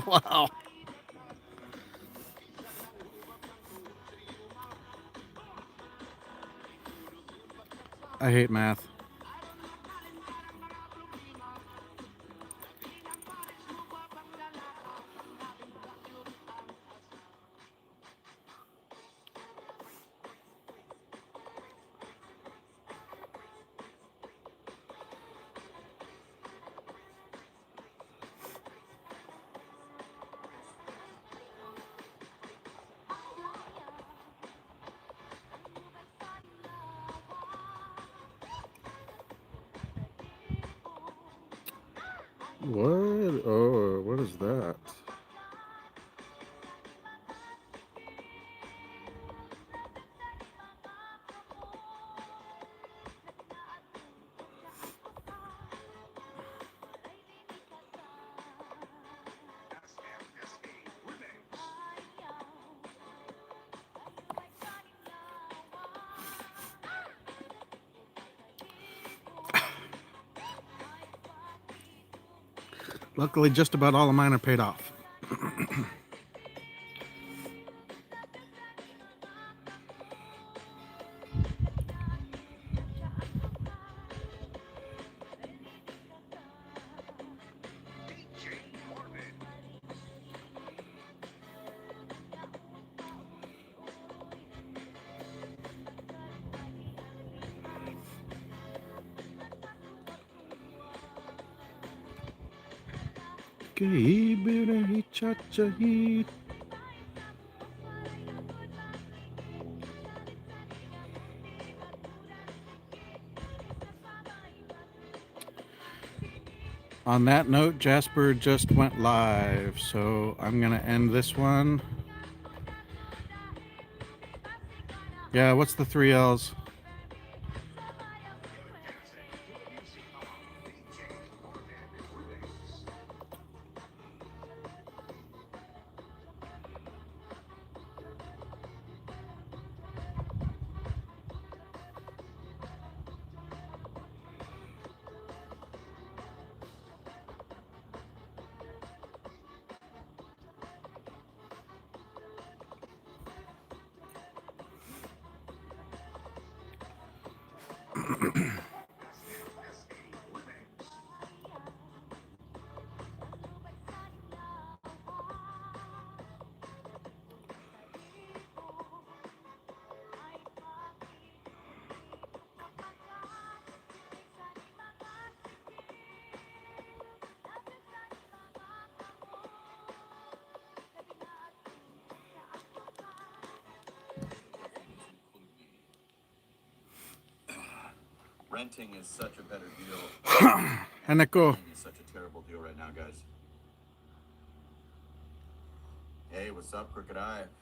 Wow. I hate math. What? Oh, what is that? Luckily, just about all of mine are paid off. On that note, Jasper just went live, so I'm gonna end this one. Yeah, what's the 3 L's? Renting is such a better deal. Hanako. It's such a terrible deal right now, guys. Hey, what's up, Crooked Eye?